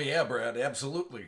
yeah, Brad, absolutely.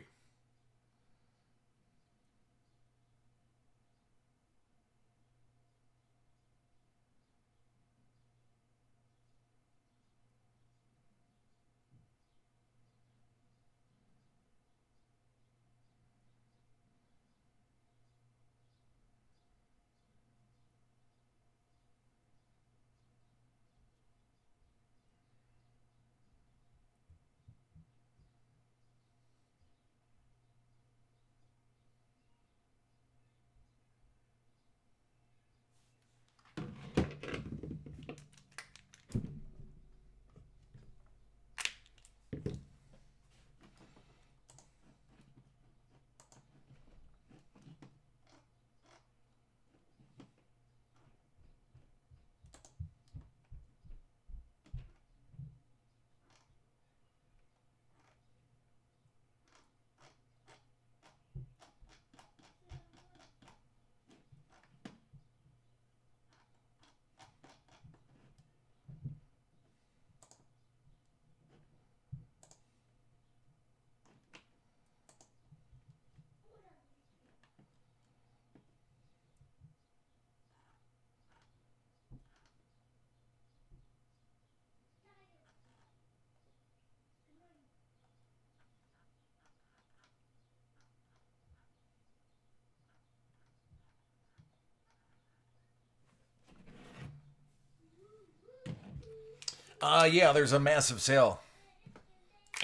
Yeah, there's a massive sale.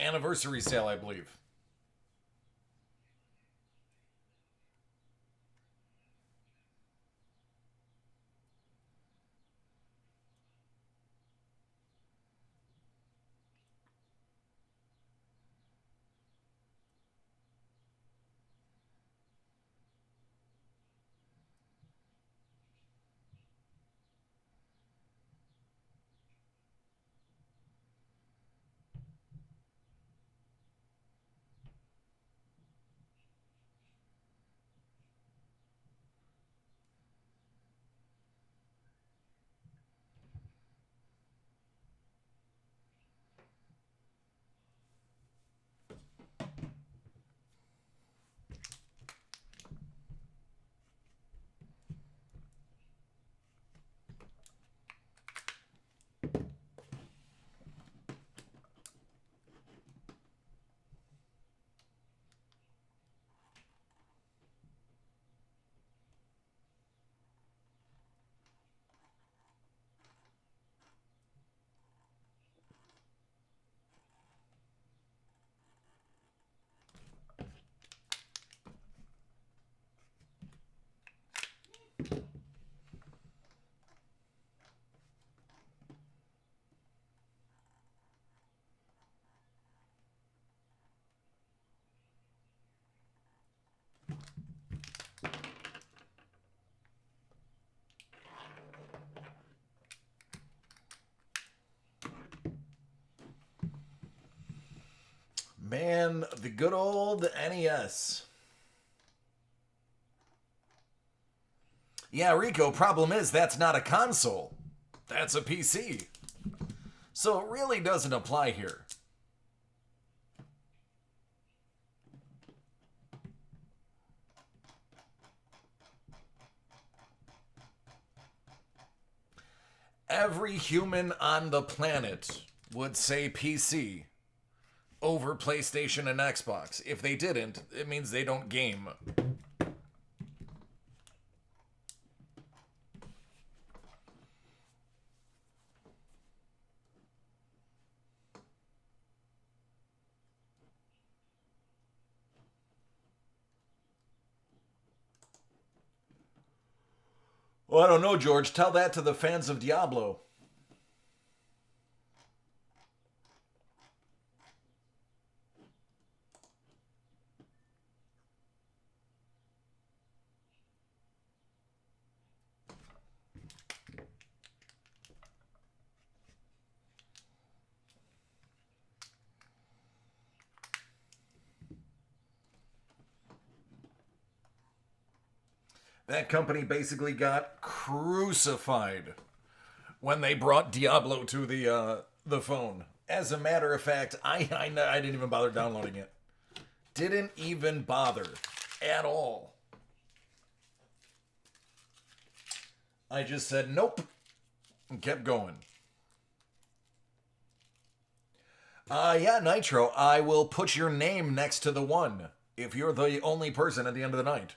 Anniversary sale, I believe. Man, the good old NES. Yeah, Rico, problem is that's not a console. That's a PC. So it really doesn't apply here. Every human on the planet would say PC over PlayStation and Xbox. If they didn't, it means they don't game. Well, I don't know, George. Tell that to the fans of Diablo. That company basically got crucified when they brought Diablo to the phone. As a matter of fact, I didn't even bother downloading it. Didn't even bother at all. I just said nope and kept going. Yeah, Nitro, I will put your name next to the one if you're the only person at the end of the night.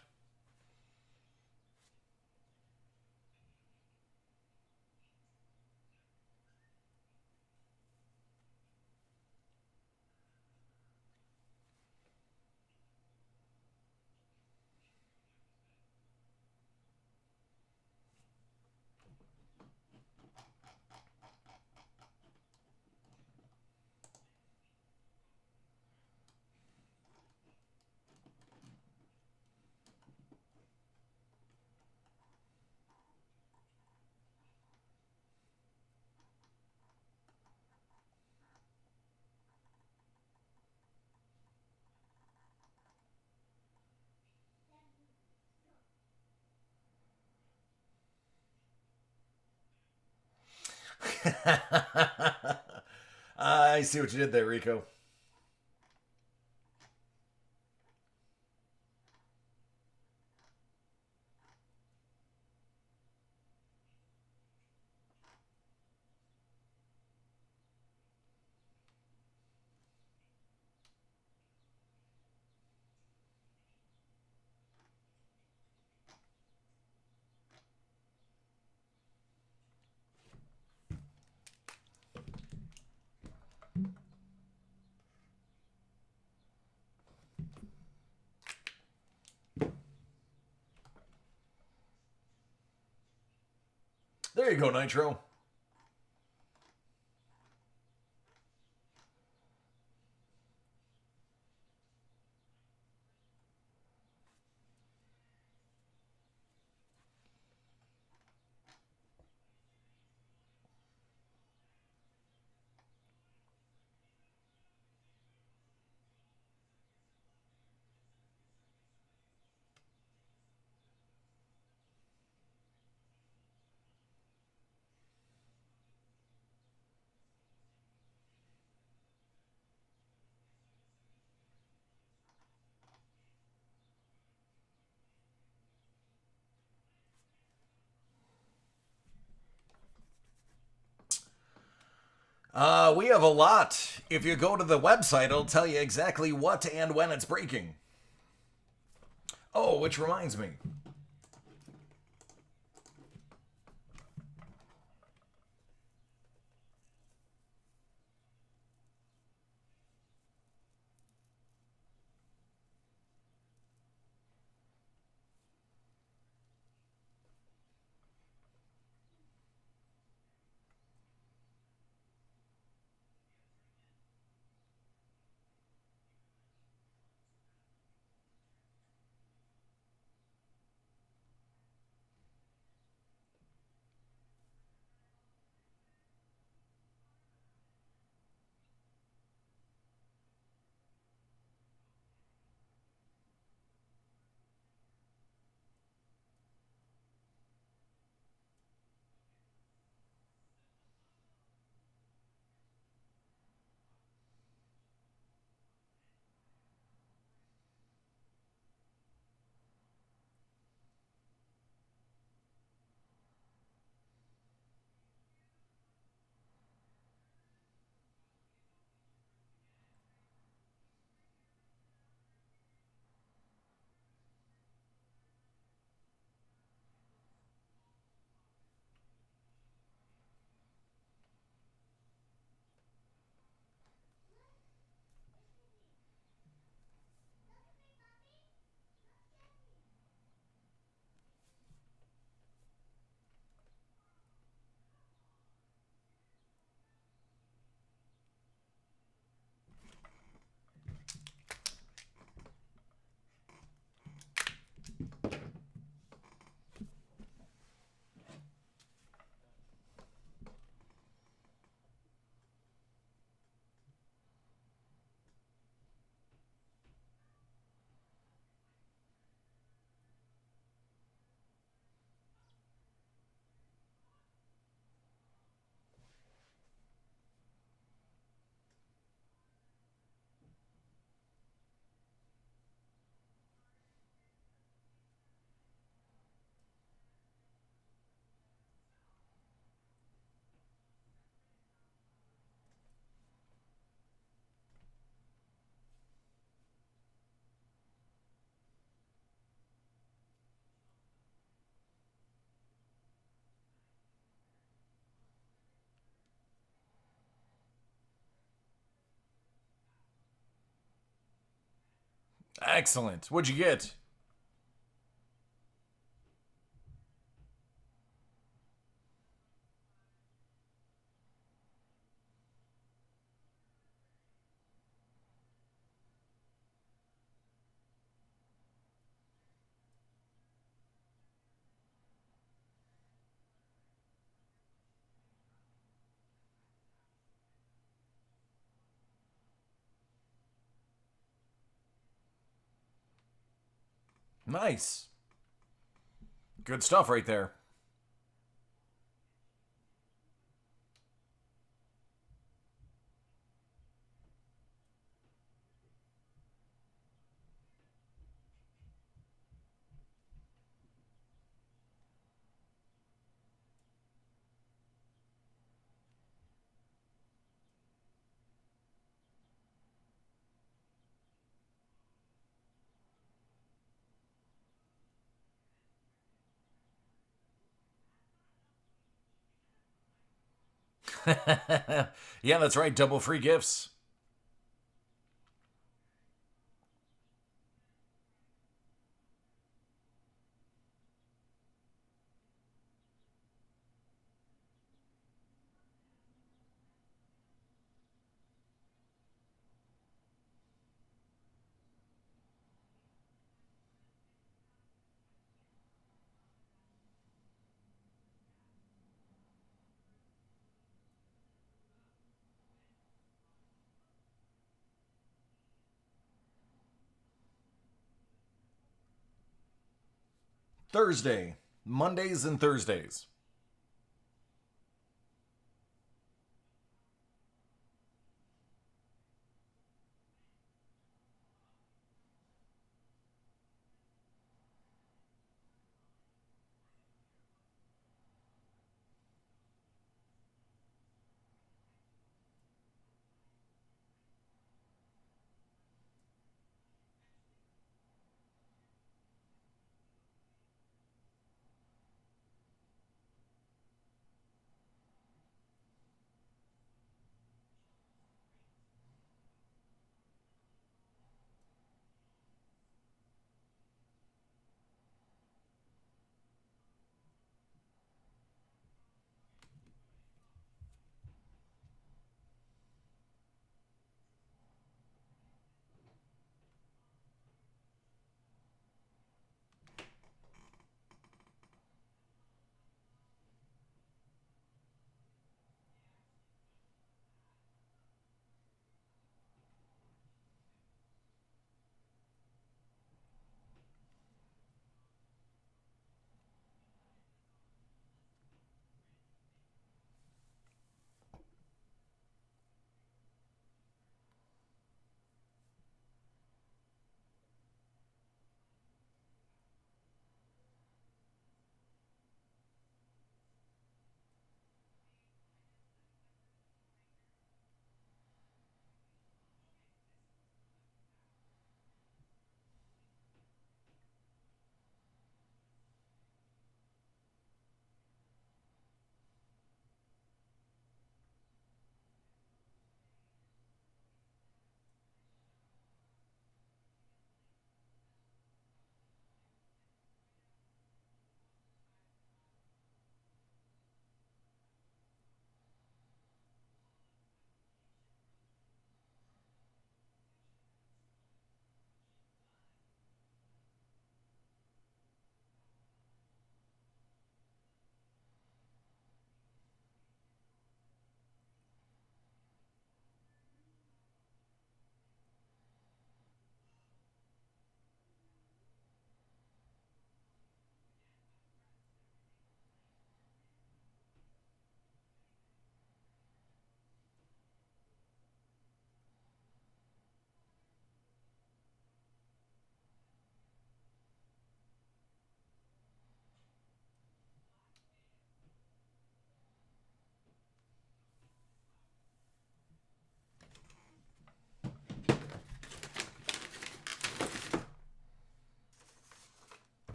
I see what you did there, Rico. There you go, Nitro. We have a lot. If you go to the website, it'll tell you exactly what and when it's breaking. Oh, which reminds me. Excellent. What'd you get? Nice. Good stuff right there. Yeah, that's right. Double free gifts. Thursday. Mondays and Thursdays.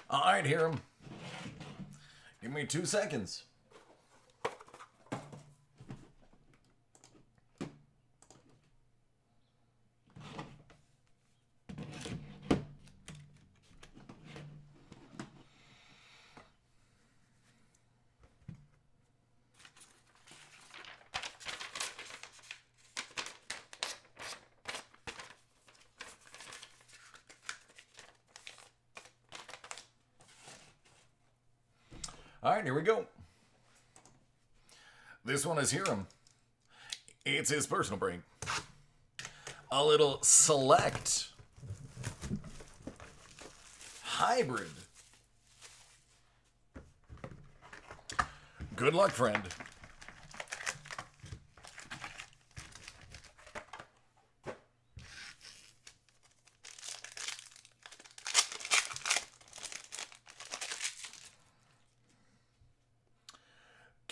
All right, Hiram. Give me 2 seconds. All right, here we go. This one is Hiram. It's his personal break. A little select hybrid. Good luck, friend.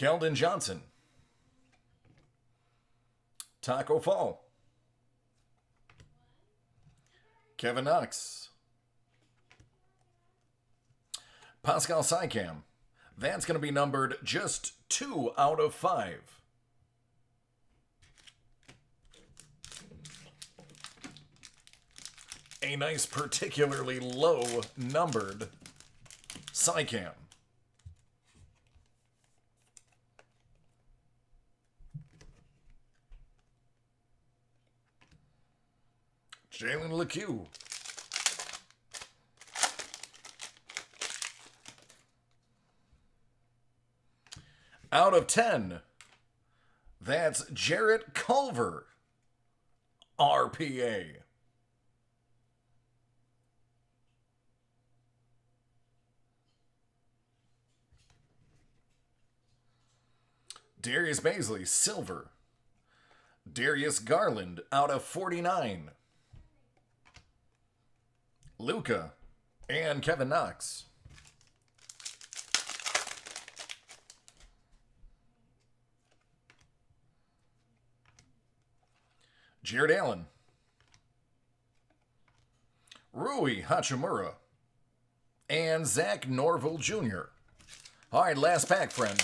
Keldon Johnson. Taco Fall. Kevin Knox. Pascal Siakam. That's going to be numbered just 2 out of 5. A nice, particularly low numbered Siakam. Jalen LeCue. Out of 10, that's Jarrett Culver, RPA. Darius Baisley, silver. Darius Garland, out of 49. Luka and Kevin Knox. Jared Allen. Rui Hachimura. And Zach Norville Jr. All right, last pack, friend.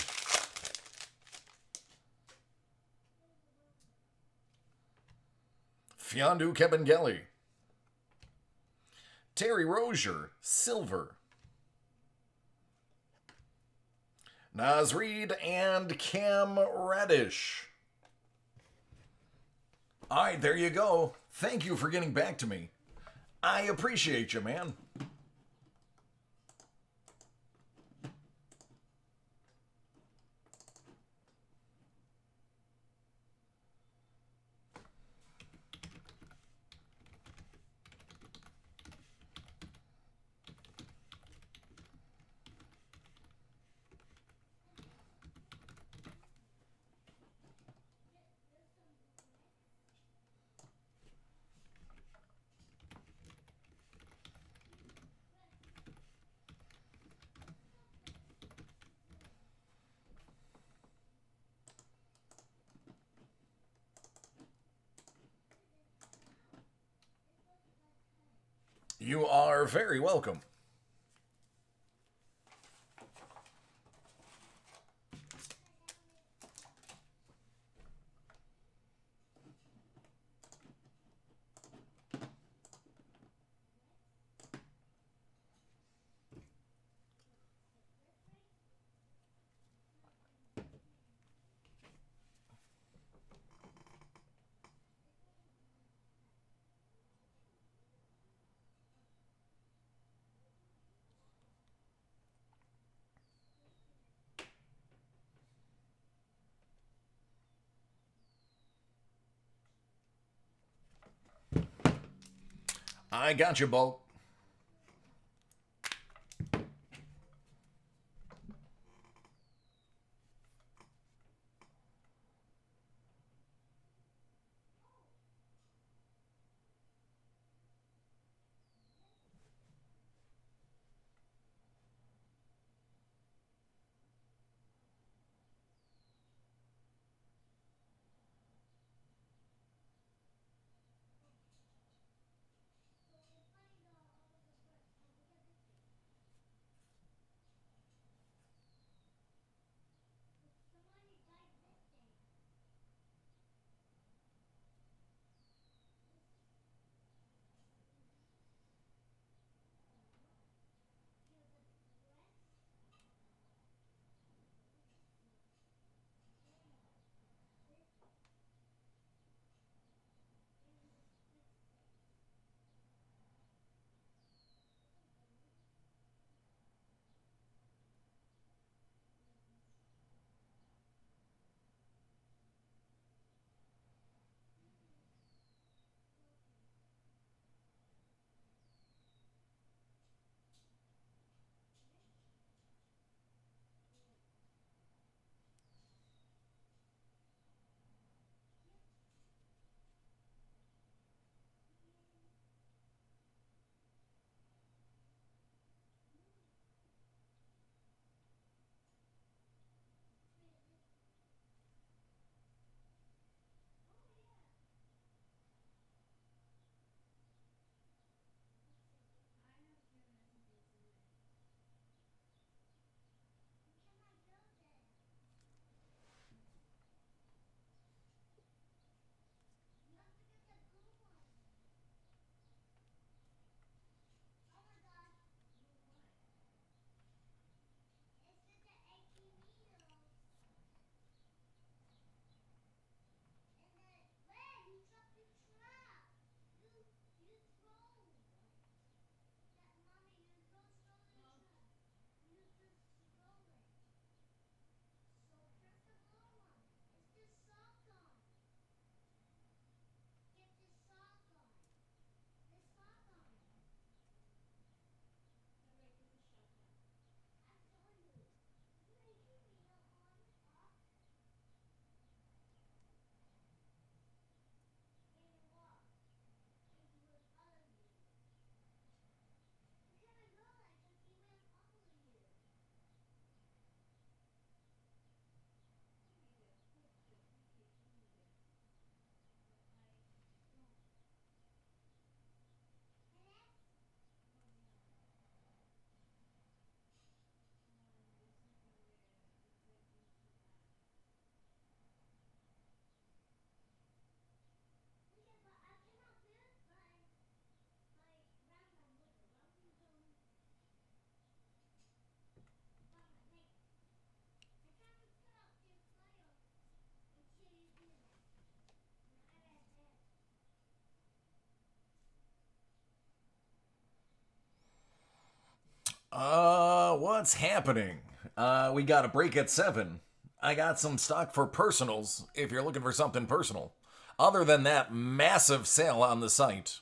Fiondu Kabengele. Terry Rozier, silver. Naz Reid and Cam Reddish. All right, there you go. Thank you for getting back to me. I appreciate you, man. You are very welcome. I got you, Bolt. What's happening? We got a break at 7. I got some stock for personals if you're looking for something personal. Other than that massive sale on the site.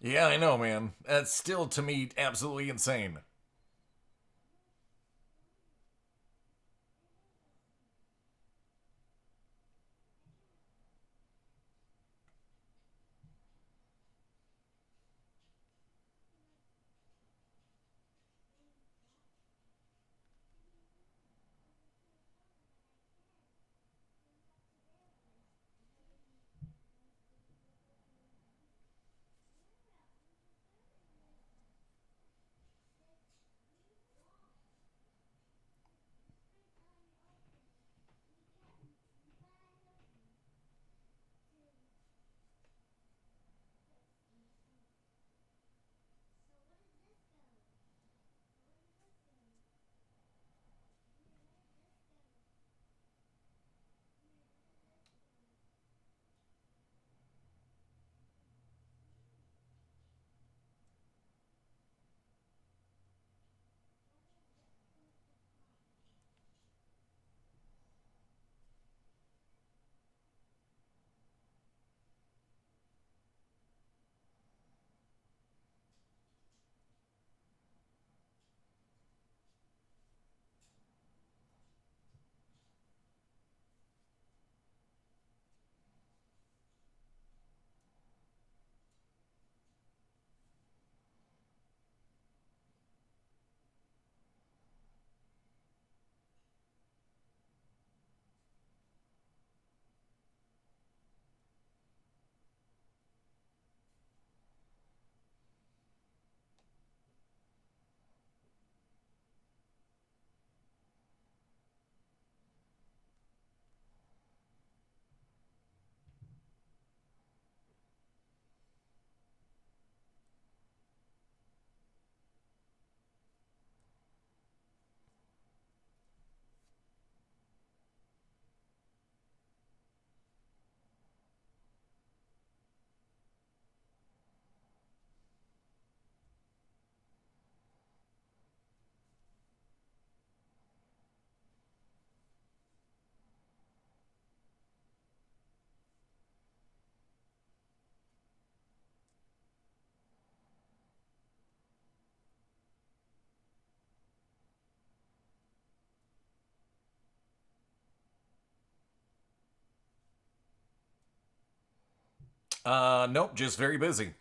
Yeah, I know, man. That's still to me absolutely insane. Nope, just very busy.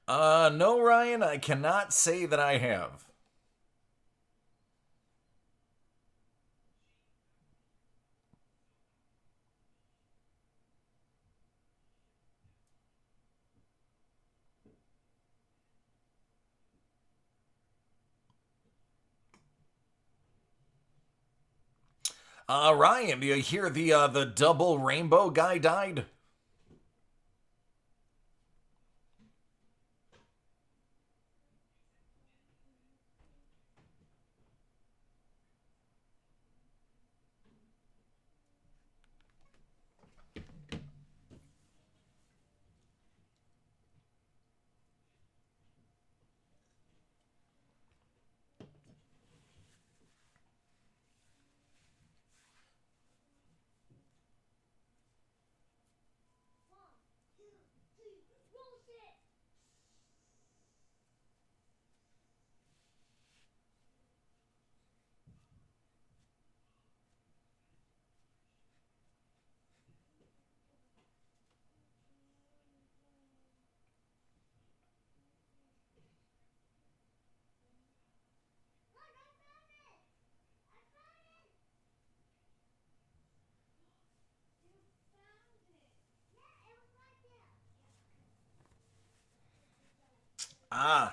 No, Ryan, I cannot say that I have. Ryan, do you hear the double rainbow guy died?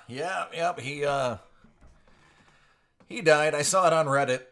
Yeah, yep, he died. I saw it on Reddit.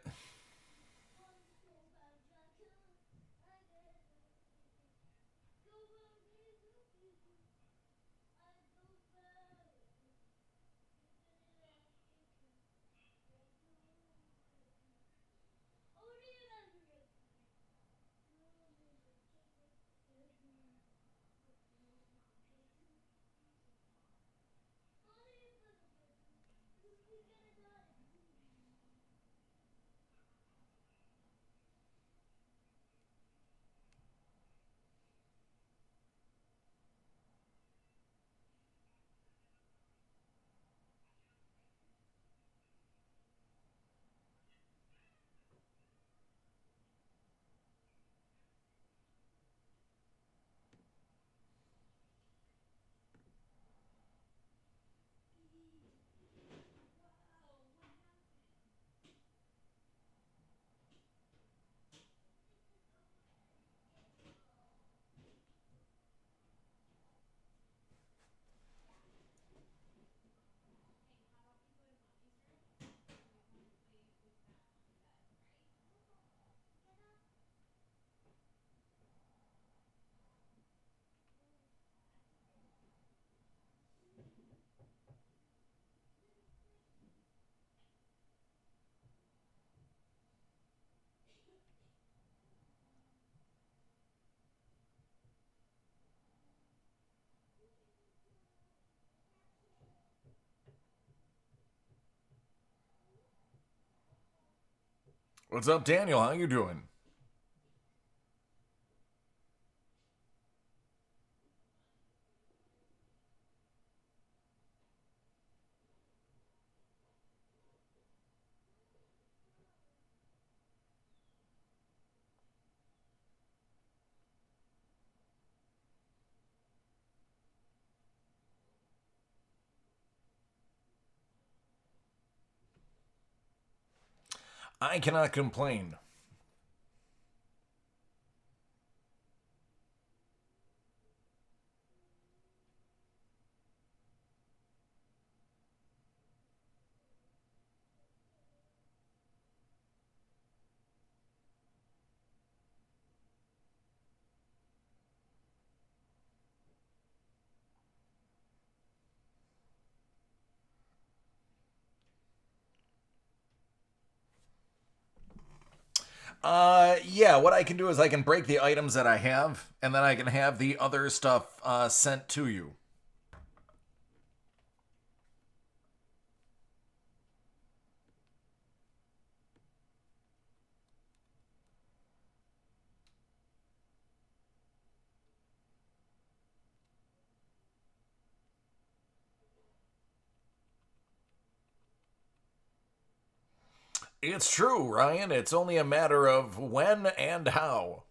What's up, Daniel? How you doing? I cannot complain. Yeah, what I can do is I can break the items that I have, and then I can have the other stuff sent to you. It's true, Ryan. It's only a matter of when and how.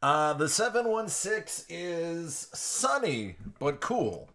The 716 is sunny but cool.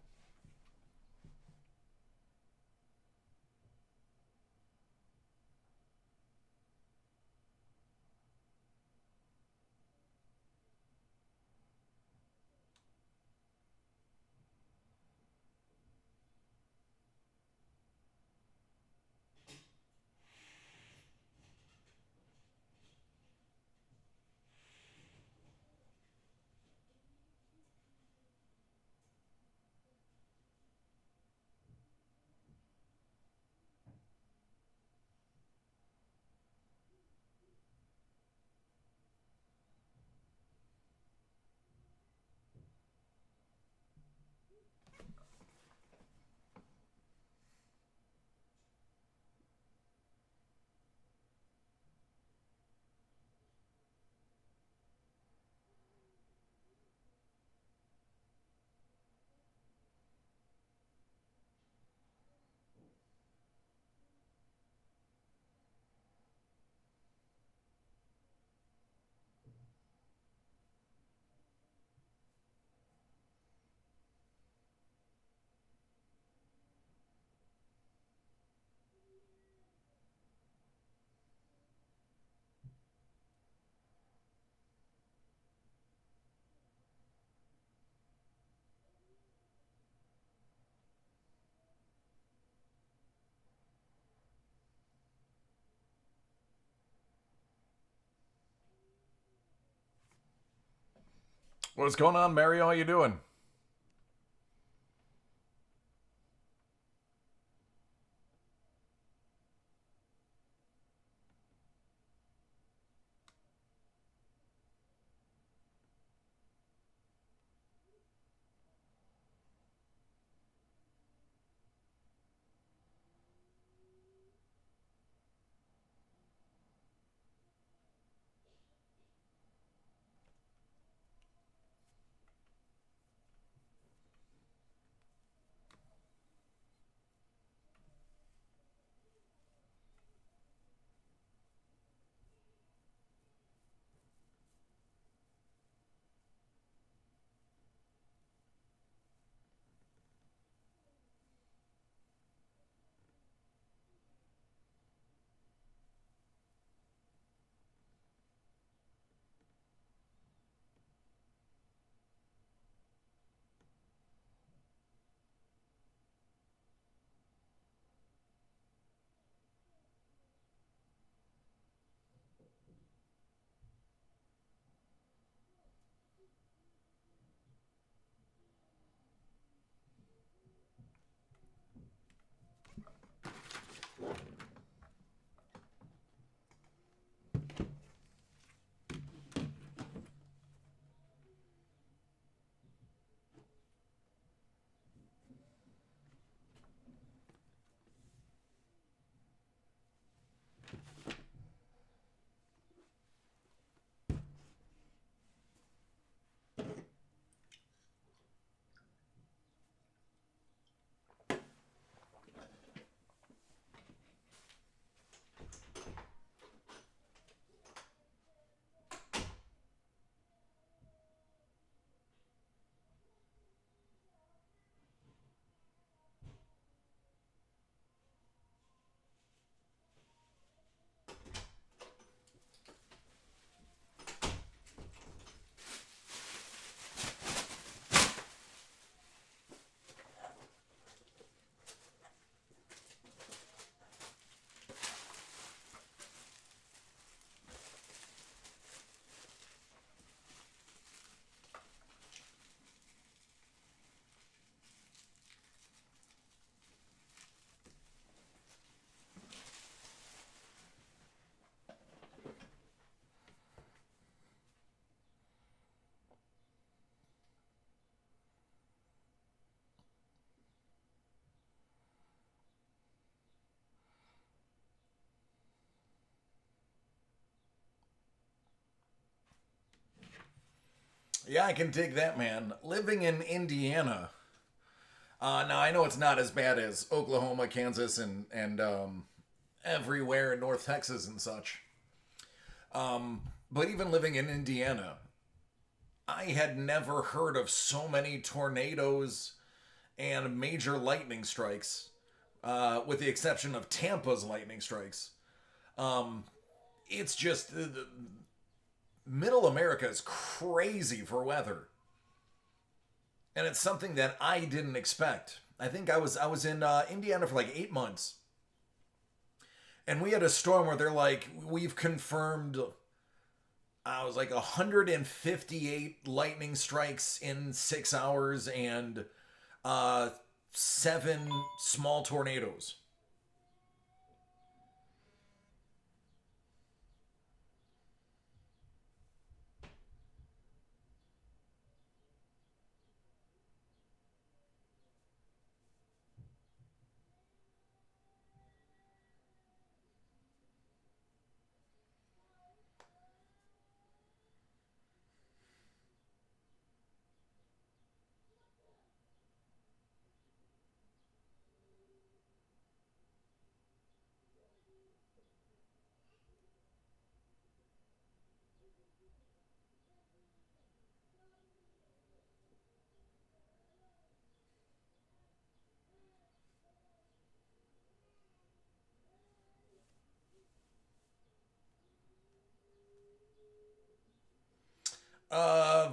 What's going on, Mario? How you doing? Yeah, I can dig that, man. Living in Indiana. Now I know it's not as bad as Oklahoma, Kansas, and everywhere in North Texas and such. But even living in Indiana, I had never heard of so many tornadoes and major lightning strikes, with the exception of Tampa's lightning strikes. Um, it's just Middle America is crazy for weather, and it's something that I didn't expect. I was in Indiana for like 8 months, and we had a storm where they're like, we've confirmed. I was like 158 lightning strikes in 6 hours and uh, 7 small tornadoes.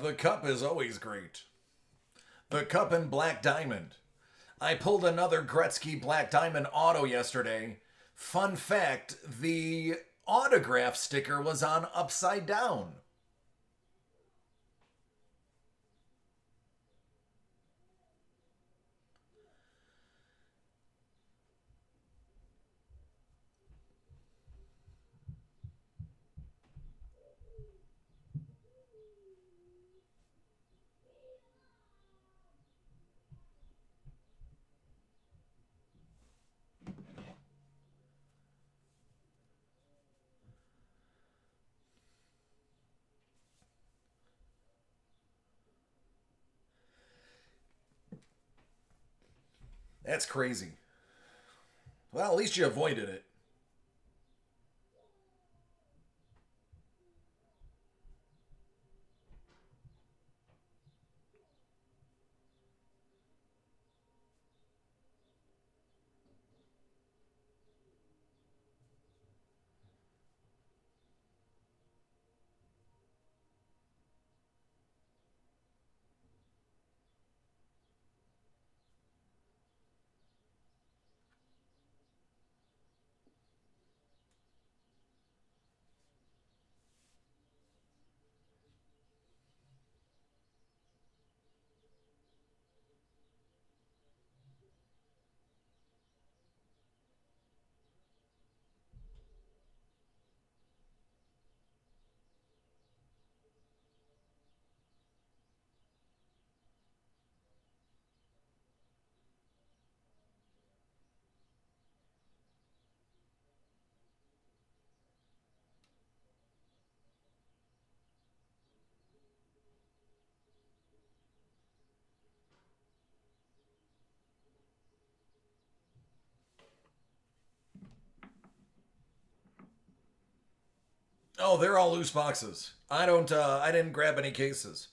The cup is always great. The cup and Black Diamond. I pulled another Gretzky Black Diamond auto yesterday. Fun fact, the autograph sticker was on upside down. That's crazy. Well, at least you avoided it. Oh, they're all loose boxes. I didn't grab any cases.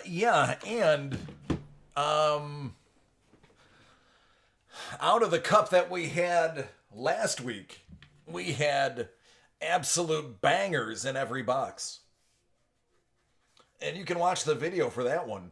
Yeah, and um, out of the cup that we had last week, we had absolute bangers in every box. And you can watch the video for that one.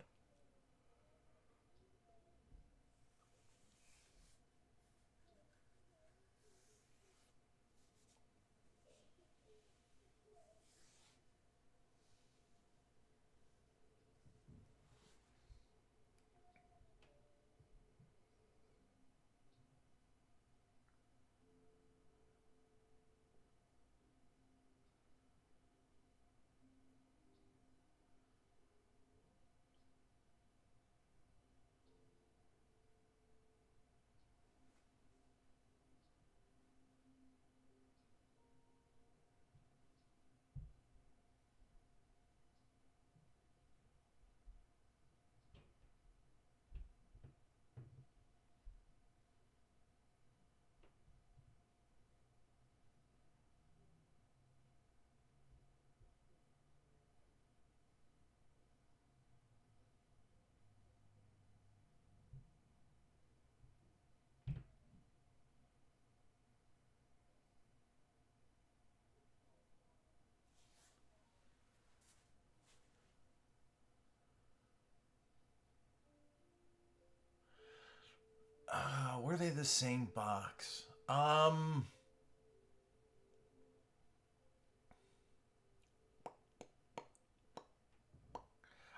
Were they the same box?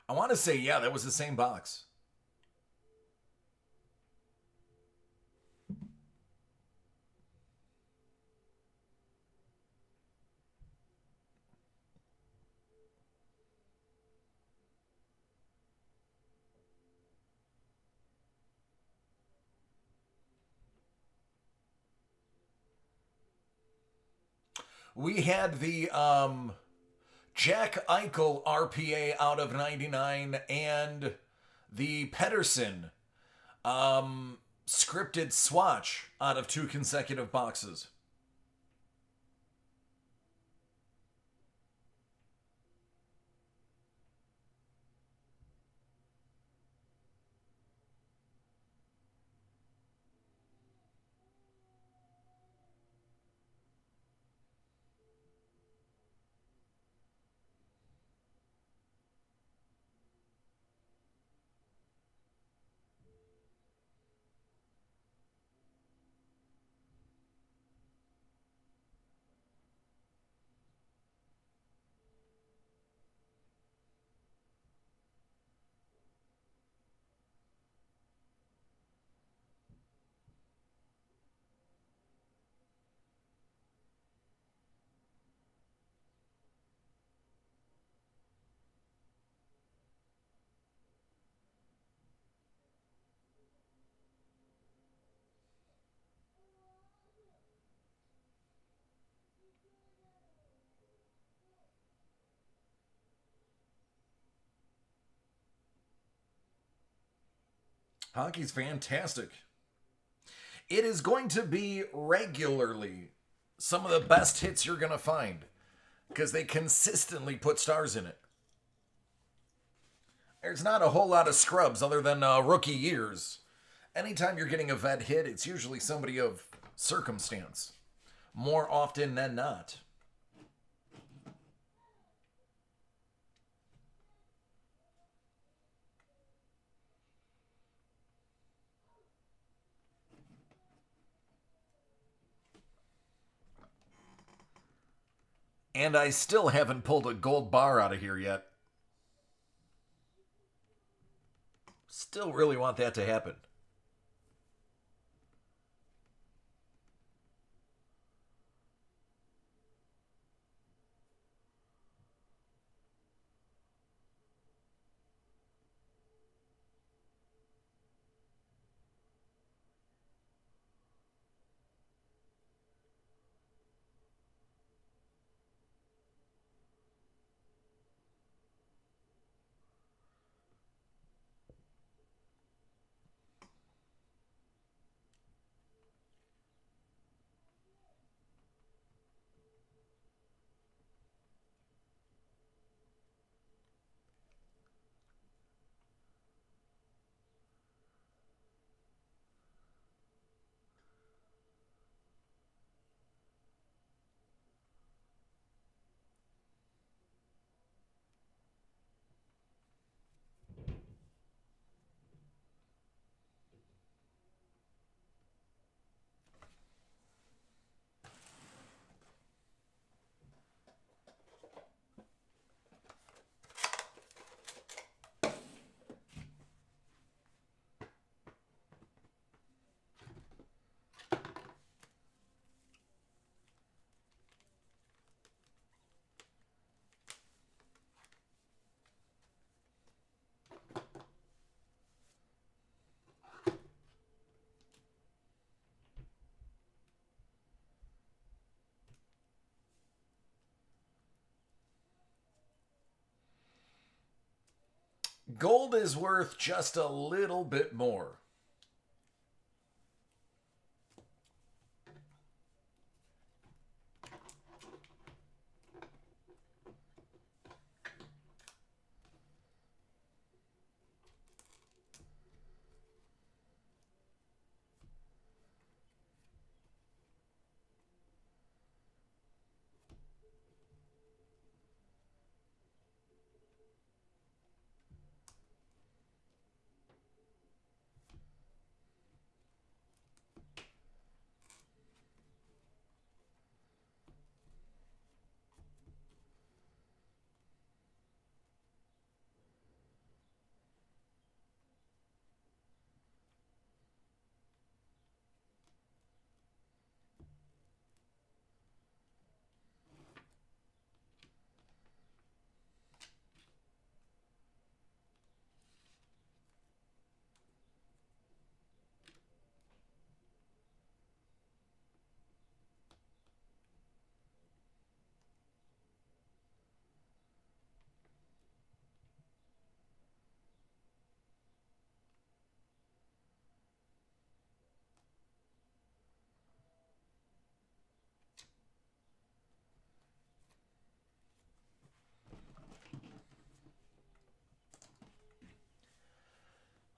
I want to say, yeah, that was the same box. We had the Jack Eichel RPA out of 99 and the Pedersen scripted swatch out of two consecutive boxes. Hockey's fantastic. It is going to be regularly some of the best hits you're going to find because they consistently put stars in it. There's not a whole lot of scrubs other than rookie years. Anytime you're getting a vet hit, it's usually somebody of circumstance, more often than not. And I still haven't pulled a gold bar out of here yet. Still really want that to happen. Gold is worth just a little bit more.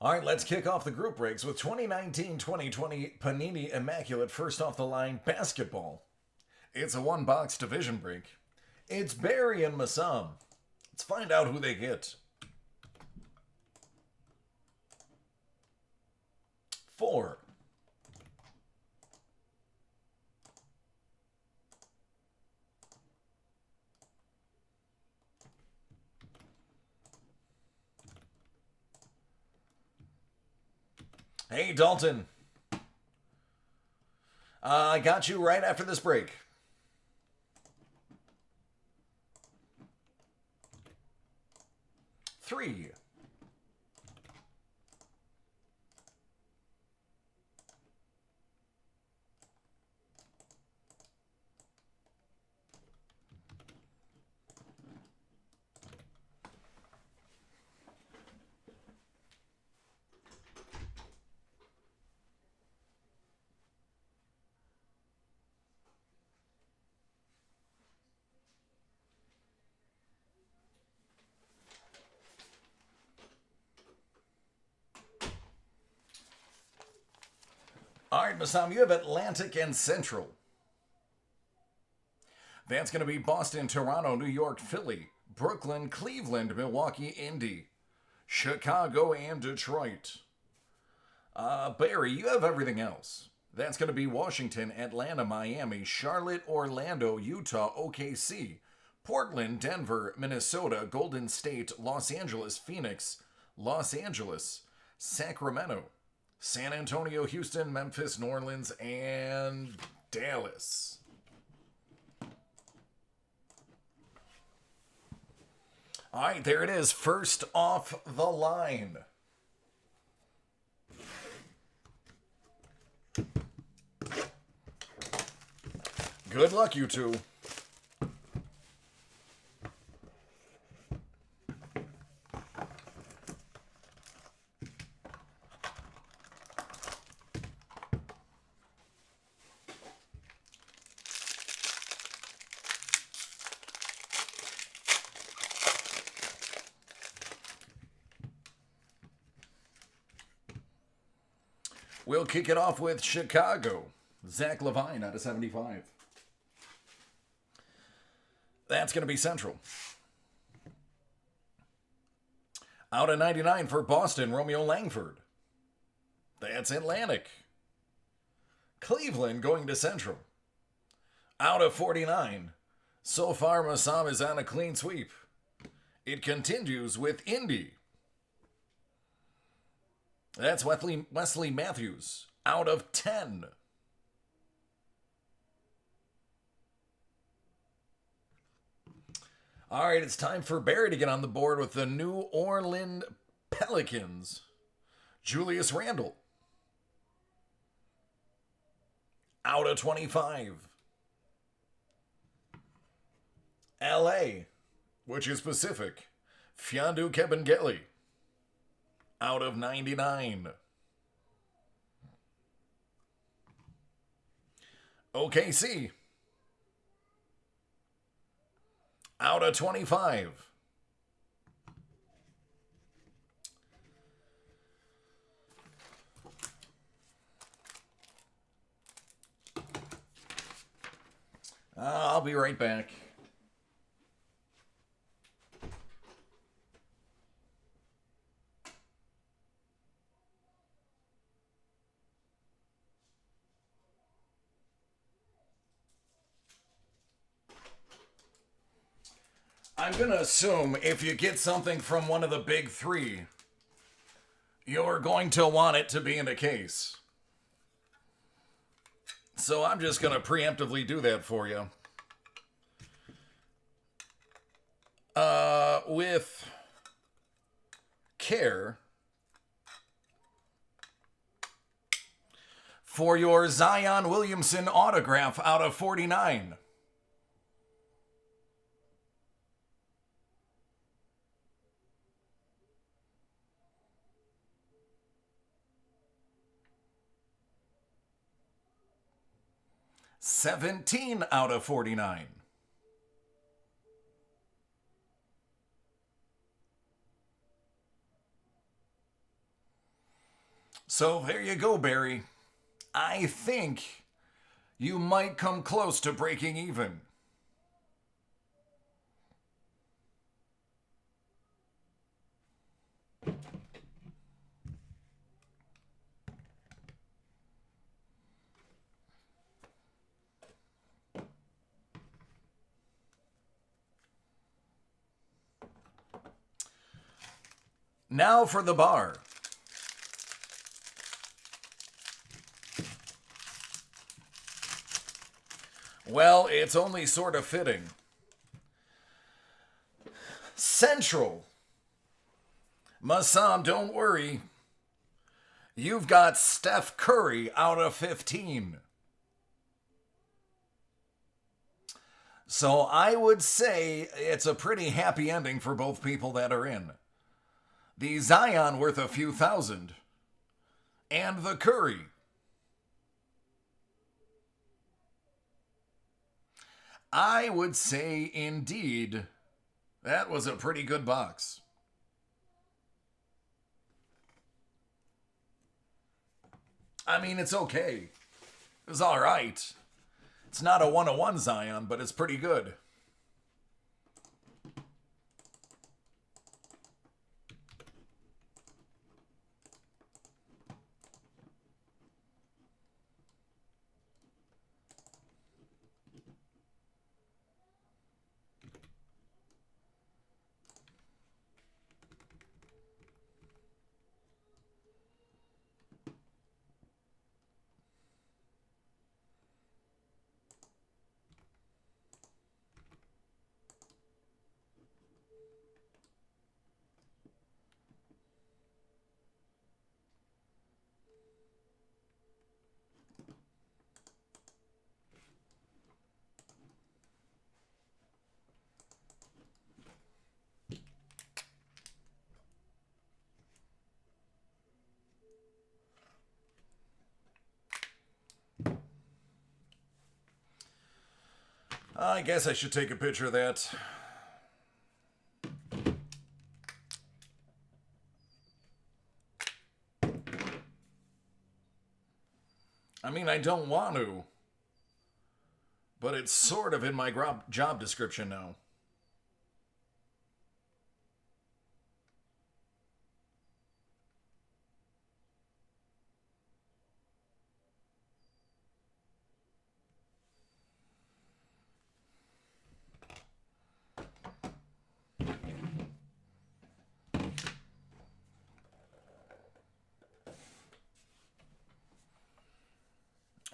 All right, let's kick off the group breaks with 2019-2020 Panini Immaculate First Off the Line Basketball. It's a one-box division break. It's Barry and Massam. Let's find out who they get. 4. Hey, Dalton. I got you right after this break. 3. All right, Massam, you have Atlantic and Central. That's going to be Boston, Toronto, New York, Philly, Brooklyn, Cleveland, Milwaukee, Indy, Chicago, and Detroit. Barry, you have everything else. That's going to be Washington, Atlanta, Miami, Charlotte, Orlando, Utah, OKC, Portland, Denver, Minnesota, Golden State, Los Angeles, Phoenix, Los Angeles, Sacramento, San Antonio, Houston, Memphis, New Orleans, and Dallas. All right, there it is. First off the line. Good luck, you two. We'll kick it off with Chicago. Zach Levine out of 75. That's going to be Central. Out of 99 for Boston, Romeo Langford. That's Atlantic. Cleveland going to Central. Out of 49. So far, Massam is on a clean sweep. It continues with Indy. That's Wesley Matthews. Out of 10. All right, it's time for Barry to get on the board with the New Orleans Pelicans. Julius Randle. Out of 25. LA, which is Pacific. Fiondu Kabengele. out of 99. OKC out of 25. I'll be right back. I'm going to assume if you get something from one of the big three, you're going to want it to be in a case. So I'm just going to preemptively do that for you. With care, for your Zion Williamson autograph out of 49. $17 out of 49. So there you go, Barry. I think you might come close to breaking even. Now for the bar. Well, it's only sort of fitting. Central. Massam, don't worry. You've got Steph Curry out of 15. So I would say it's a pretty happy ending for both people that are in. The Zion worth a few thousand. And the Curry. I would say, indeed, that was a pretty good box. I mean, it's okay. It was all right. It's not a 101 Zion, but it's pretty good. I guess I should take a picture of that. I mean, I don't want to, but it's sort of in my job description now.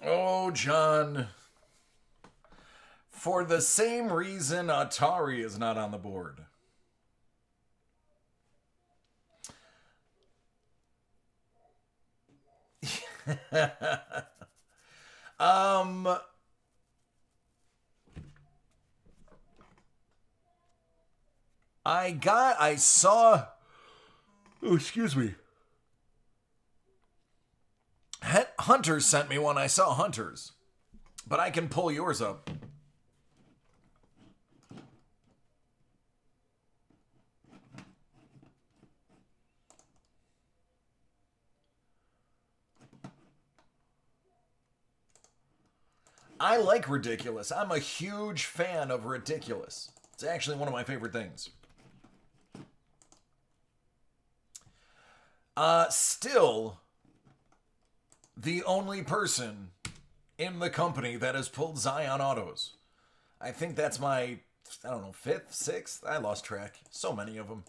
Oh, John. For the same reason Atari is not on the board. I saw, oh, excuse me. Hunters sent me one. I saw Hunters. But I can pull yours up. I like Ridiculous. I'm a huge fan of Ridiculous. It's actually one of my favorite things. Still, the only person in the company that has pulled Zion autos. I think that's my, I don't know, 5th, 6th? I lost track. So many of them.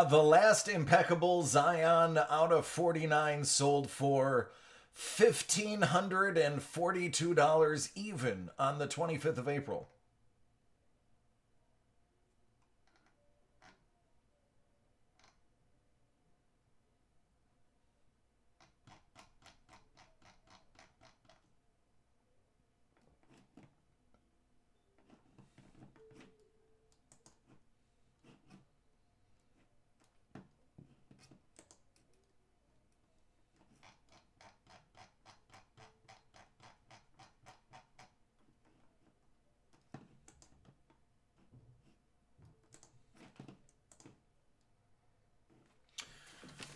The last impeccable Zion out of 49 sold for $1,542 even on the 25th of April.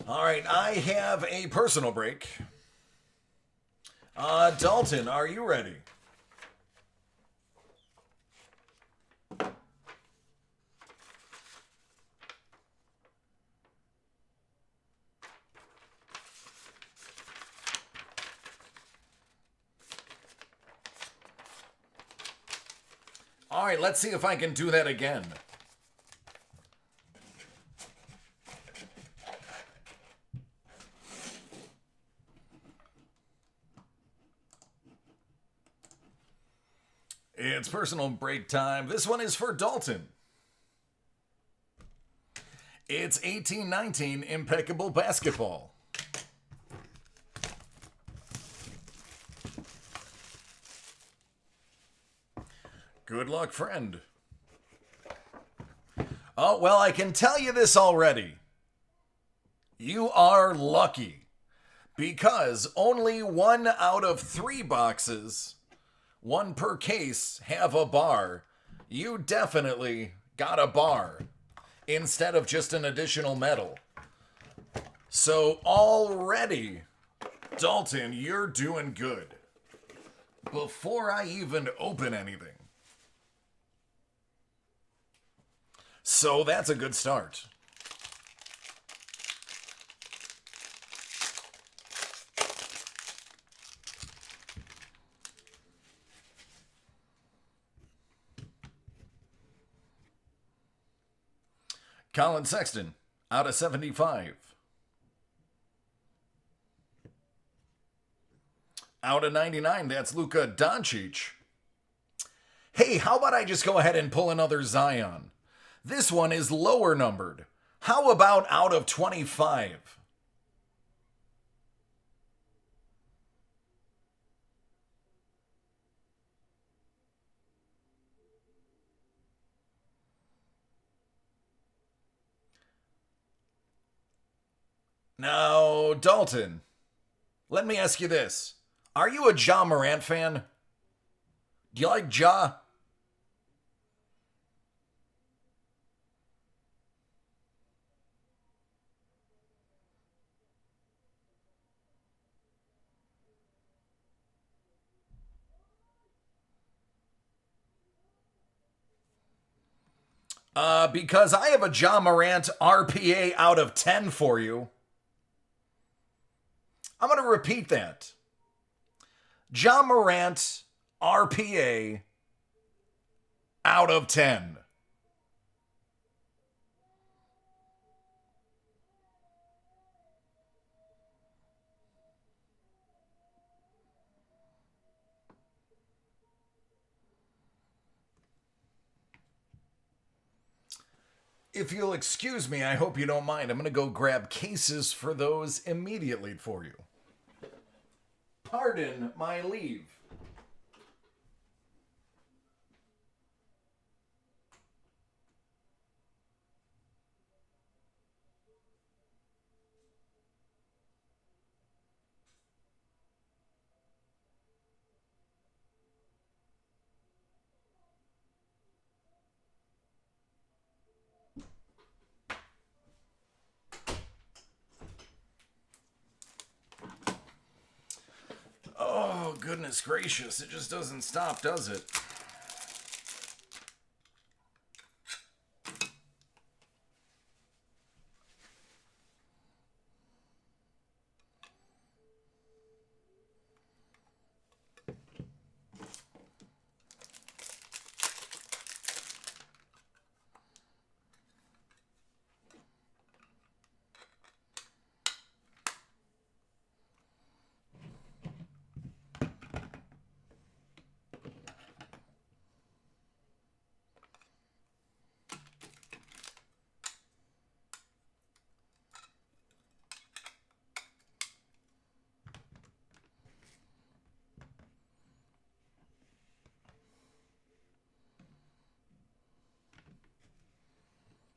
All right, I have a personal break. Dalton, are you ready? All right, let's see if I can do that again. It's personal break time. This one is for Dalton. It's 1819 Impeccable Basketball. Good luck, friend. Oh, well, I can tell you this already. You are lucky. Because only 1 out of 3 boxes, 1 per case, have a bar. You definitely got a bar instead of just an additional medal. So already, Dalton, you're doing good. Before I even open anything. So that's a good start. Colin Sexton, out of 75. Out of 99, that's Luka Doncic. Hey, how about I just go ahead and pull another Zion? This one is lower numbered. How about out of 25? Now, Dalton, let me ask you this. Are you a Ja Morant fan? Do you like Ja? Because I have a Ja Morant RPA out of 10 for you. I'm going to repeat that. Ja Morant RPA out of 10. If you'll excuse me, I hope you don't mind. I'm going to go grab cases for those immediately for you. Pardon my leave. Oh, goodness gracious. It just doesn't stop, does it?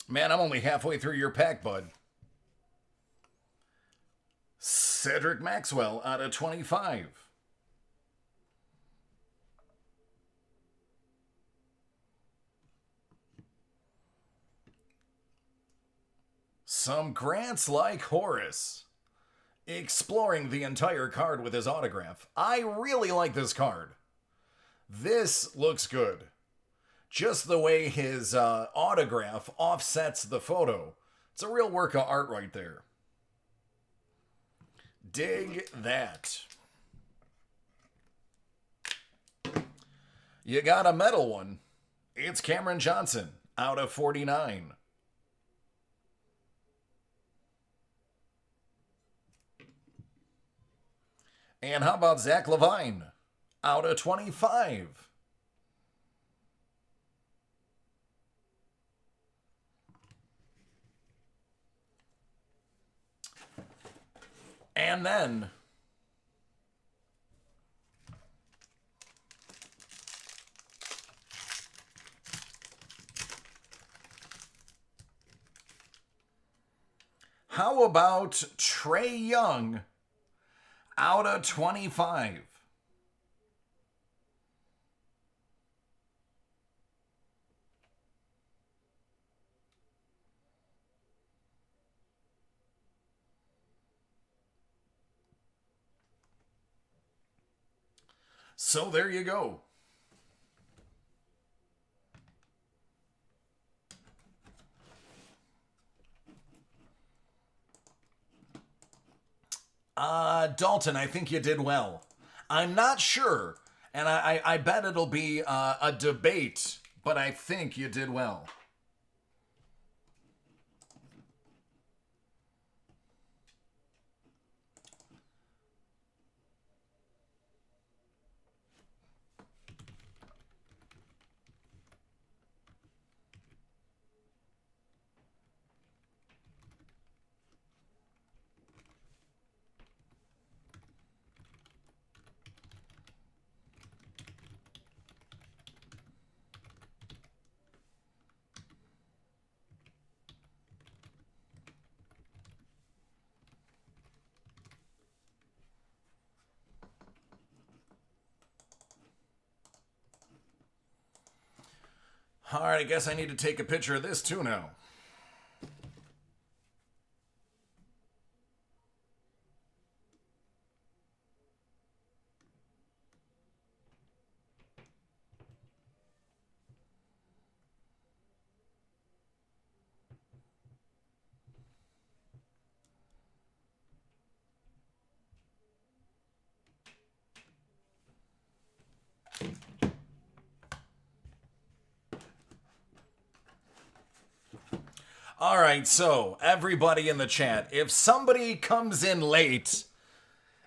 Man, I'm only halfway through your pack, bud. Cedric Maxwell out of 25. Some Grants like Horace. Exploring the entire card with his autograph. I really like this card. This looks good. Just the way his autograph offsets the photo. It's a real work of art right there. Dig that. You got a metal one. It's Cameron Johnson out of 49. And how about Zach Levine out of 25? And then how about Trae Young out of 25? So there you go. Dalton, I think you did well. I'm not sure, and I bet it'll be a debate, but I think you did well. All right, I guess I need to take a picture of this too now. All right, so everybody in the chat, if somebody comes in late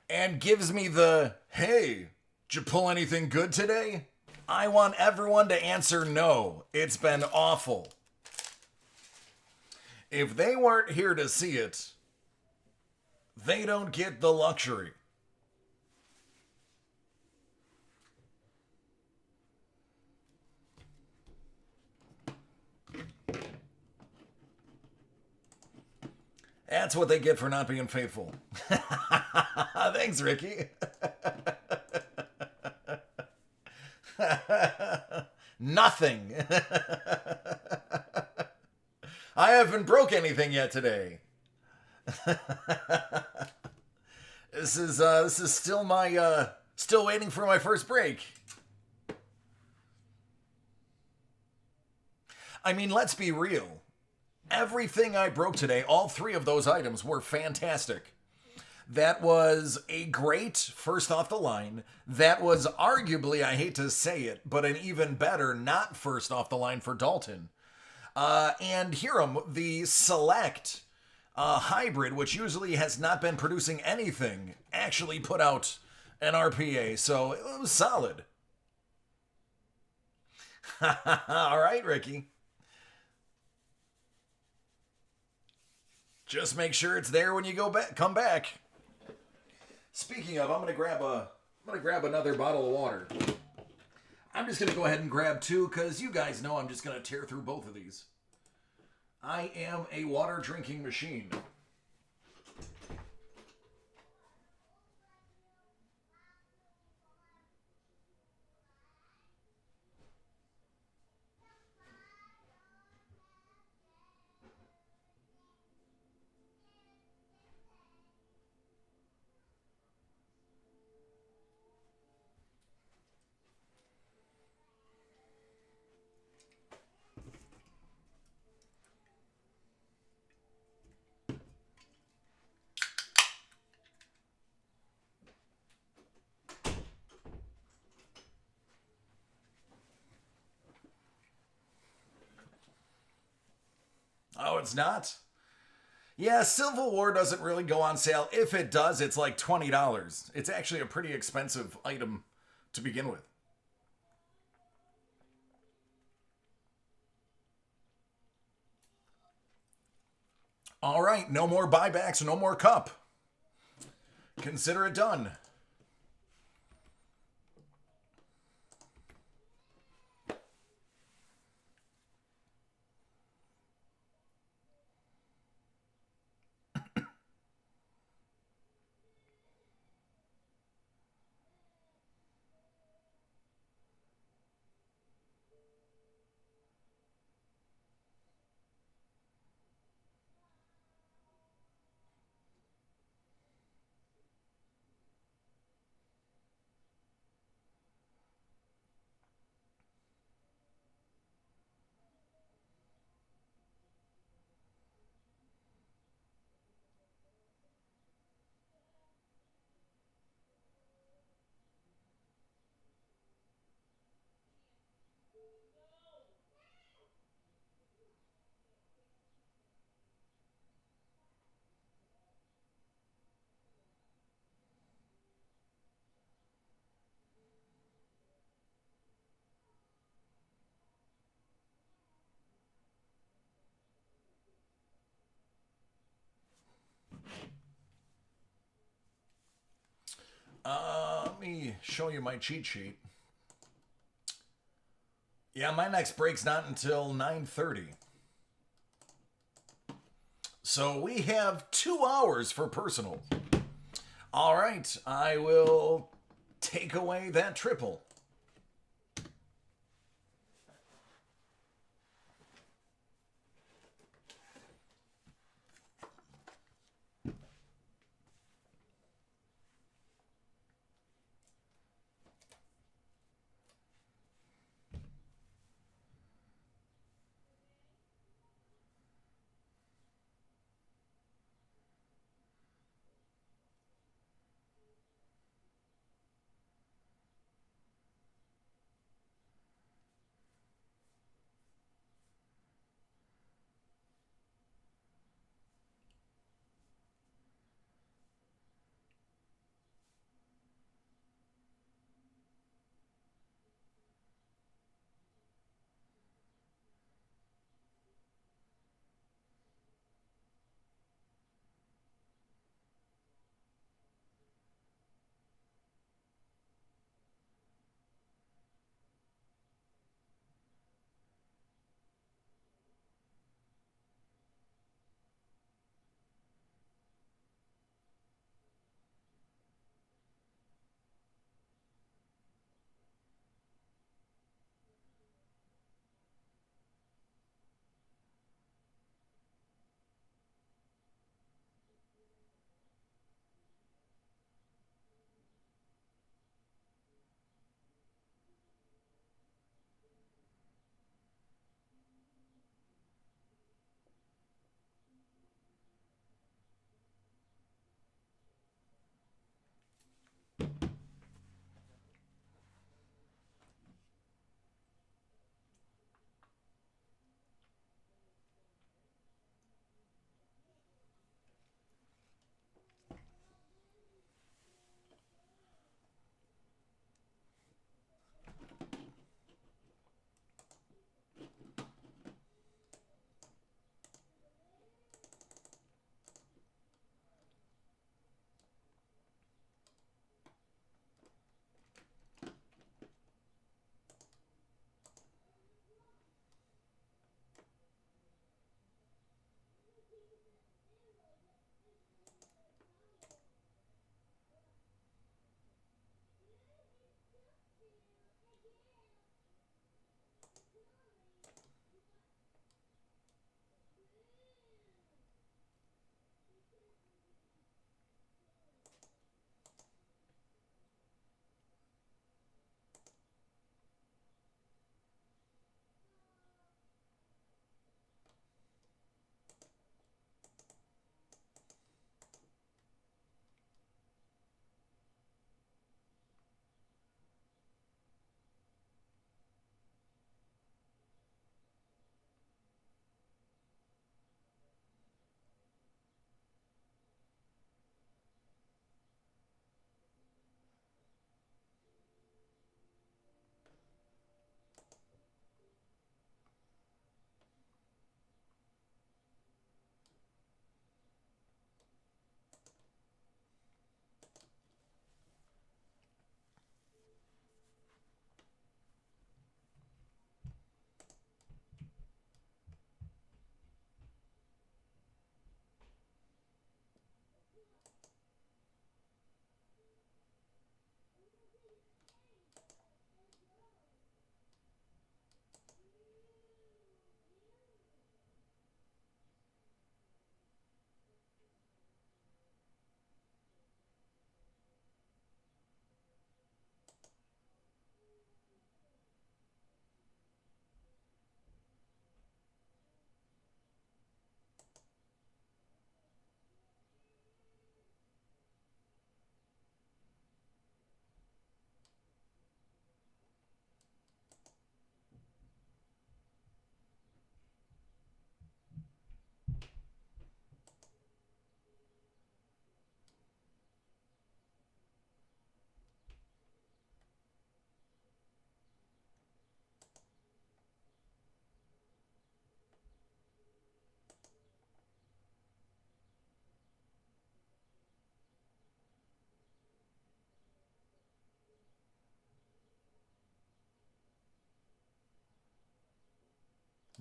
and gives me the, hey, did you pull anything good today? I want everyone to answer no. It's been awful. If they weren't here to see it, they don't get the luxury. That's what they get for not being faithful. Thanks, Ricky. Nothing. I haven't broke anything yet today. This is still my still waiting for my first break. I mean, let's be real. Everything I broke today, all three of those items were fantastic. That was a great first off the line. That was arguably, I hate to say it, but an even better not first off the line for Dalton. And Hiram, the select hybrid, which usually has not been producing anything, actually put out an RPA, so it was solid. All right, Ricky. Just make sure it's there when you come back. Speaking of, I'm gonna grab another bottle of water. I'm just gonna go ahead and grab two because you guys know I'm just gonna tear through both of these. I am a water drinking machine. Oh, it's not? Yeah, Civil War doesn't really go on sale. If it does, it's like $20. It's actually a pretty expensive item to begin with. All right, no more buybacks, no more cup. Consider it done. Let me show you my cheat sheet. Yeah, my next break's not until 9:30. So we have 2 hours for personal. All right, I will take away that triple.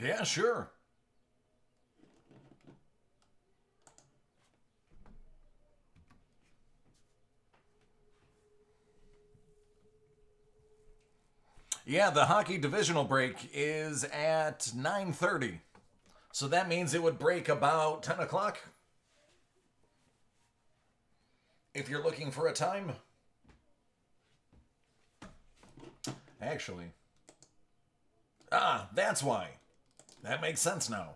Yeah, sure. Yeah, the hockey divisional break is at 9:30. So that means it would break about 10 o'clock if you're looking for a time. Actually. Ah, that's why. That makes sense now.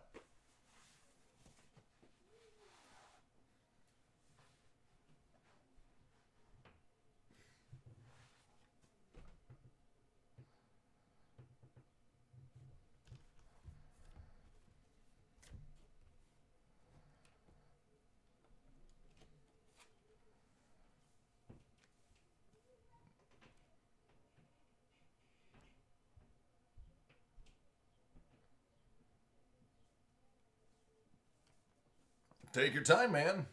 Take your time, man.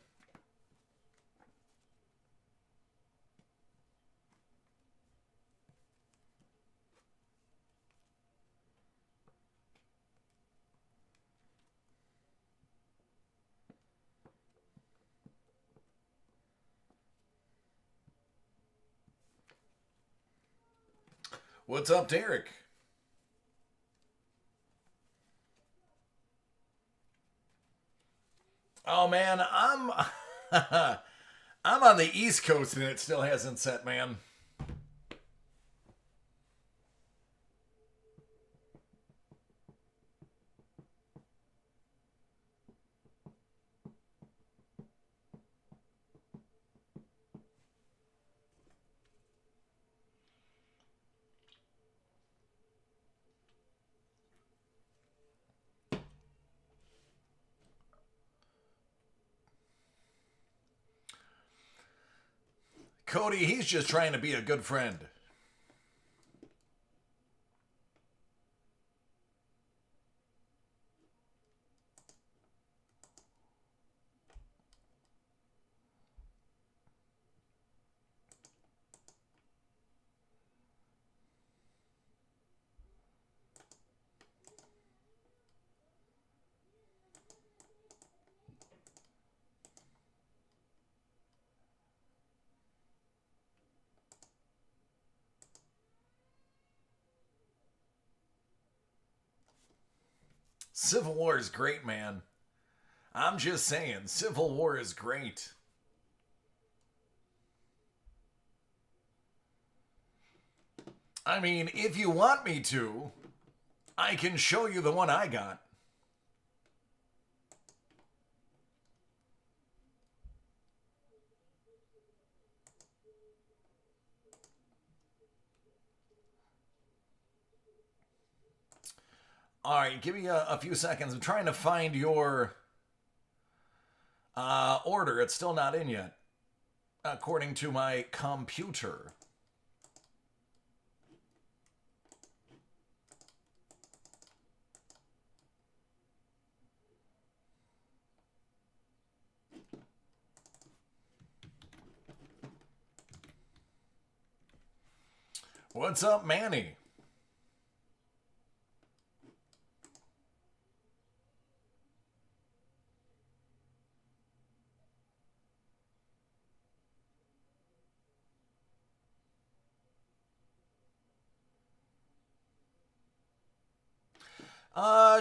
What's up, Derek? Oh man, I'm on the East Coast and it still hasn't set, man. Cody, he's just trying to be a good friend. Civil War is great, man. I'm just saying, Civil War is great. I mean, if you want me to, I can show you the one I got. All right, give me a few seconds. I'm trying to find your order. It's still not in yet, according to my computer. What's up, Manny?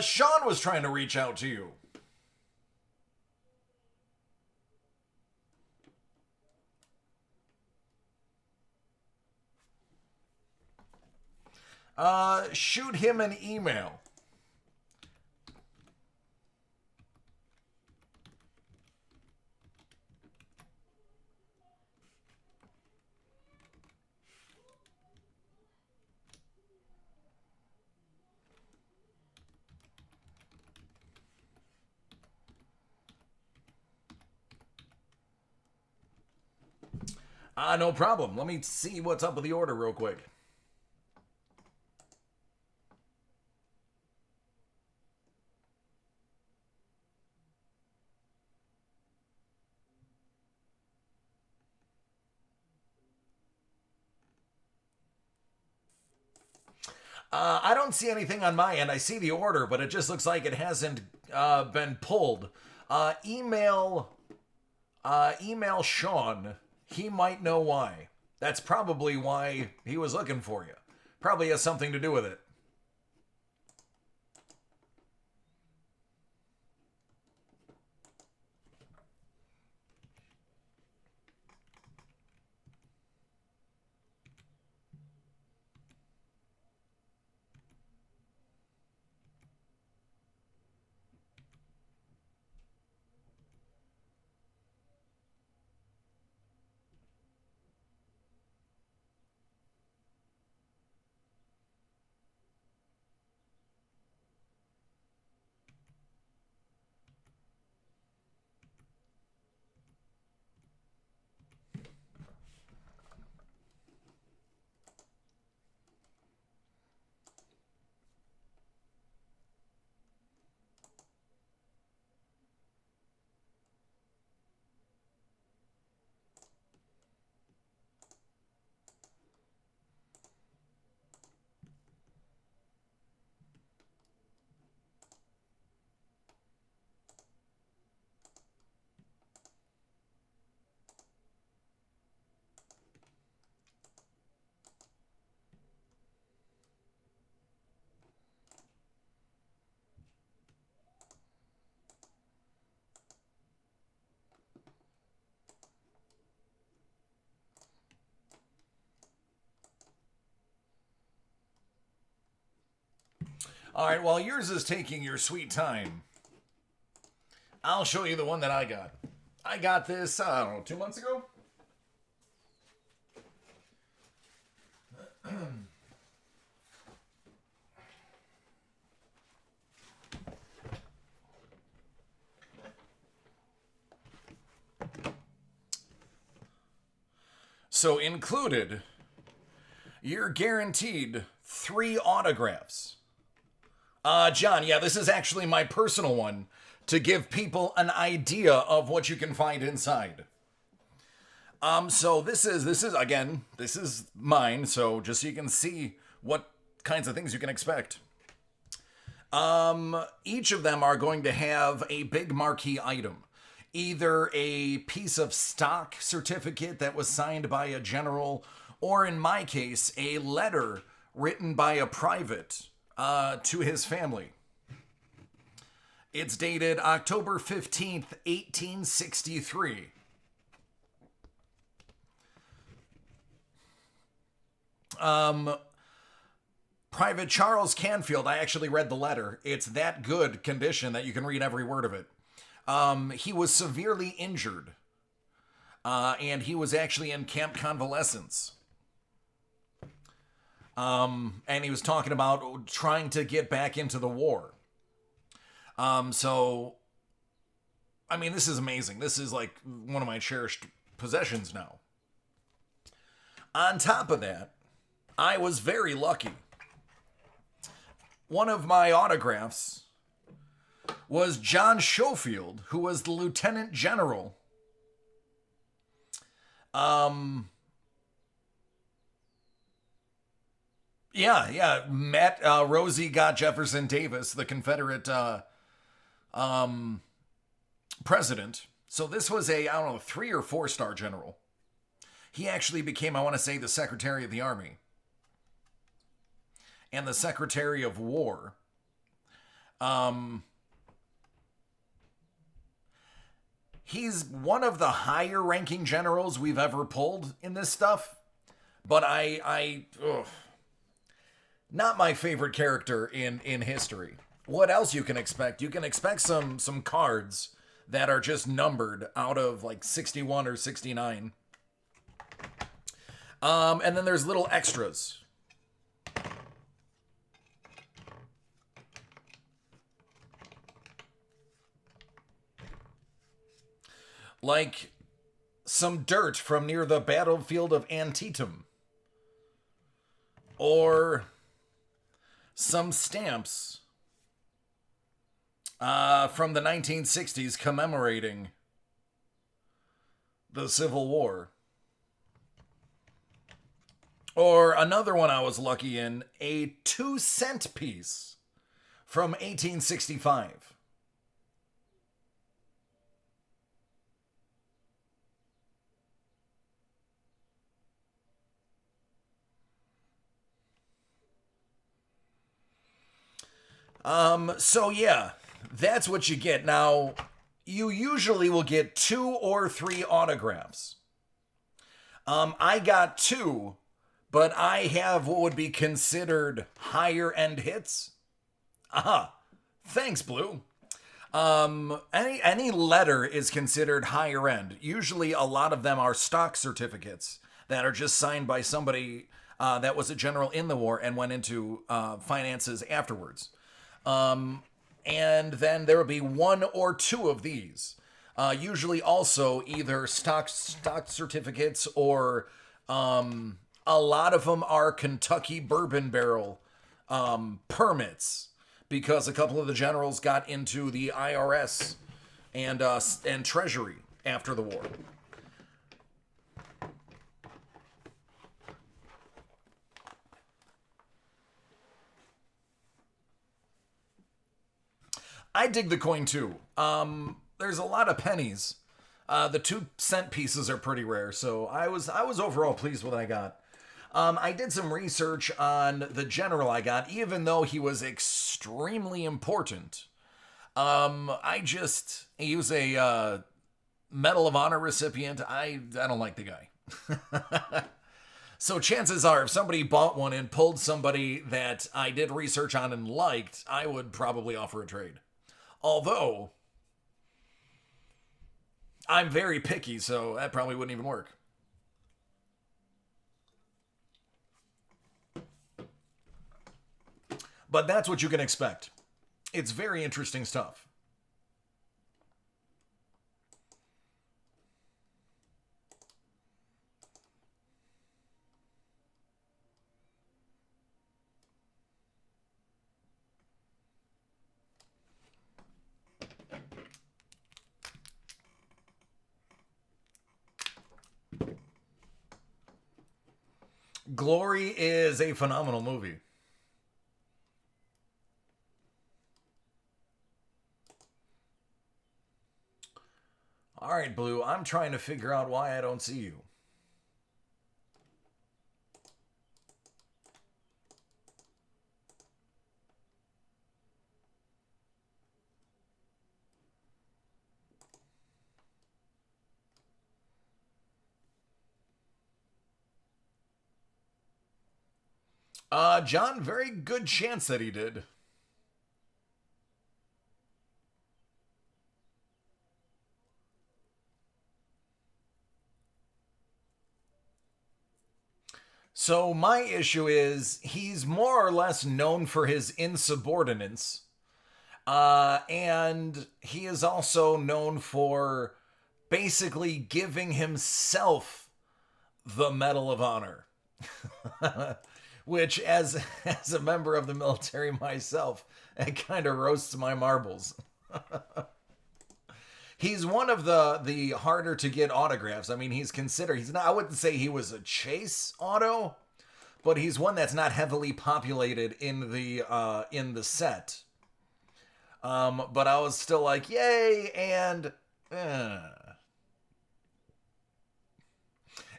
Sean was trying to reach out to you. Shoot him an email. No problem. Let me see what's up with the order real quick. I don't see anything on my end. I see the order, but it just looks like it hasn't been pulled. Email Sean. He might know why. That's probably why he was looking for you. Probably has something to do with it. All right, while yours is taking your sweet time, I'll show you the one that I got. I got this, I don't know, 2 months ago? So included, you're guaranteed 3 autographs. John, yeah, this is actually my personal one to give people an idea of what you can find inside. So this is again, this is mine, so just so you can see what kinds of things you can expect. Each of them are going to have a big marquee item. Either a piece of stock certificate that was signed by a general, or in my case, a letter written by a private to his family. It's dated October 15th, 1863. Private Charles Canfield, I actually read the letter. It's that good condition that you can read every word of it. He was severely injured, and he was actually in camp convalescence. And he was talking about trying to get back into the war. So, I mean, this is amazing. This is like one of my cherished possessions now. On top of that, I was very lucky. One of my autographs was John Schofield, who was the lieutenant general. Yeah. Matt Rosie got Jefferson Davis, the Confederate president. So this was a, I don't know, 3 or 4-star general. He actually became, I want to say, the Secretary of the Army and the Secretary of War. He's one of the higher ranking generals we've ever pulled in this stuff, but not my favorite character in history. What else you can expect? You can expect some cards that are just numbered out of like 61 or 69. And then there's little extras. Like some dirt from near the battlefield of Antietam. Or some stamps from the 1960s commemorating the Civil War. Or another one I was lucky in, a 2-cent piece from 1865. So yeah, that's what you get. Now, you usually will get 2 or 3 autographs. I got 2, but I have what would be considered higher end hits. Aha. Thanks, Blue. Any letter is considered higher end. Usually, a lot of them are stock certificates that are just signed by somebody that was a general in the war and went into finances afterwards. And then there will be 1 or 2 of these. Usually, also either stock certificates or a lot of them are Kentucky bourbon barrel permits because a couple of the generals got into the IRS and Treasury after the war. I dig the coin too. There's a lot of pennies. The 2-cent pieces are pretty rare, so I was overall pleased with what I got. I did some research on the general I got, even though he was extremely important. He was a Medal of Honor recipient. I don't like the guy. So chances are, if somebody bought one and pulled somebody that I did research on and liked, I would probably offer a trade. Although, I'm very picky, so that probably wouldn't even work. But that's what you can expect. It's very interesting stuff. Glory is a phenomenal movie. All right, Blue, I'm trying to figure out why I don't see you. John, very good chance that he did. So my issue is he's more or less known for his insubordinance. And he is also known for basically giving himself the Medal of Honor. Which, as a member of the military myself, it kind of roasts my marbles. He's one of the harder to get autographs. I mean, he's not. I wouldn't say he was a chase auto, but he's one that's not heavily populated in the set. But I was still like, yay, and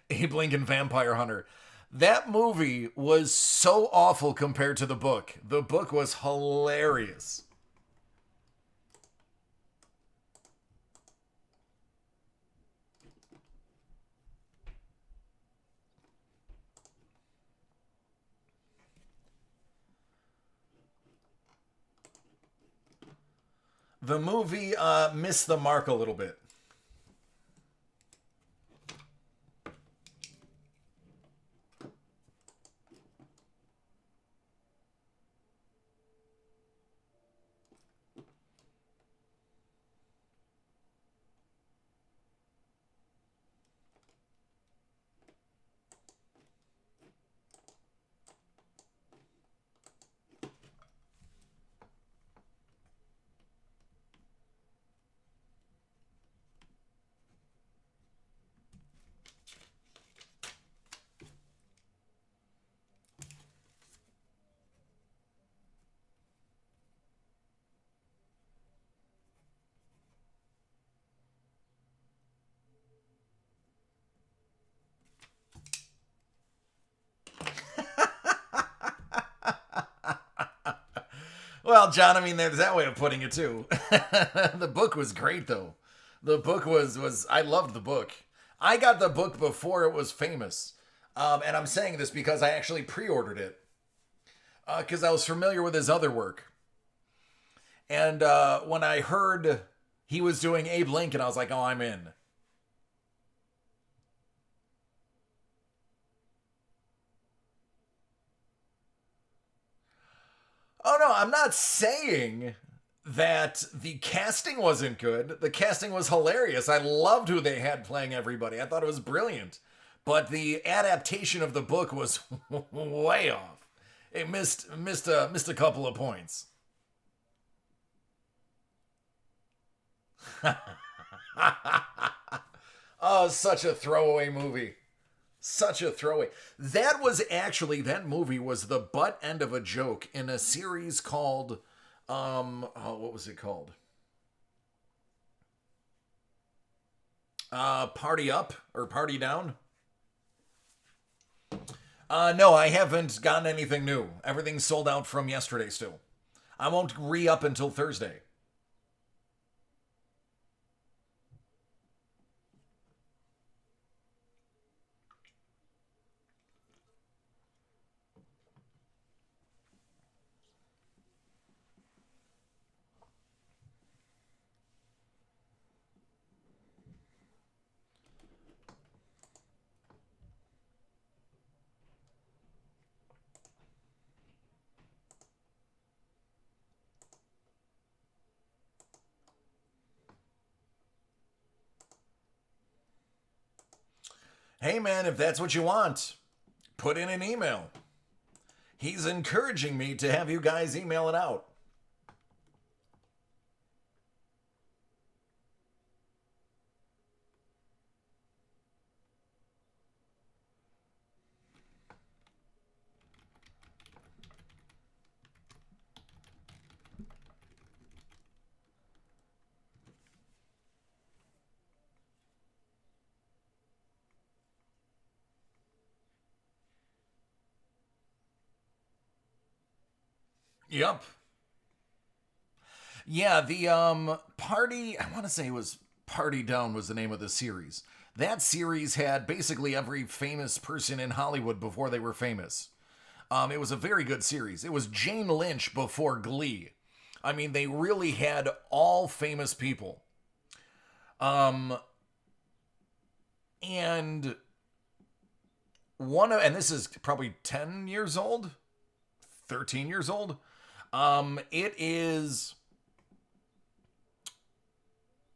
Abe Lincoln Vampire Hunter. That movie was so awful compared to the book. The book was hilarious. The movie missed the mark a little bit. Well, John, I mean, there's that way of putting it too. The book was great, though. The book was I loved the book. I got the book before it was famous, and I'm saying this because I actually pre-ordered it because I was familiar with his other work. And when I heard he was doing Abe Lincoln, I was like, oh, I'm in. Oh no, I'm not saying that the casting wasn't good. The casting was hilarious. I loved who they had playing everybody. I thought it was brilliant. But the adaptation of the book was way off. It missed a couple of points. Oh, such a throwaway movie. Such a throwaway. That was actually that movie was the butt end of a joke in a series called what was it called? Party Up or Party Down? No, I haven't gotten anything new. Everything's sold out from yesterday still. I won't re-up until Thursday. Hey man, if that's what you want, put in an email. He's encouraging me to have you guys email it out. Yep. Yeah, the party, I want to say it was Party Down was the name of the series. That series had basically every famous person in Hollywood before they were famous. It was a very good series. It was Jane Lynch before Glee. I mean, they really had all famous people. Um, and and this is probably 10 years old, 13 years old. It is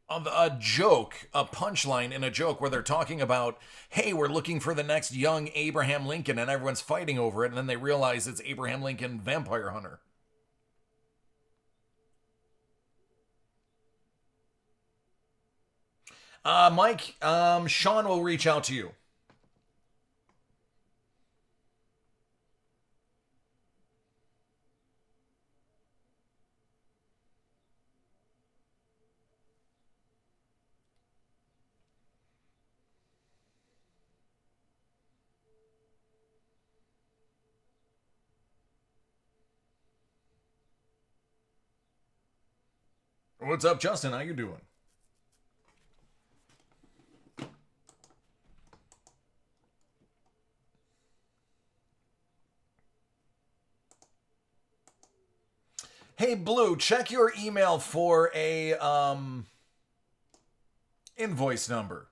a joke, a punchline in a joke where they're talking about, hey, we're looking for the next young Abraham Lincoln, and everyone's fighting over it, and then they realize it's Abraham Lincoln Vampire Hunter. Mike, Sean will reach out to you. What's up, Justin? How you doing? Hey, Blue, check your email for a invoice number.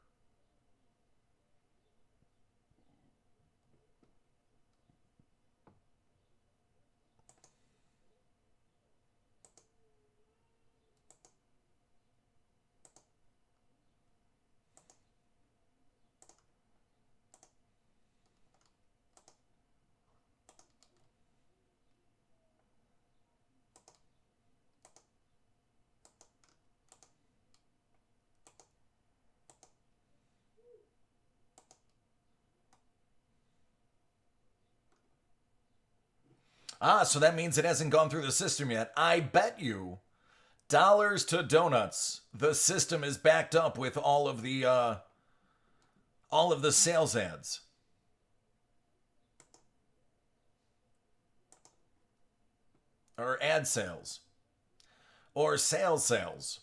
Ah, so that means it hasn't gone through the system yet. I bet you dollars to donuts. The system is backed up with all of the sales ads. or ad sales or sales.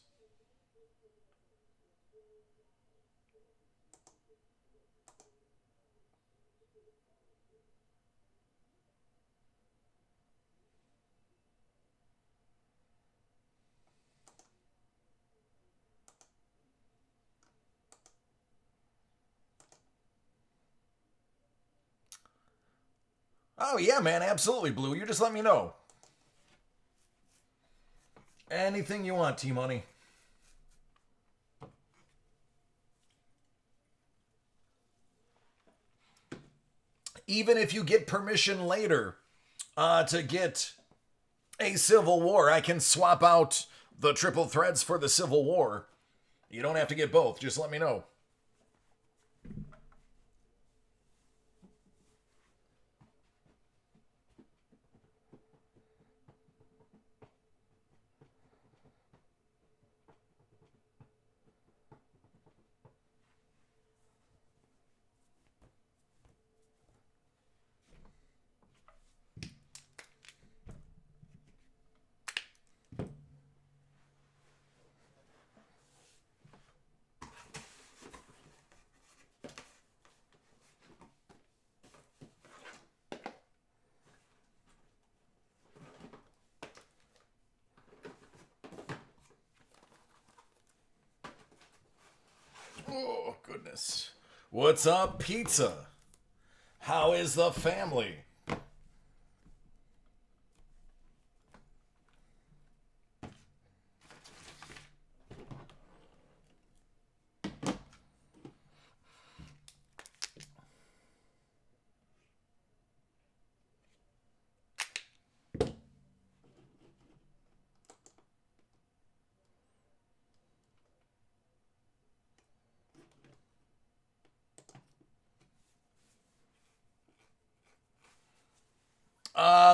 Oh yeah, man, absolutely, Blue. You just let me know. Anything you want, T Money. Even if you get permission later to get a Civil War, I can swap out the triple threads for the Civil War. You don't have to get both. Just let me know. Oh, goodness. What's up, pizza? How is the family?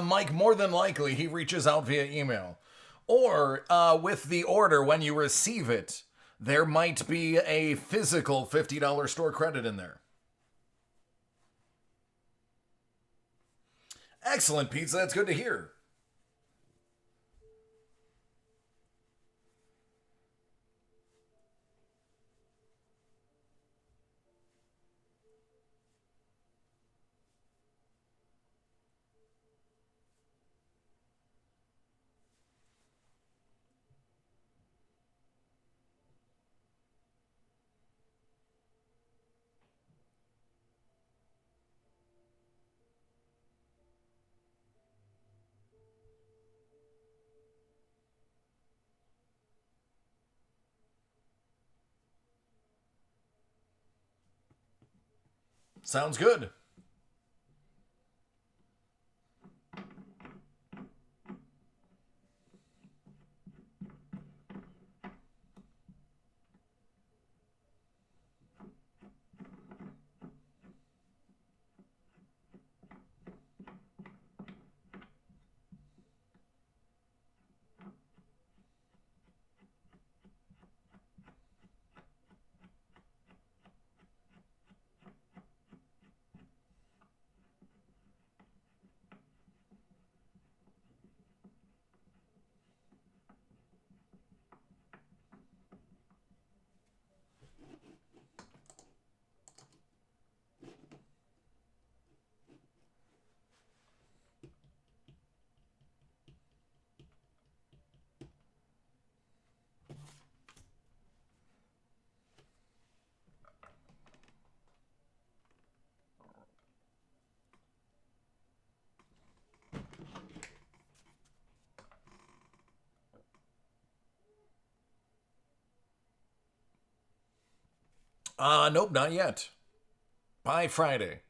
Mike, more than likely, he reaches out via email. Or with the order, when you receive it, there might be a physical $50 store credit in there. Excellent, pizza. That's good to hear. Sounds good. Nope, not yet. By Friday.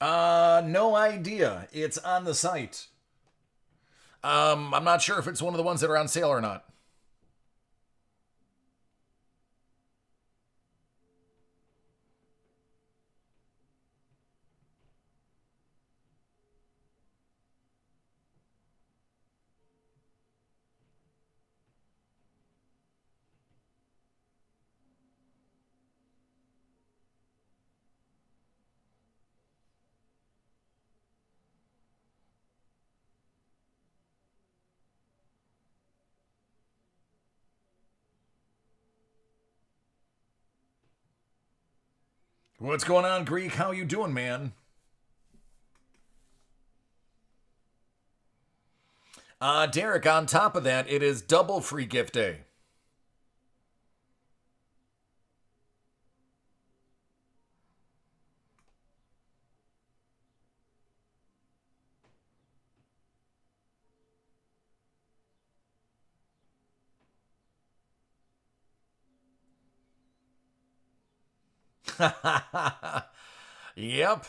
No idea. It's on the site. I'm not sure if it's one of the ones that are on sale or not. What's going on, Greek? How you doing, man? Derek, on top of that, it is double free gift day. Yep.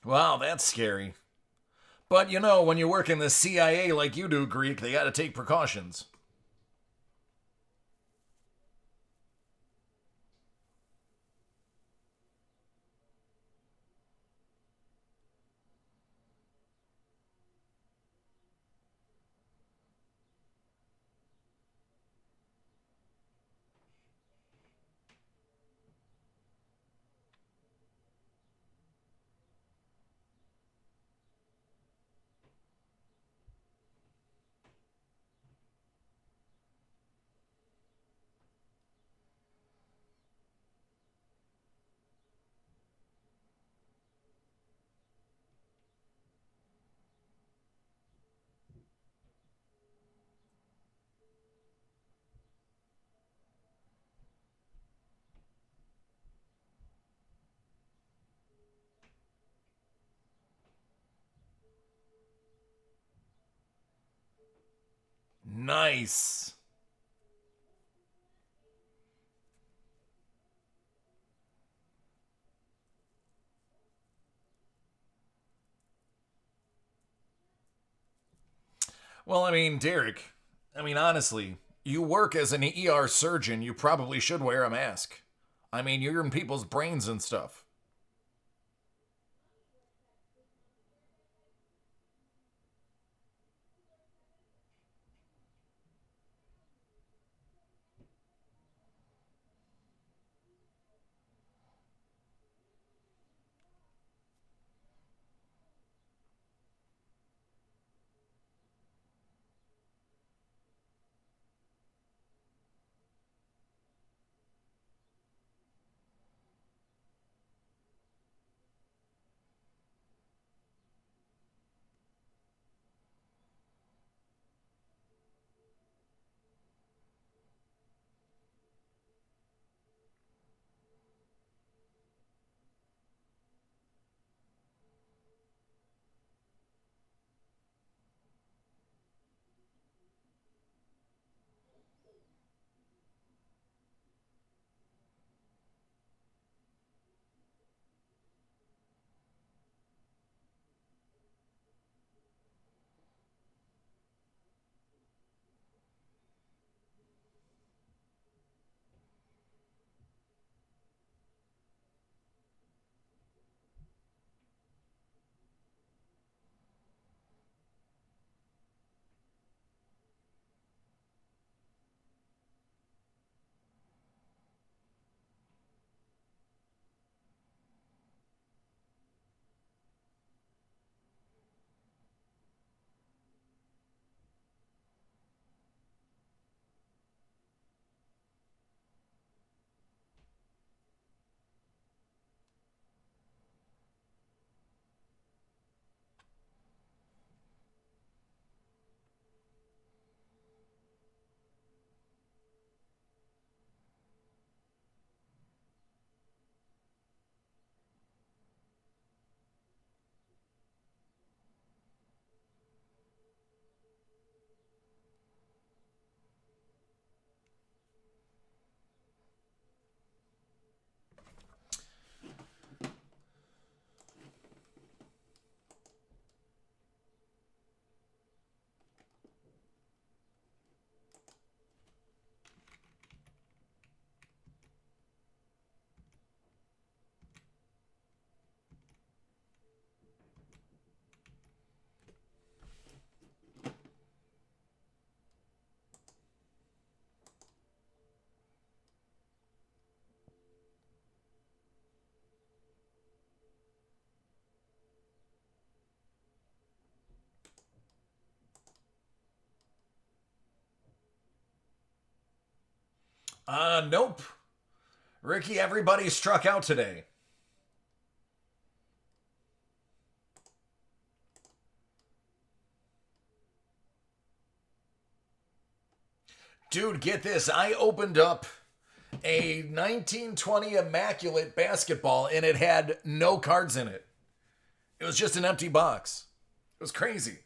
Wow, that's scary. But you know, when you work in the CIA like you do, Greek, they gotta take precautions. Nice. Well, I mean, Derek, honestly, you work as an ER surgeon, you probably should wear a mask. I mean, you're in people's brains and stuff. Nope. Ricky, everybody struck out today. Dude, get this. I opened up a 1920 Immaculate basketball and it had no cards in it. It was just an empty box. It was crazy.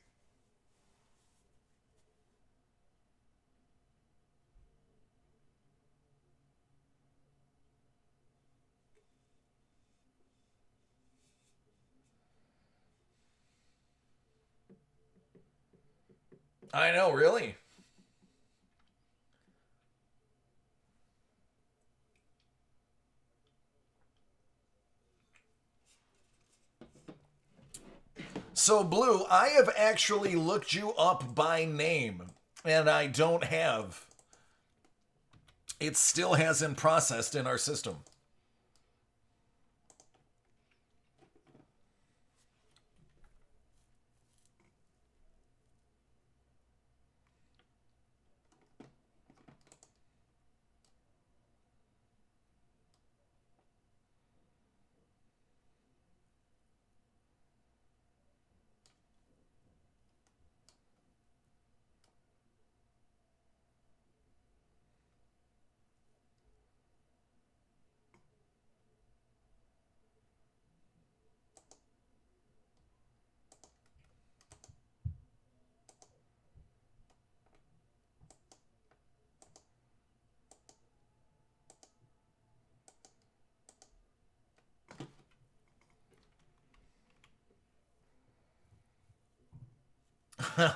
I know, really. So, Blue, I have actually looked you up by name, and I don't have. It still hasn't processed in our system.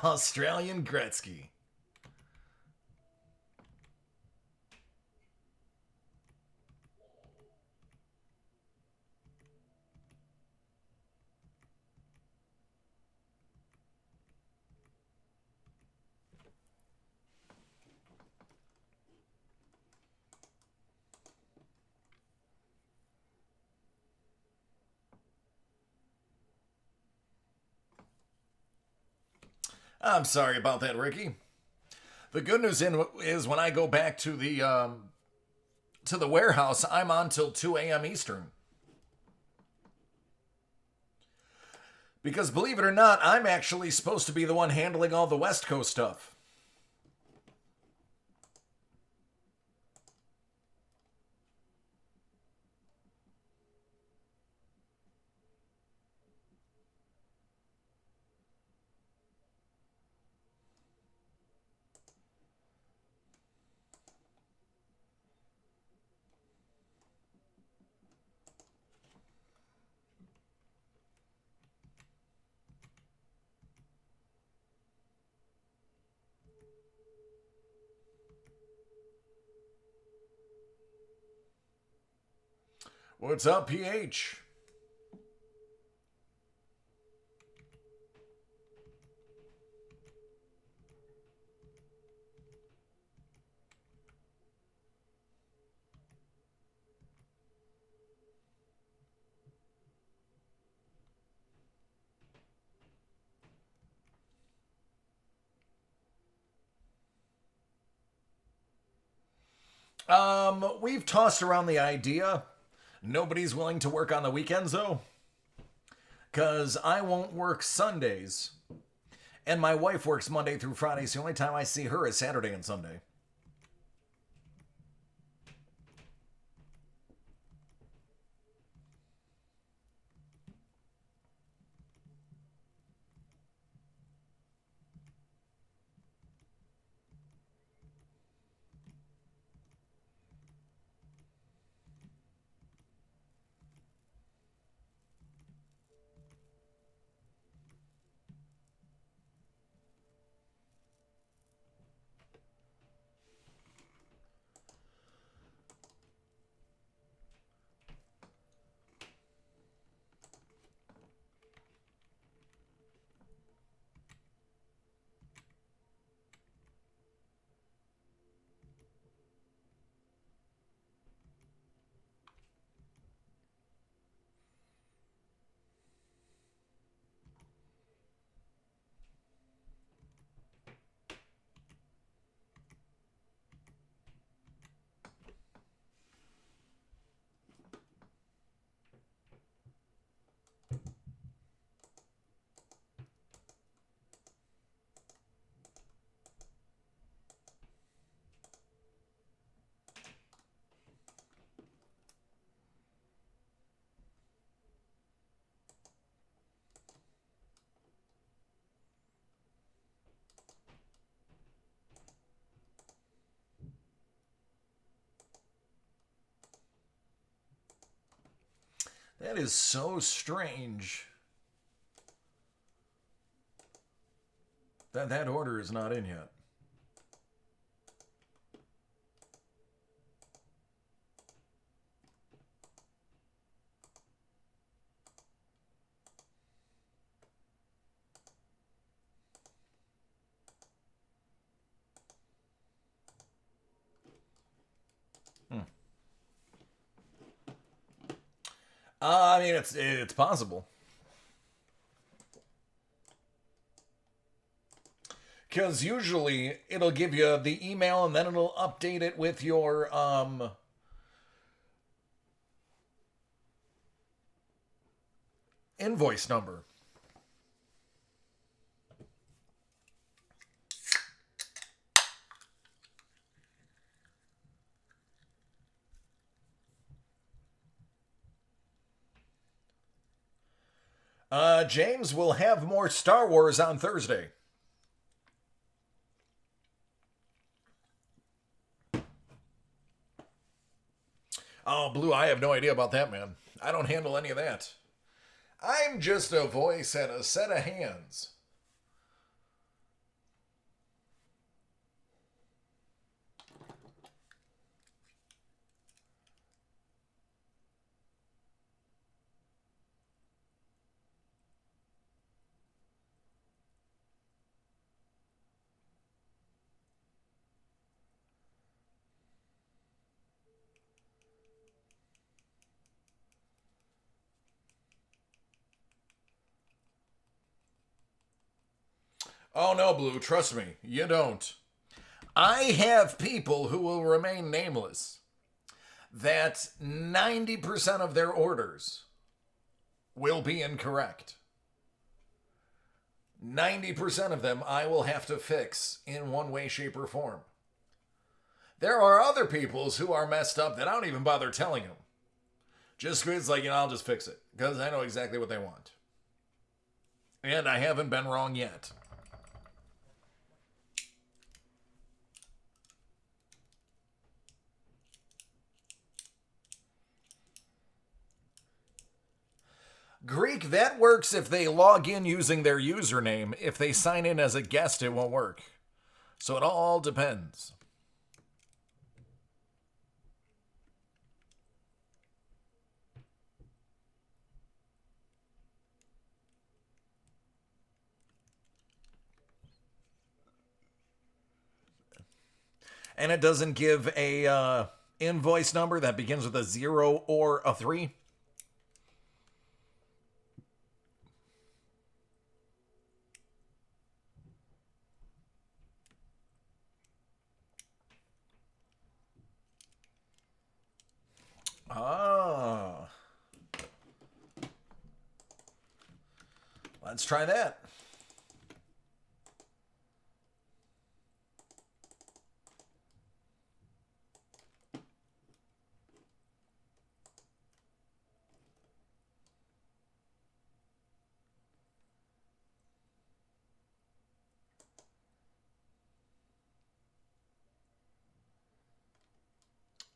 Australian Gretzky. I'm sorry about that, Ricky. The good news is when I go back to the warehouse, I'm on till 2 a.m. Eastern. Because believe it or not, I'm actually supposed to be the one handling all the West Coast stuff. What's up, PH? We've tossed around the idea. Nobody's willing to work on the weekends, though. Because I won't work Sundays. And my wife works Monday through Friday, so the only time I see her is Saturday and Sunday. That is so strange. That order is not in yet. I mean, it's possible. Because usually it'll give you the email and then it'll update it with your invoice number. James will have more Star Wars on Thursday. Oh, Blue, I have no idea about that, man. I don't handle any of that. I'm just a voice and a set of hands. Oh no, Blue, trust me, you don't. I have people who will remain nameless that 90% of their orders will be incorrect. 90% of them I will have to fix in one way, shape, or form. There are other people's who are messed up that I don't even bother telling them. Just because, like, I'll just fix it because I know exactly what they want. And I haven't been wrong yet. Greek, that works if they log in using their username. If they sign in as a guest, it won't work. So it all depends. And it doesn't give a invoice number that begins with a 0 or a 3. Ah. Let's try that.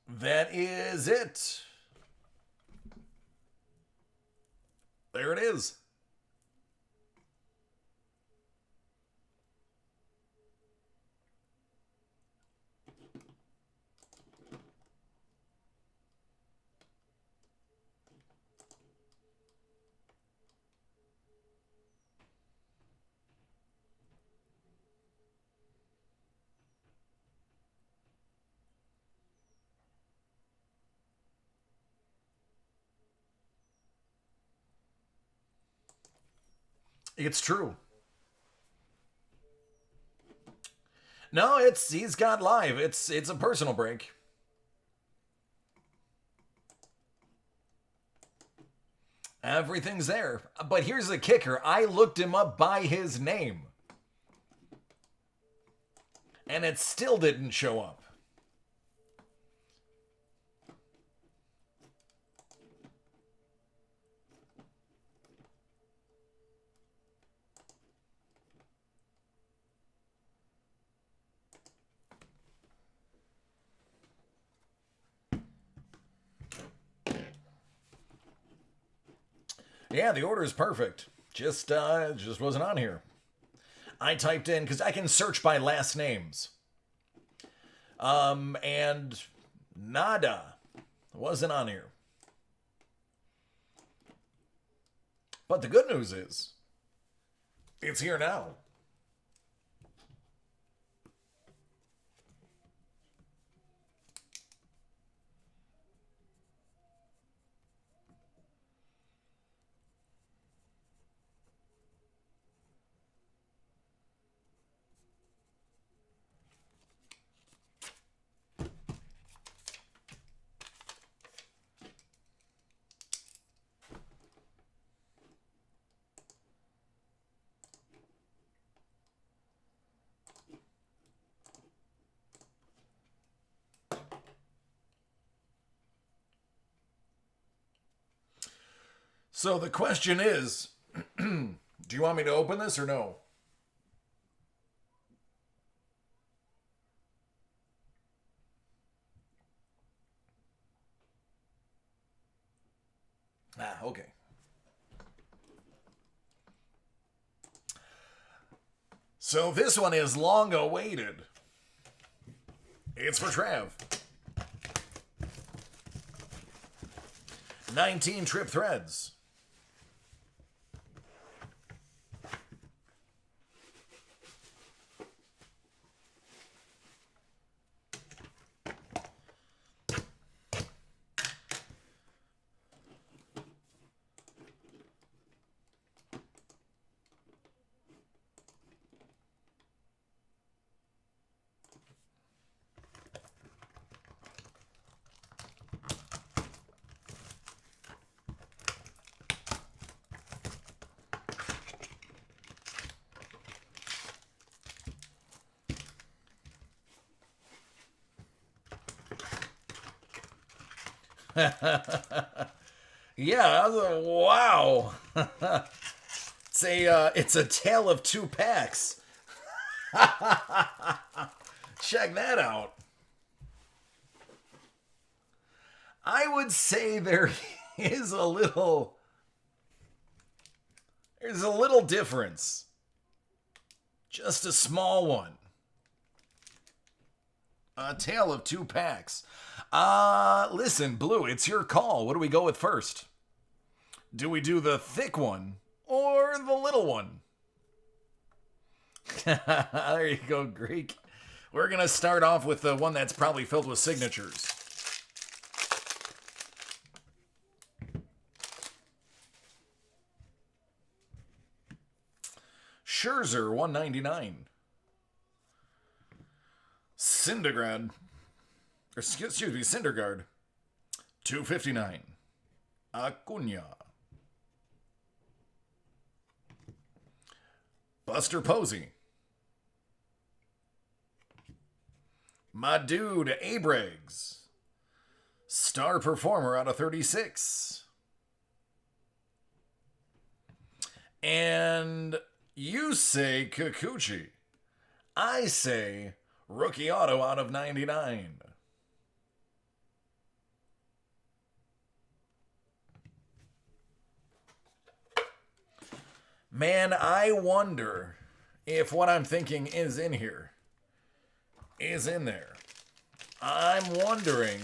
That is it. There it is. It's true. No, he's got live. It's a personal break. Everything's there. But here's the kicker. I looked him up by his name. And it still didn't show up. Yeah, the order is perfect. Just wasn't on here. I typed in because I can search by last names. And nada wasn't on here. But the good news is, it's here now. So the question is, do you want me to open this or no? Ah, okay. So this one is long awaited. It's for Trav. 19 Trip Threads. Yeah, wow. It's a tale of two packs. Check that out. I would say there's a little difference. Just a small one. A tale of two packs. Listen, Blue, it's your call. What do we go with first? Do we do the thick one or the little one? There you go, Greek. We're going to start off with the one that's probably filled with signatures. Scherzer, 199. Syndergaard, Syndergaard, 259. Acuna. Buster Posey. My dude, Abrams. Star performer out of 36. And you say Kikuchi. I say rookie auto out of 99. Man, I wonder if what I'm thinking is in here. Is in there. I'm wondering.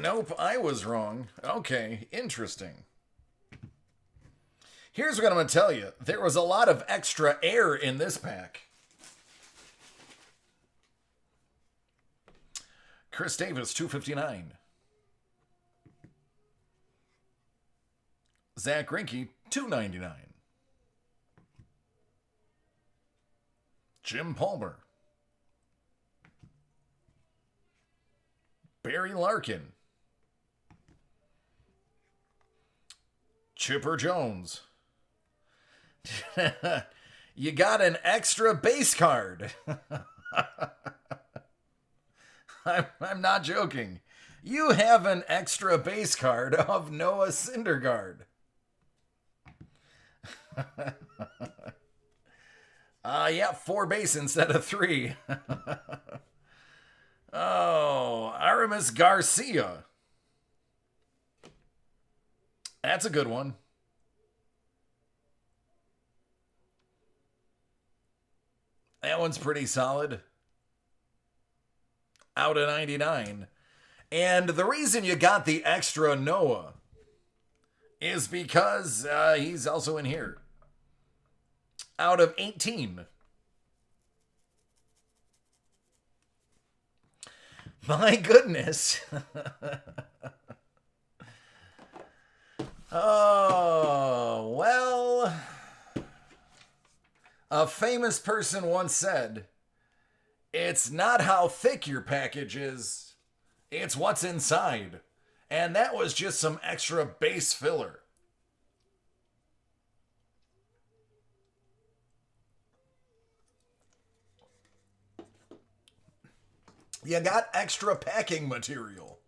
Nope, I was wrong. Okay, interesting. Here's what I'm going to tell you. There was a lot of extra air in this pack. Chris Davis, 259. Zach Greinke, 299. Jim Palmer. Barry Larkin. Chipper Jones. You got an extra base card. I'm not joking. You have an extra base card of Noah Syndergaard. Yeah, 4 base instead of 3. Oh, Aramis Garcia. That's a good one. That one's pretty solid. Out of 99. And the reason you got the extra Noah is because he's also in here. Out of 18. My goodness. Oh, well. A famous person once said, "It's not how thick your package is, it's what's inside." And that was just some extra base filler. You got extra packing material.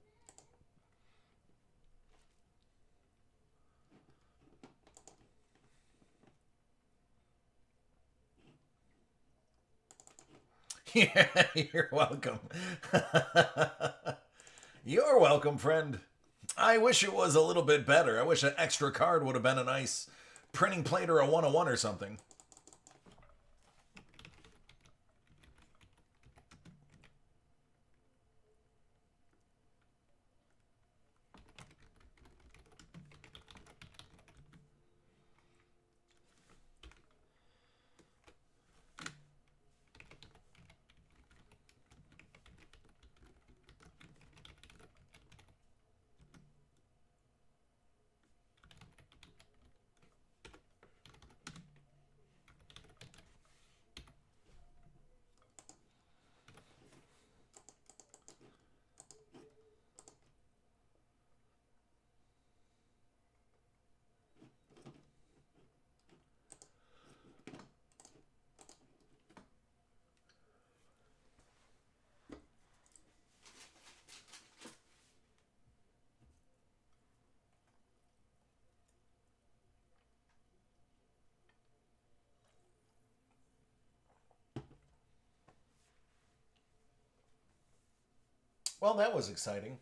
Yeah, you're welcome. You're welcome, friend. I wish it was a little bit better. I wish an extra card would have been a nice printing plate or a 101 or something. Well, that was exciting.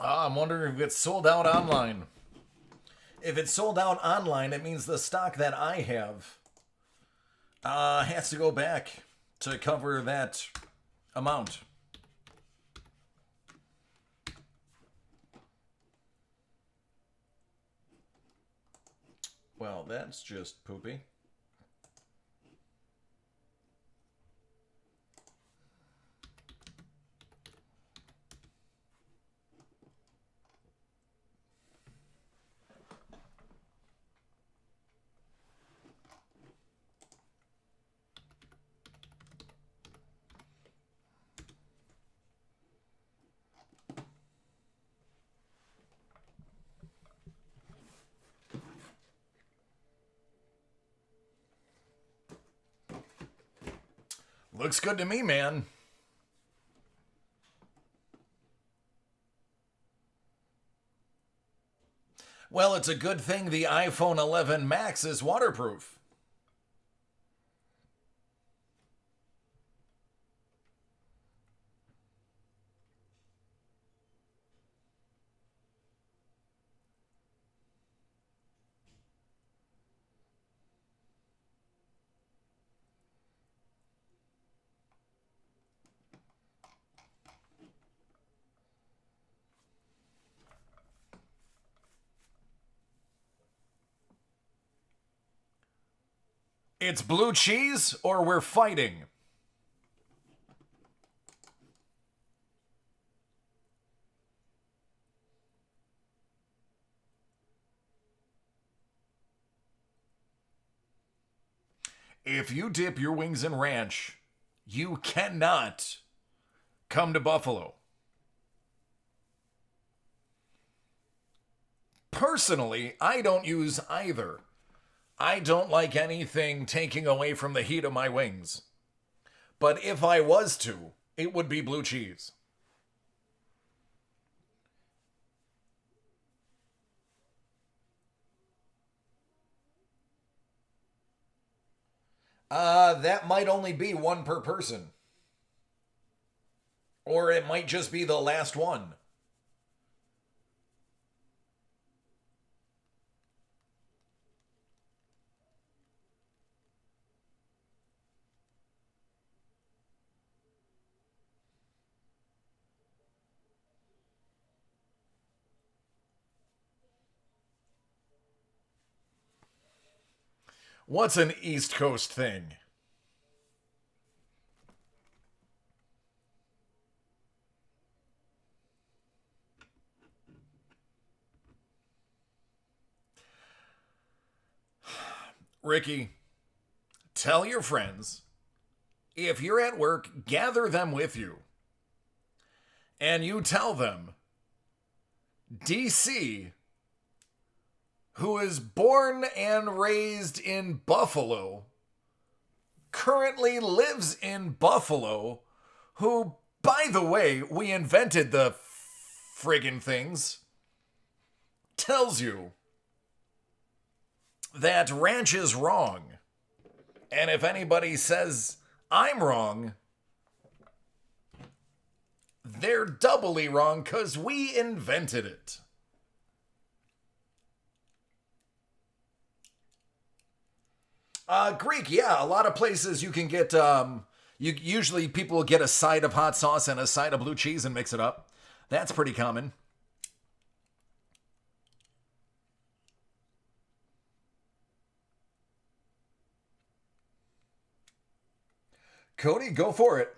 I'm wondering if it's sold out online. If it's sold out online, it means the stock that I have has to go back to cover that amount. Well, that's just poopy. Looks good to me, man. Well, it's a good thing the iPhone 11 Max is waterproof. It's blue cheese or we're fighting. If you dip your wings in ranch, you cannot come to Buffalo. Personally, I don't use either. I don't like anything taking away from the heat of my wings. But if I was to, it would be blue cheese. That might only be one per person. Or it might just be the last one. What's an East Coast thing? Ricky, tell your friends, if you're at work, gather them with you. And you tell them, DC, who is born and raised in Buffalo, currently lives in Buffalo, who, by the way, we invented the friggin' things, tells you that ranch is wrong. And if anybody says I'm wrong, they're doubly wrong because we invented it. Greek, yeah, a lot of places you can get. Usually people get a side of hot sauce and a side of blue cheese and mix it up. That's pretty common. Cody, go for it.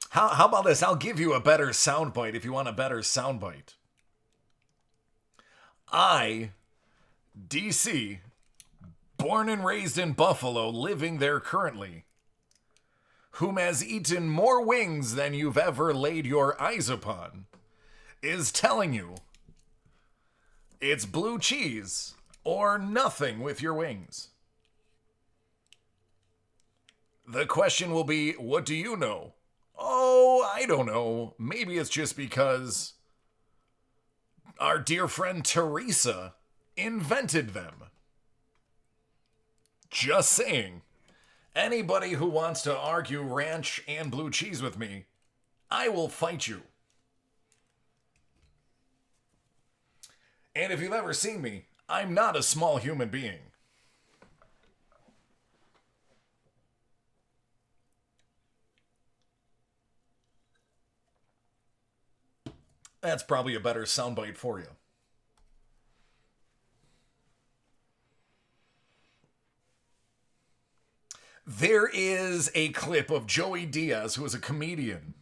How about this? I'll give you a better soundbite if you want a better soundbite. I, DC, born and raised in Buffalo, living there currently, whom has eaten more wings than you've ever laid your eyes upon, is telling you it's blue cheese or nothing with your wings. The question will be, what do you know? Oh, I don't know. Maybe it's just because Our dear friend Teresa invented them. Just saying. Anybody who wants to argue ranch and blue cheese with me, I will fight you. And if you've ever seen me, I'm not a small human being. That's probably a better soundbite for you. There is a clip of Joey Diaz, who is a comedian.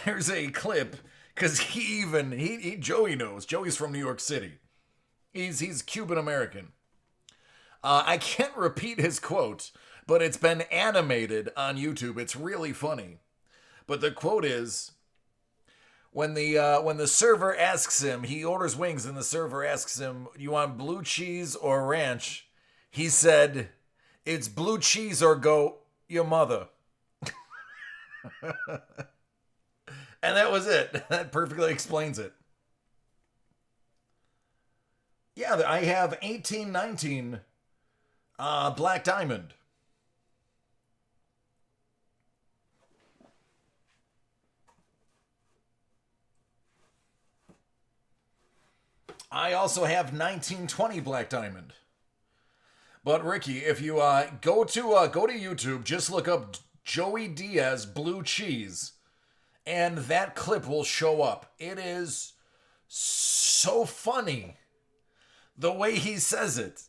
There's a clip, because Joey knows. Joey's from New York City. He's Cuban American. I can't repeat his quote, but it's been animated on YouTube. It's really funny. But the quote is, when the server asks him, he orders wings, and the server asks him, "You want blue cheese or ranch?" He said, "It's blue cheese or go your mother." And that was it. That perfectly explains it. Yeah, I have 1819 Black Diamond. I also have 1920 Black Diamond. But Ricky, if you go to YouTube, just look up Joey Diaz blue cheese, and that clip will show up. It is so funny the way he says it.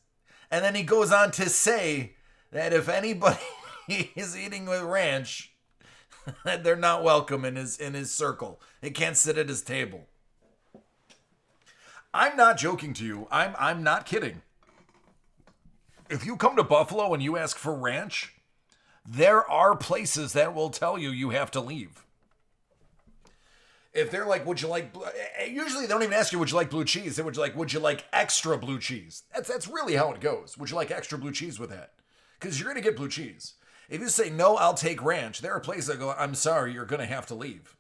And then he goes on to say that if anybody is eating with ranch, they're not welcome in his circle. They can't sit at his table. I'm not joking to you. I'm not kidding. If you come to Buffalo and you ask for ranch, there are places that will tell you you have to leave. If they're like, would you like, usually they don't even ask you, would you like blue cheese? They would you like extra blue cheese? That's really how it goes. Would you like extra blue cheese with that? Because you're going to get blue cheese. If you say, no, I'll take ranch, there are places that go, I'm sorry, you're going to have to leave.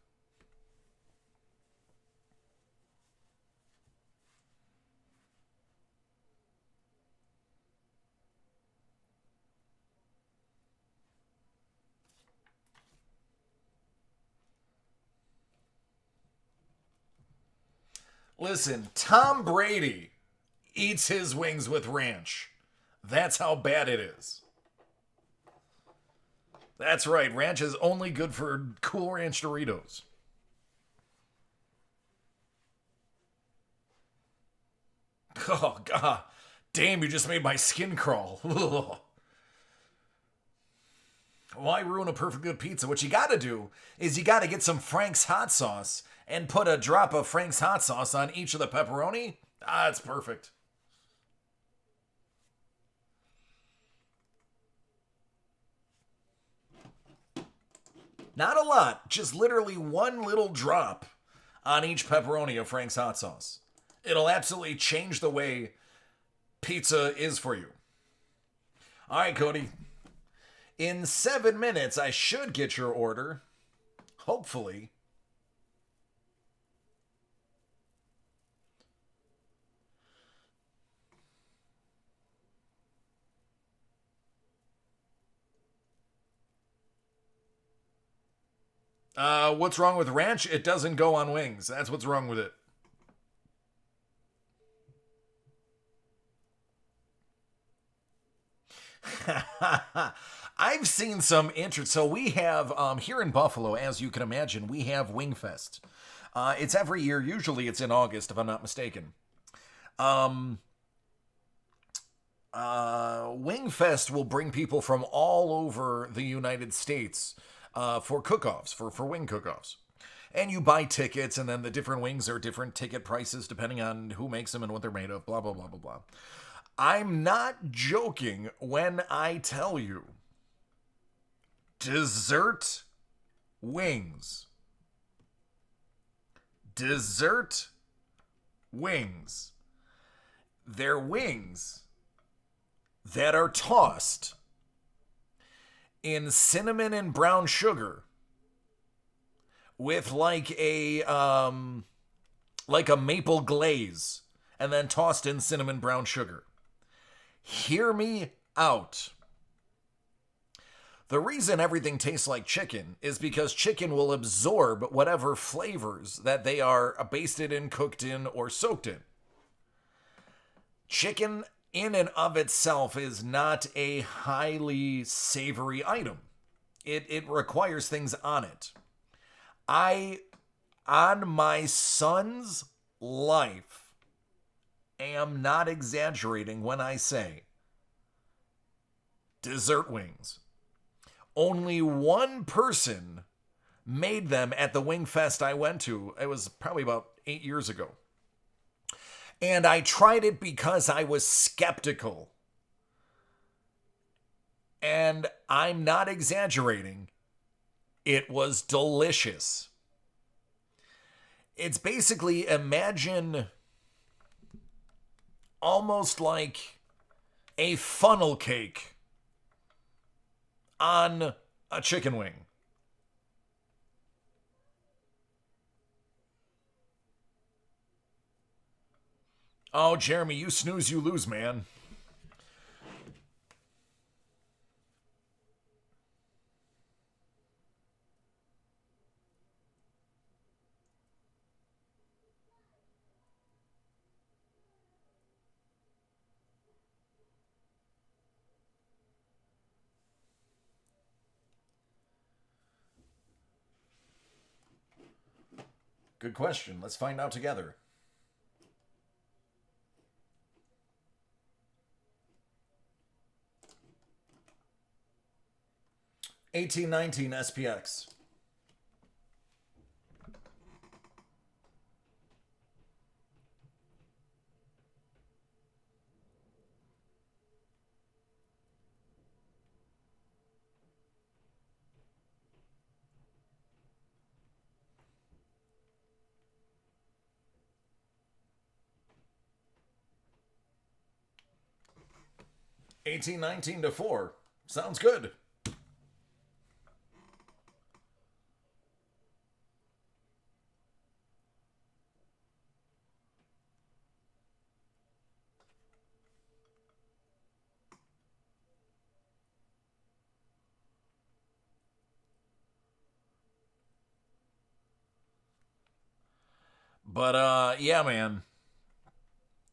Listen, Tom Brady eats his wings with ranch. That's how bad it is. That's right, ranch is only good for Cool Ranch Doritos. Oh, God. Damn, you just made my skin crawl. Why ruin a perfect good pizza? What you gotta do is you gotta get some Frank's hot sauce and put a drop of Frank's hot sauce on each of the pepperoni. It's perfect. Not a lot, just literally one little drop on each pepperoni of Frank's hot sauce. It'll absolutely change the way pizza is for you. All right, Cody. In 7 minutes, I should get your order. Hopefully. What's wrong with ranch? It doesn't go on wings. That's what's wrong with it. I've seen some interest. So we have here in Buffalo, as you can imagine, we have Wingfest. It's every year. Usually it's in August, if I'm not mistaken. Wingfest will bring people from all over the United States for cook-offs, for wing cook-offs. And you buy tickets, and then the different wings are different ticket prices depending on who makes them and what they're made of, blah, blah, blah, blah, blah. I'm not joking when I tell you dessert wings. Dessert wings. They're wings that are tossed in cinnamon and brown sugar with like a like a maple glaze, and then tossed in cinnamon brown sugar. Hear me out. The reason everything tastes like chicken is because chicken will absorb whatever flavors that they are basted in, cooked in, or soaked in. Chicken in and of itself is not a highly savory item. It requires things on it. On my son's life, am not exaggerating when I say dessert wings. Only one person made them at the Wing Fest I went to. It was probably about 8 years ago. And I tried it because I was skeptical. And I'm not exaggerating. It was delicious. It's basically, imagine almost like a funnel cake on a chicken wing. Oh, Jeremy, you snooze, you lose, man. Good question. Let's find out together. 1819 SPX. $18.19 to 4. Sounds good. But yeah, man.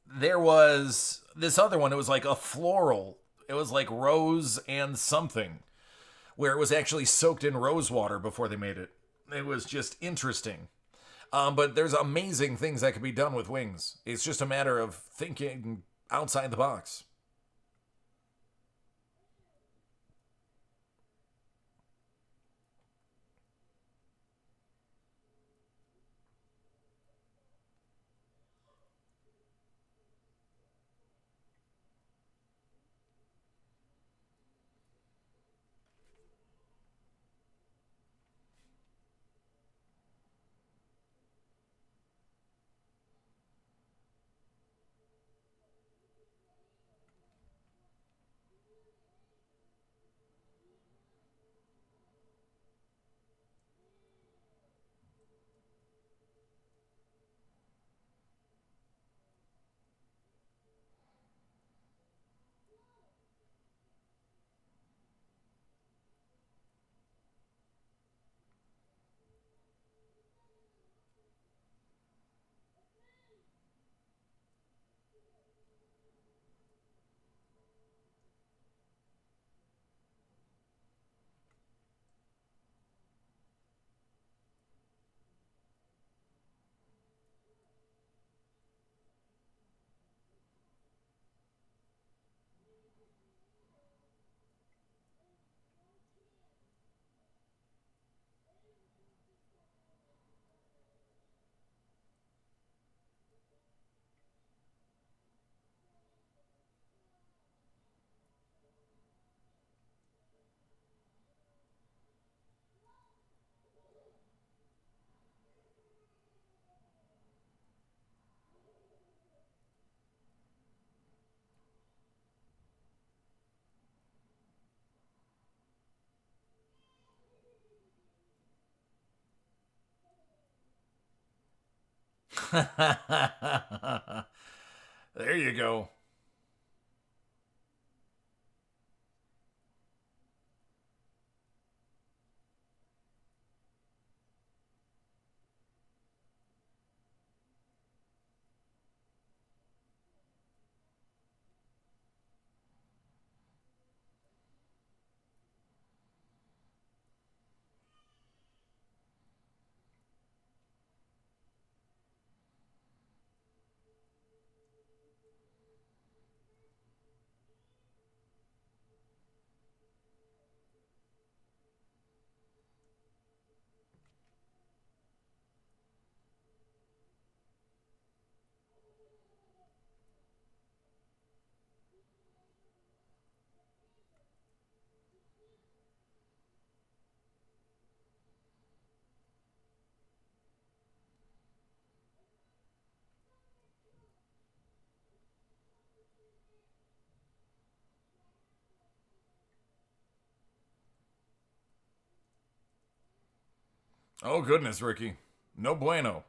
There was this other one. It was like a floral. It was like rose and something, where it was actually soaked in rose water before they made it. It was just interesting. But there's amazing things that can be done with wings. It's just a matter of thinking outside the box. There you go. Oh, goodness, Ricky. No bueno.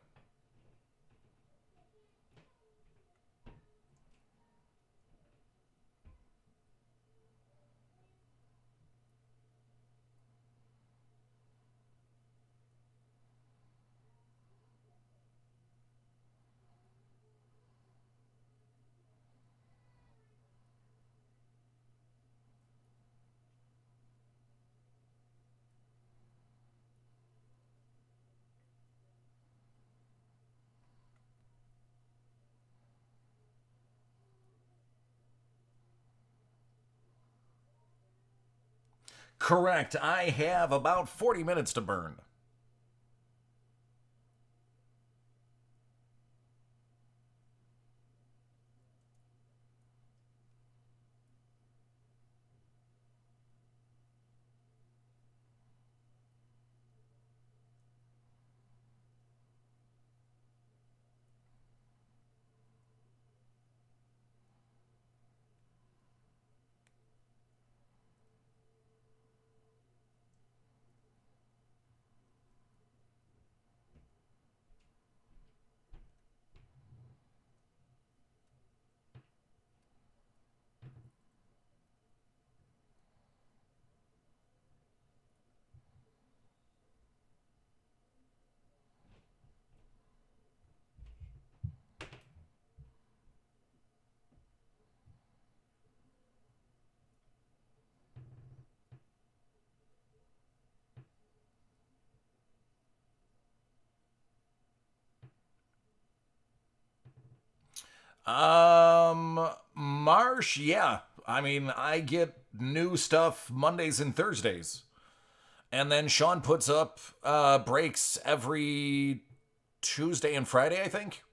Correct. I have about 40 minutes to burn. Marsh, yeah. I mean, I get new stuff Mondays and Thursdays. And then Sean puts up breaks every Tuesday and Friday, I think.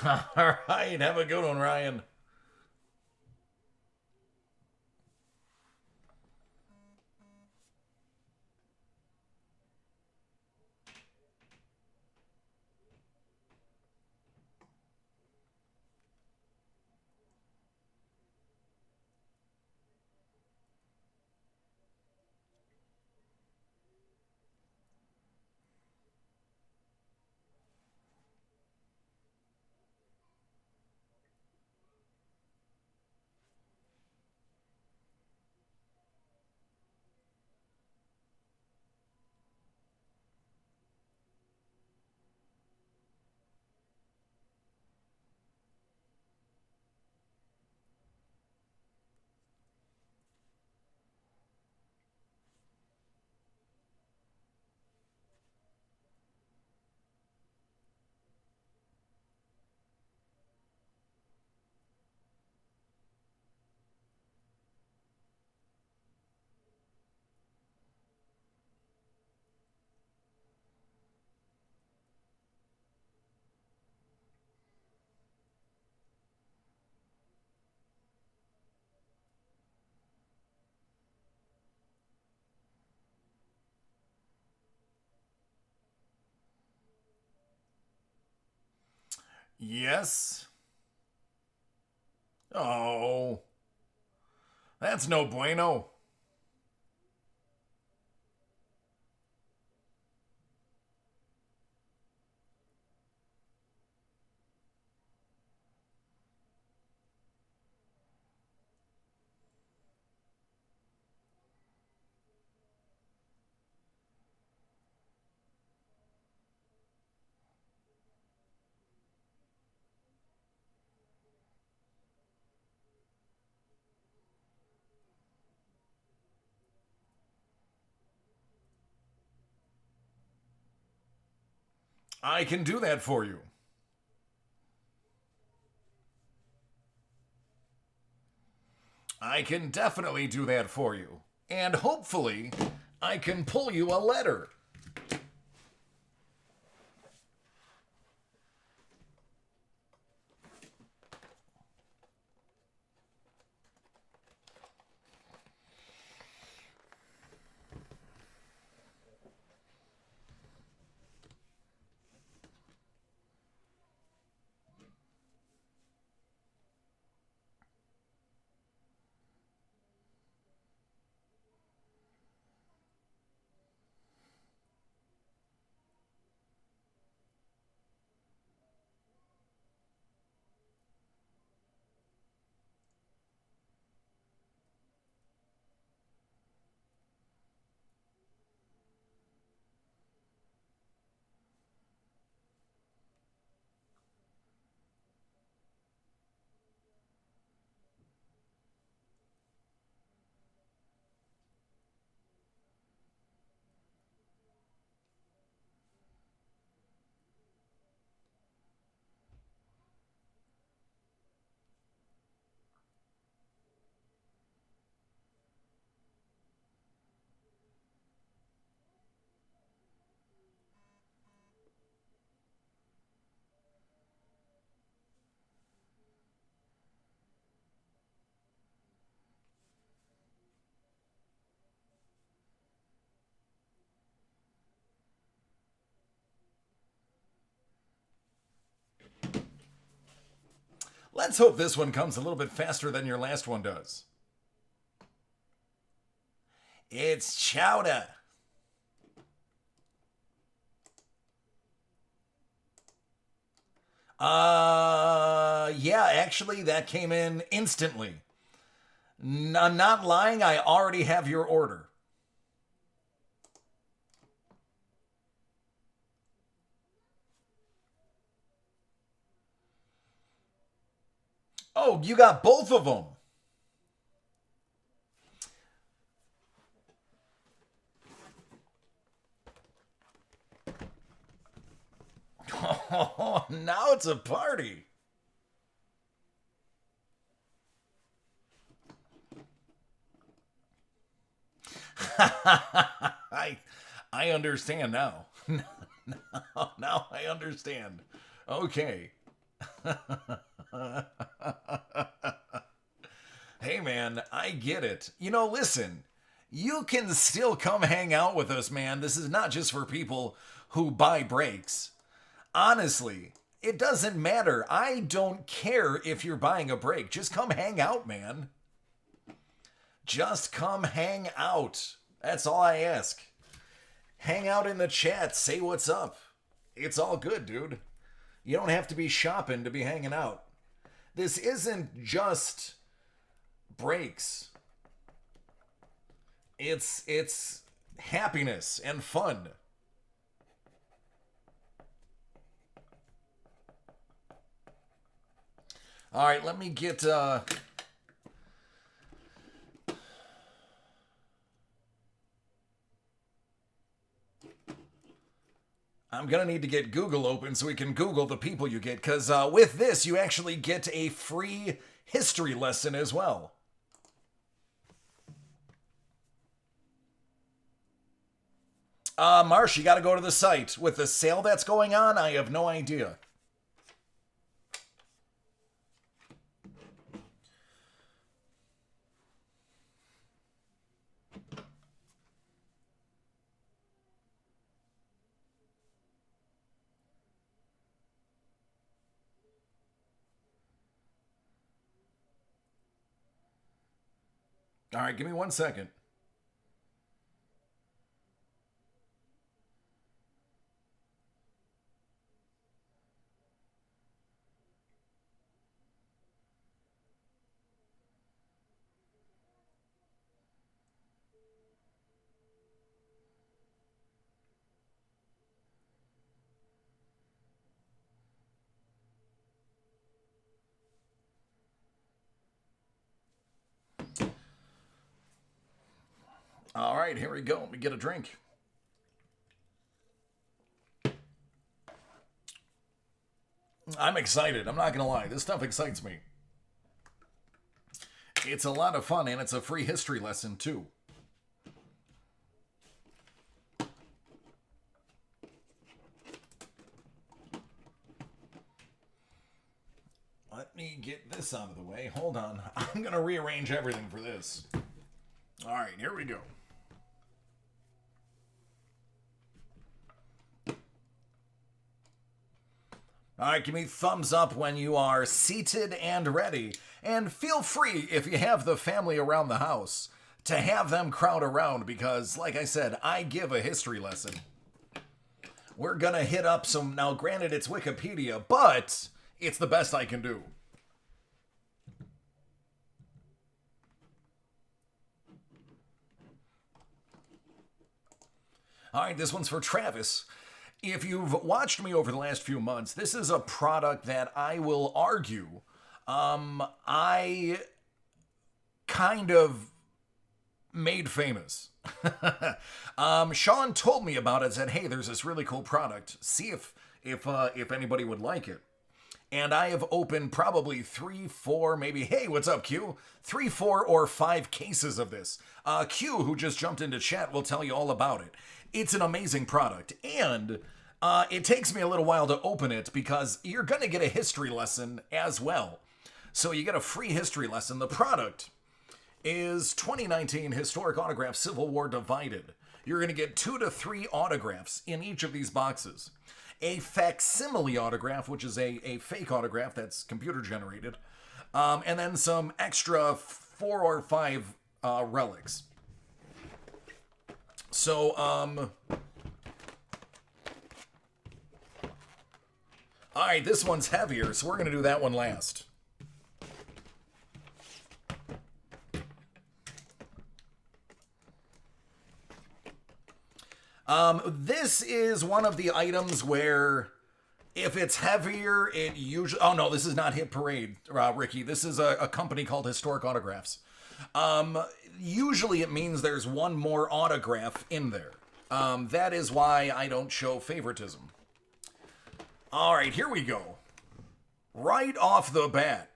All right, have a good one, Ryan. Yes? Oh, that's no bueno. I can do that for you. I can definitely do that for you. And hopefully, I can pull you a letter. Let's hope this one comes a little bit faster than your last one does. It's chowder. Yeah, actually, that came in instantly. I'm not lying, I already have your order. Oh, you got both of them. Oh, now it's a party. I I understand now. Now I understand. Okay. Hey man, I get it. Listen, you can still come hang out with us, man. This is not just for people who buy breaks. Honestly, it doesn't matter. I don't care if you're buying a break. Just come hang out, man. Just come hang out. That's all I ask. Hang out in the chat. Say what's up. It's all good, dude. You don't have to be shopping to be hanging out. This isn't just breaks. It's happiness and fun. All right, let me get I'm gonna need to get Google open so we can Google the people you get, because with this, you actually get a free history lesson as well. Marsh, you gotta go to the site. With the sale that's going on, I have no idea. All right, give me 1 second. All right, here we go. Let me get a drink. I'm excited. I'm not going to lie. This stuff excites me. It's a lot of fun, and it's a free history lesson, too. Let me get this out of the way. Hold on. I'm going to rearrange everything for this. All right, here we go. All right, give me thumbs up when you are seated and ready. And feel free, if you have the family around the house, to have them crowd around because, like I said, I give a history lesson. We're going to hit up some... Now, granted, it's Wikipedia, but it's the best I can do. All right, this one's for Travis. If you've watched me over the last few months, this is a product that I will argue I kind of made famous. Sean told me about it, said, hey, there's this really cool product. See if anybody would like it. And I have opened probably 3, 4, maybe, hey, what's up, Q? 3, 4, or 5 cases of this. Q, who just jumped into chat, will tell you all about it. It's an amazing product. And it takes me a little while to open it because you're going to get a history lesson as well. So you get a free history lesson. The product is 2019 Historic Autograph Civil War Divided. You're going to get 2 to 3 autographs in each of these boxes. A facsimile autograph, which is a fake autograph that's computer generated, and then some extra 4 or 5 relics. So, all right, this one's heavier, so we're going to do that one last. This is one of the items where if it's heavier, it usually... Oh, no, this is not Hit Parade, Ricky. This is a company called Historic Autographs. Usually it means there's one more autograph in there. That is why I don't show favoritism. All right, here we go. Right off the bat,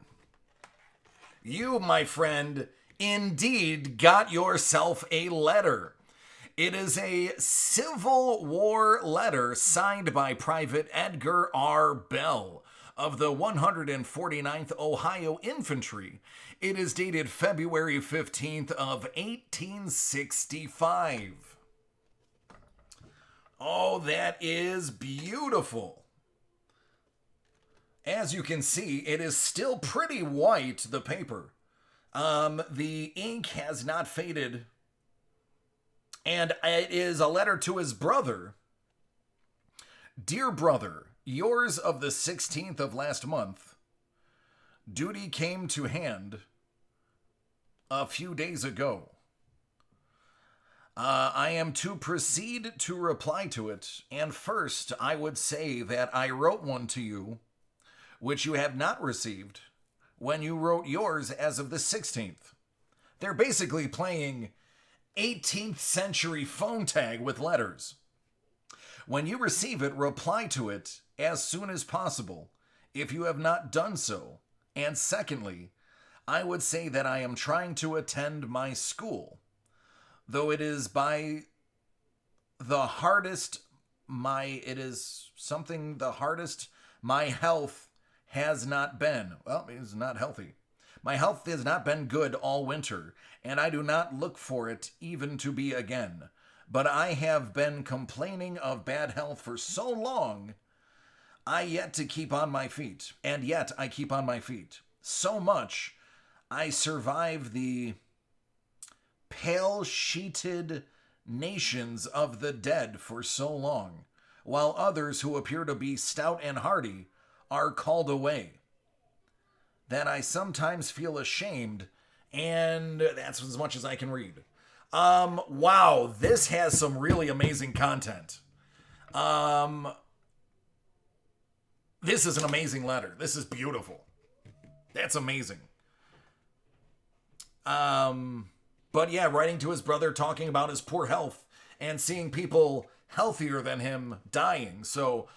you, my friend, indeed got yourself a letter. It is a Civil War letter signed by Private Edgar R. Bell of the 149th Ohio Infantry. It is dated February 15th of 1865. Oh, that is beautiful. As you can see, it is still pretty white, the paper. The ink has not faded. And it is a letter to his brother. Dear brother, yours of the 16th of last month. Duty came to hand a few days ago. I am to proceed to reply to it. And first, I would say that I wrote one to you, which you have not received, when you wrote yours as of the 16th. They're basically playing 18th century phone tag with letters. When you receive it, reply to it as soon as possible if you have not done so. And secondly, I would say that I am trying to attend my school, though it is by the hardest my health has not been. Well, it's not healthy. My health has not been good all winter, and I do not look for it even to be again. But I have been complaining of bad health for so long, and yet I keep on my feet. So much, I survive the pale sheeted nations of the dead for so long, while others who appear to be stout and hardy are called away, that I sometimes feel ashamed, and that's as much as I can read. Wow, this has some really amazing content. This is an amazing letter. This is beautiful. That's amazing. But yeah, writing to his brother, talking about his poor health and seeing people healthier than him dying. So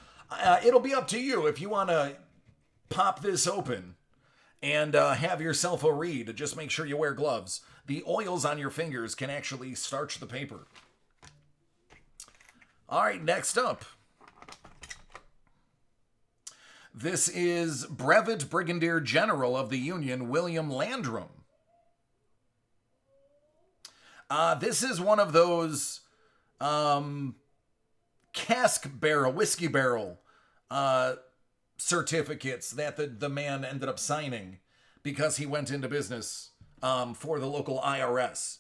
it'll be up to you if you want to pop this open and have yourself a read. Just make sure you wear gloves. The oils on your fingers can actually starch the paper. All right, next up. This is Brevet Brigadier General of the Union, William Landrum. This is one of those whiskey barrel certificates that the man ended up signing because he went into business for the local IRS.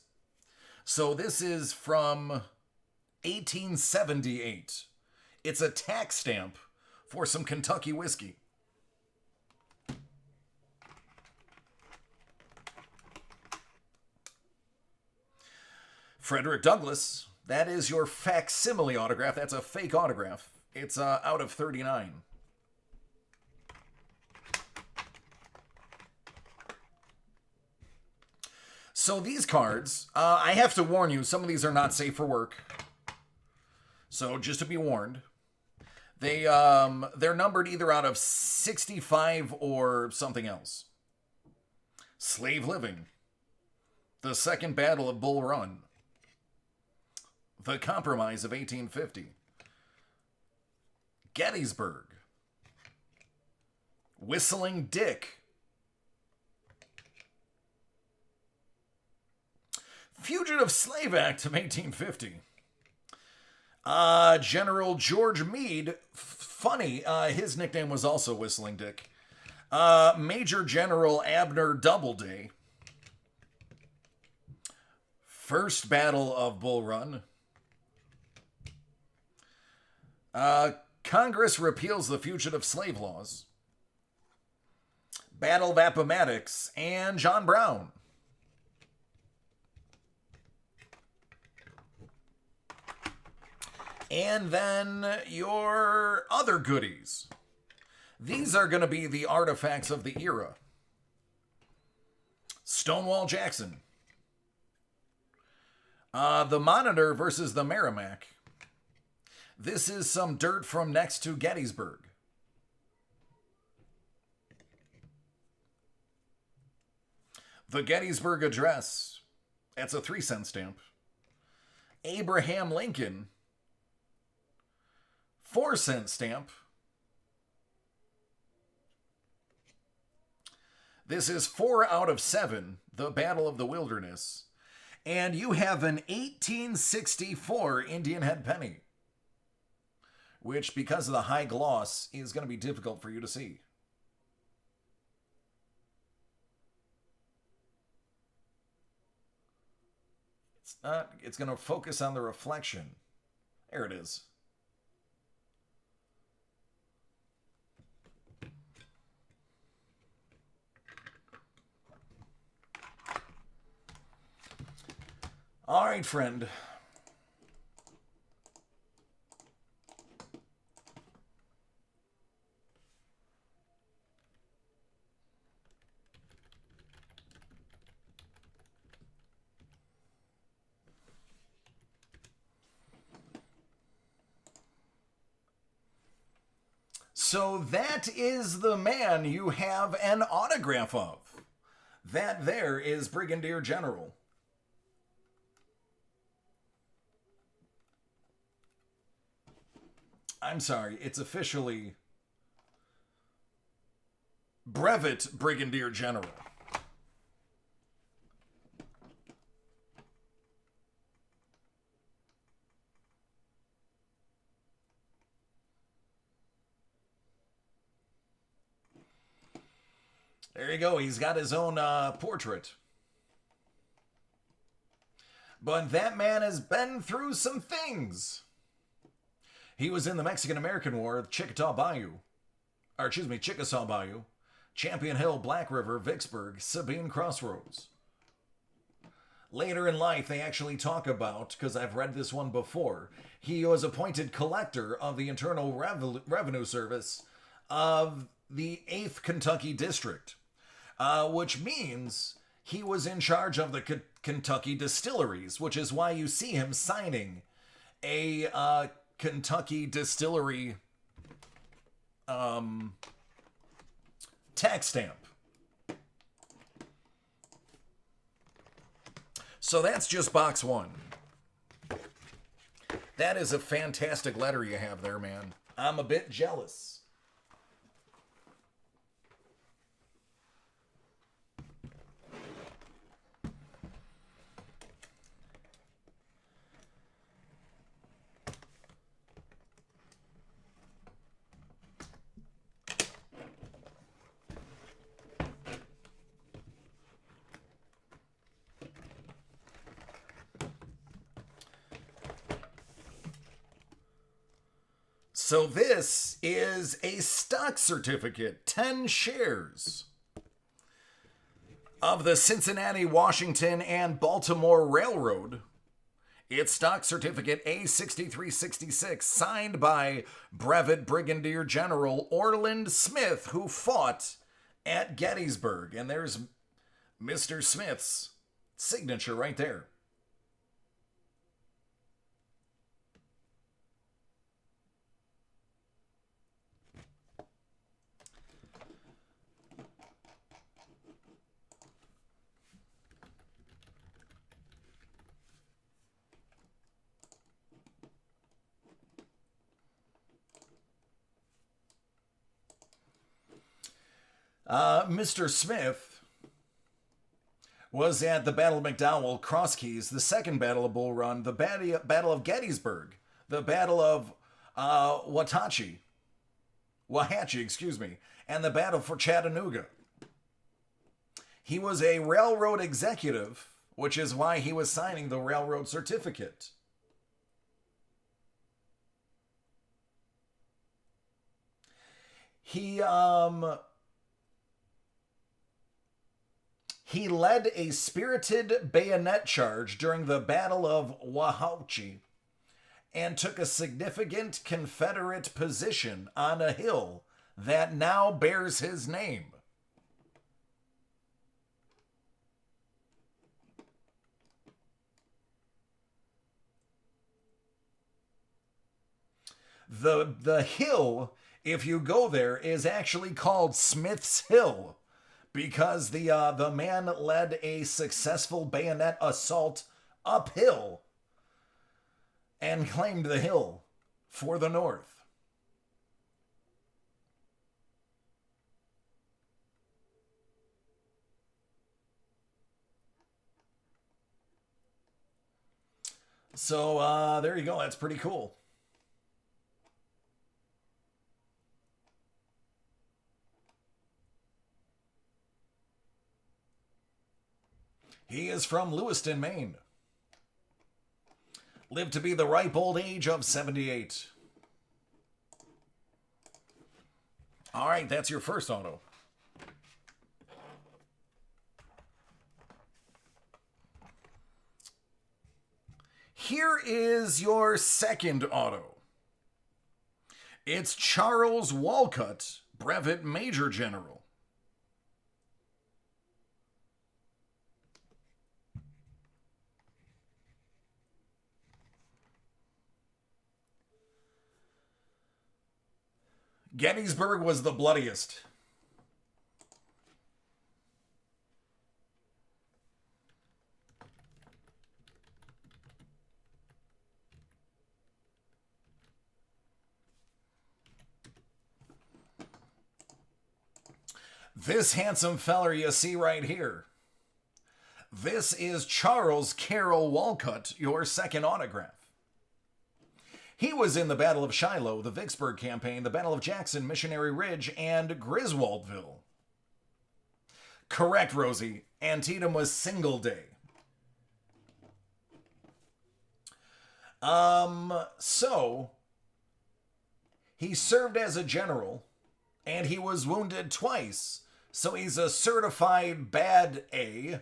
So this is from 1878. It's a tax stamp for some Kentucky whiskey. Frederick Douglass, that is your facsimile autograph. That's a fake autograph. It's out of 39. So these cards, I have to warn you, some of these are not safe for work. So just to be warned, they're numbered either out of 65 or something else. Slave Living, The Second Battle of Bull Run, The Compromise of 1850, Gettysburg, Whistling Dick, Fugitive Slave Act of 1850, General George Meade, funny, his nickname was also Whistling Dick, Major General Abner Doubleday, First Battle of Bull Run, Congress repeals the fugitive slave laws, Battle of Appomattox, and John Brown. And then your other goodies. These are going to be the artifacts of the era. Stonewall Jackson. The Monitor versus the Merrimack. This is some dirt from next to Gettysburg. The Gettysburg Address. That's a 3-cent stamp. Abraham Lincoln. 4-cent stamp. This is 4 out of 7, The Battle of the Wilderness. And you have an 1864 Indian head penny, which, because of the high gloss, is going to be difficult for you to see. It's going to focus on the reflection. There it is. All right, friend. So that is the man you have an autograph of. That there is Brigadier General. I'm sorry, it's officially Brevet Brigadier General. There you go. He's got his own portrait. But that man has been through some things. He was in the Mexican-American War, Chickasaw Bayou, Champion Hill, Black River, Vicksburg, Sabine Crossroads. Later in life, they actually talk about, because I've read this one before, he was appointed collector of the Internal Revenue Service of the 8th Kentucky District, which means he was in charge of the Kentucky distilleries, which is why you see him signing a Kentucky distillery tax stamp. So that's just box one. That is a fantastic letter you have there, man. I'm a bit jealous. So this is a stock certificate, 10 shares of the Cincinnati, Washington, and Baltimore Railroad. It's stock certificate A6366, signed by Brevet Brigadier General Orland Smith, who fought at Gettysburg. And there's Mr. Smith's signature right there. Mr. Smith was at the Battle of McDowell, Cross Keys, the Second Battle of Bull Run, the Battle of Gettysburg, the Battle of Wauhatchie, and the Battle for Chattanooga. He was a railroad executive, which is why he was signing the railroad certificate. He led a spirited bayonet charge during the Battle of Wauhatchie and took a significant Confederate position on a hill that now bears his name. The hill, if you go there, is actually called Smith's Hill, because the man led a successful bayonet assault uphill and claimed the hill for the North. So there you go. That's pretty cool. He is from Lewiston, Maine. Lived to be the ripe old age of 78. All right, that's your first auto. Here is your second auto. It's Charles Walcott, Brevet Major General. Gettysburg was the bloodiest. This handsome feller you see right here. This is Charles Carroll Walcott, your second autograph. He was in the Battle of Shiloh, the Vicksburg Campaign, the Battle of Jackson, Missionary Ridge, and Griswoldville. Correct, Rosie. Antietam was Single Day. So he served as a general, and he was wounded twice. So he's a certified bad A.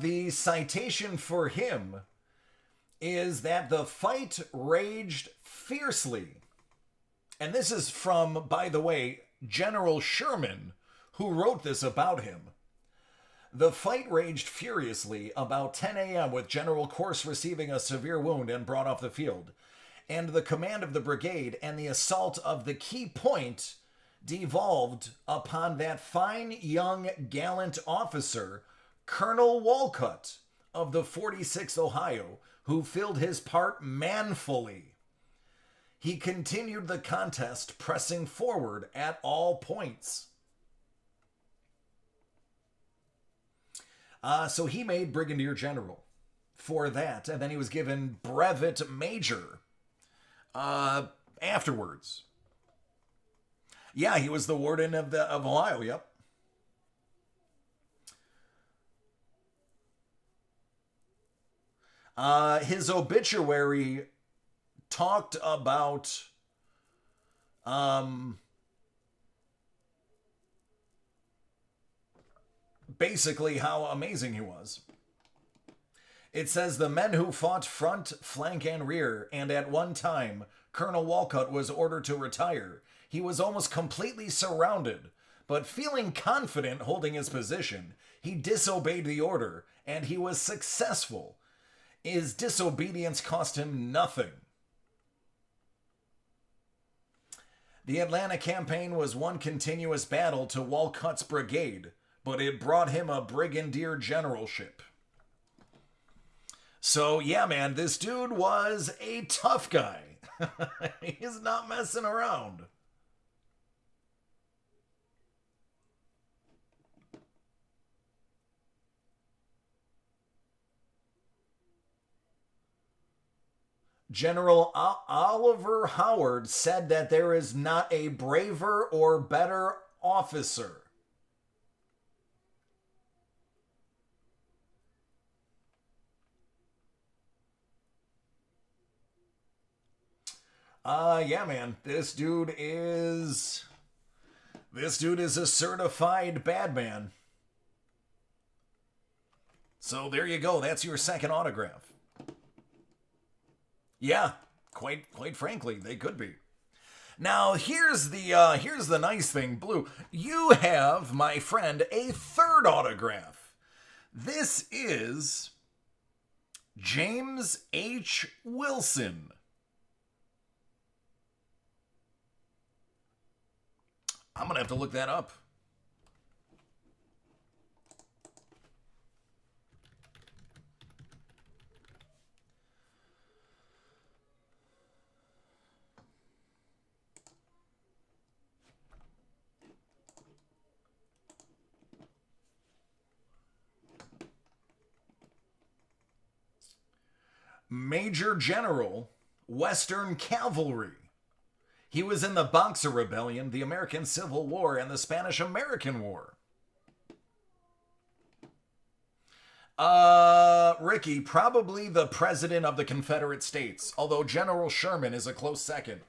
The citation for him is that the fight raged fiercely. And this is from, by the way, General Sherman, who wrote this about him. The fight raged furiously about 10 a.m., with General Corse receiving a severe wound and brought off the field. And the command of the brigade and the assault of the key point devolved upon that fine, young, gallant officer, Colonel Walcott of the 46th Ohio, who filled his part manfully. He continued the contest, pressing forward at all points. So he made Brigadier General for that, and then he was given Brevet Major afterwards. Yeah, he was the warden of Ohio. Yep. His obituary talked about basically how amazing he was. It says the men who fought front, flank, and rear, and at one time Colonel Walcott was ordered to retire. He was almost completely surrounded, but feeling confident holding his position, he disobeyed the order, and he was successful. His disobedience cost him nothing. The Atlanta campaign was one continuous battle to Walcott's brigade, but it brought him a brigadier generalship. So, yeah, man, this dude was a tough guy. He's not messing around. General Oliver Howard said that there is not a braver or better officer. Yeah, man, this dude is a certified bad man. So there you go. That's your second autograph. Yeah, quite frankly, they could be. Now here's the nice thing, Blue. You have, my friend, a third autograph. This is James H. Wilson. I'm gonna have to look that up. Major General, Western Cavalry. He was in the Boxer Rebellion, the American Civil War, and the Spanish-American War. Ricky, probably the President of the Confederate States, although General Sherman is a close second.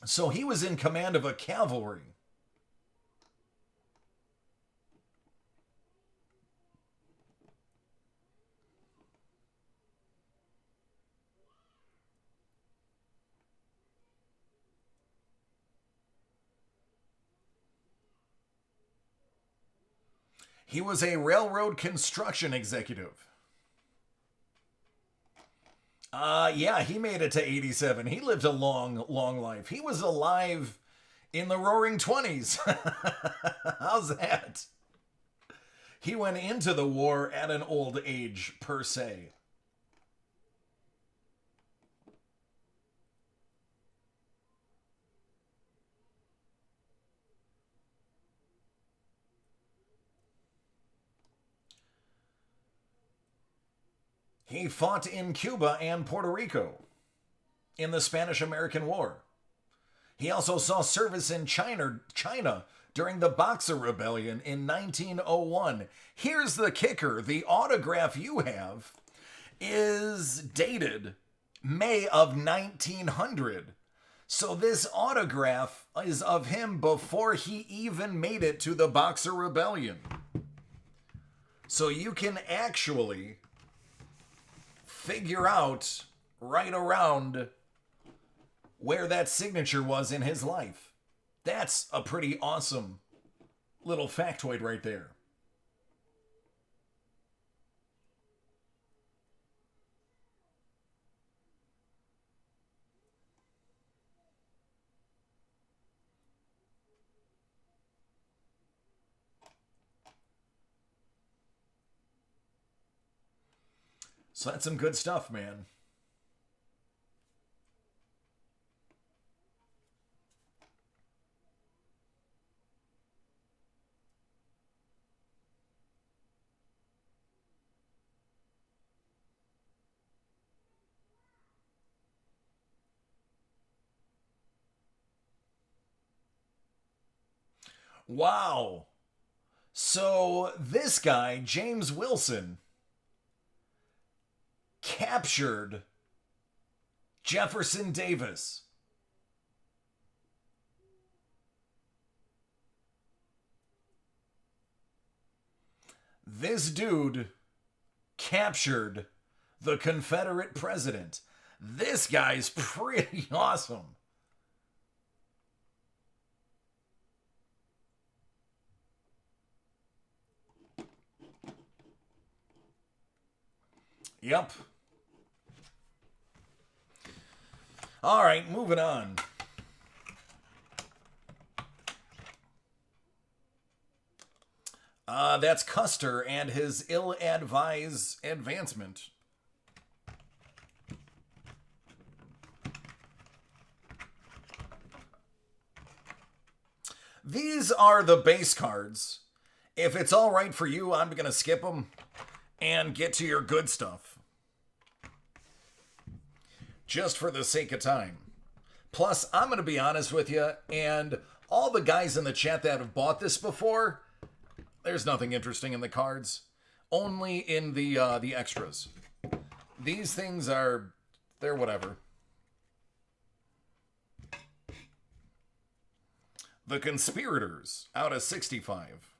So he was in command of a cavalry. He was a railroad construction executive. Yeah, he made it to 87. He lived a long, long life. He was alive in the roaring 20s. How's that? He went into the war at an old age, per se. He fought in Cuba and Puerto Rico in the Spanish-American War. He also saw service in China during the Boxer Rebellion in 1901. Here's the kicker. The autograph you have is dated May of 1900. So this autograph is of him before he even made it to the Boxer Rebellion. So you can actually figure out right around where that signature was in his life. That's a pretty awesome little factoid right there. So that's some good stuff, man. Wow. So this guy, James Wilson, captured Jefferson Davis. This dude captured the Confederate president. This guy's pretty awesome. Yep. All right, moving on. That's Custer and his ill-advised advancement. These are the base cards. If it's all right for you, I'm going to skip them and get to your good stuff. Just for the sake of time. Plus, I'm going to be honest with you, and all the guys in the chat that have bought this before, there's nothing interesting in the cards. Only in the extras. These things are, they're whatever. The Conspirators, out of 65.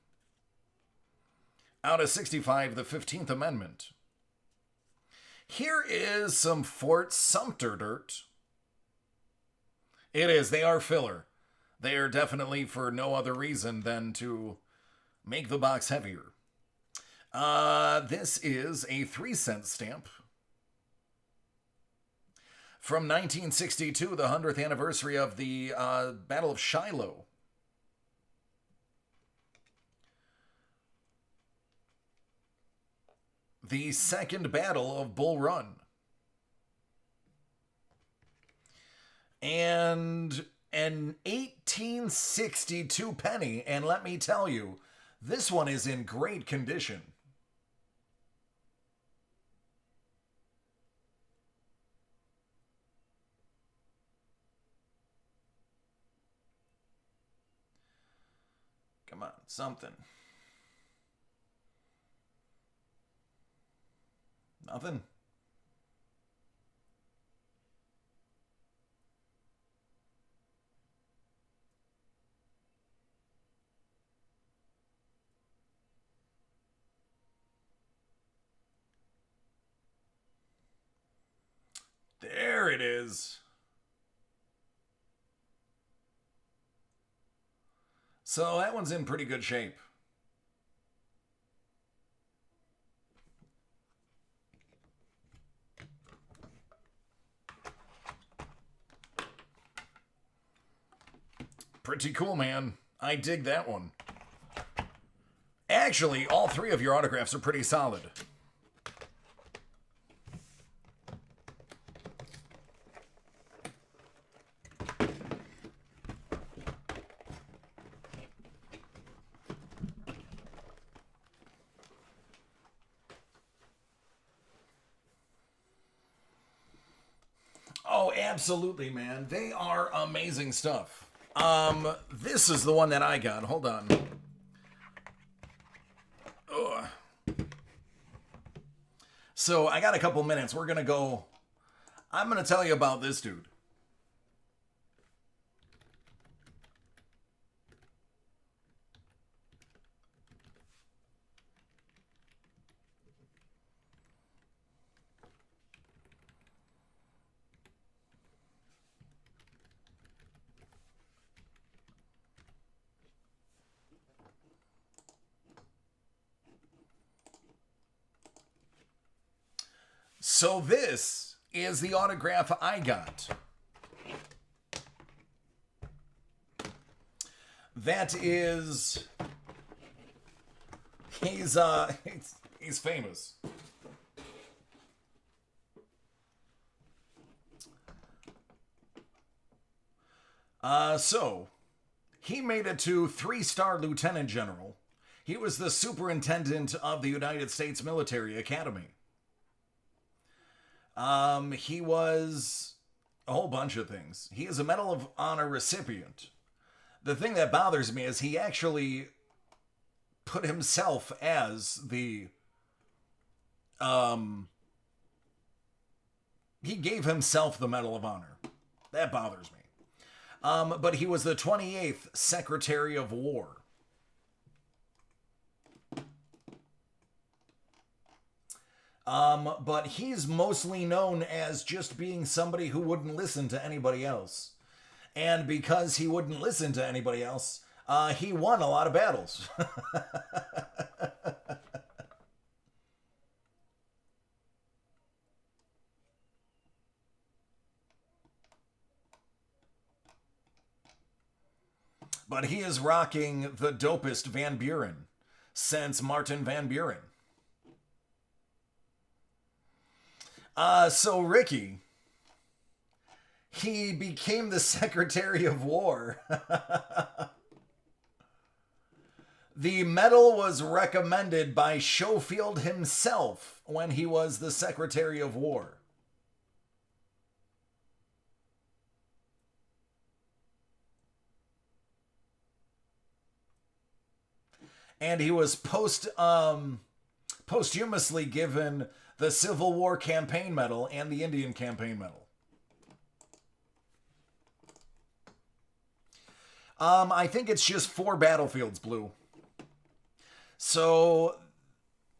Out of 65, the 15th Amendment. Here is some Fort Sumter dirt. It is, they are filler. They are definitely for no other reason than to make the box heavier. This is a 3-cent stamp. From 1962, the 100th anniversary of the Battle of Shiloh. The Second Battle of Bull Run. And an 1862 penny, and let me tell you, this one is in great condition. Come on, something. Nothing. There it is. So that one's in pretty good shape. Pretty cool, man. I dig that one. Actually, all three of your autographs are pretty solid. Absolutely, man. They are amazing stuff. This is the one that I got. Hold on. Ugh. So I got a couple minutes. We're gonna go. I'm gonna tell you about this dude. So this is the autograph I got. That is, he's famous. So he made it to 3-star lieutenant general. He was the superintendent of the United States Military Academy. He was a whole bunch of things. He is a Medal of Honor recipient. The thing that bothers me is he actually put himself as the, he gave himself the Medal of Honor. That bothers me. But he was the 28th Secretary of War. But he's mostly known as just being somebody who wouldn't listen to anybody else. And because he wouldn't listen to anybody else, he won a lot of battles. But he is rocking the dopest Van Buren since Martin Van Buren. So Ricky, he became the Secretary of War. The medal was recommended by Schofield himself when he was the Secretary of War. And he was posthumously given the Civil War Campaign Medal and the Indian Campaign Medal. I think it's just 4 battlefields, Blue. So,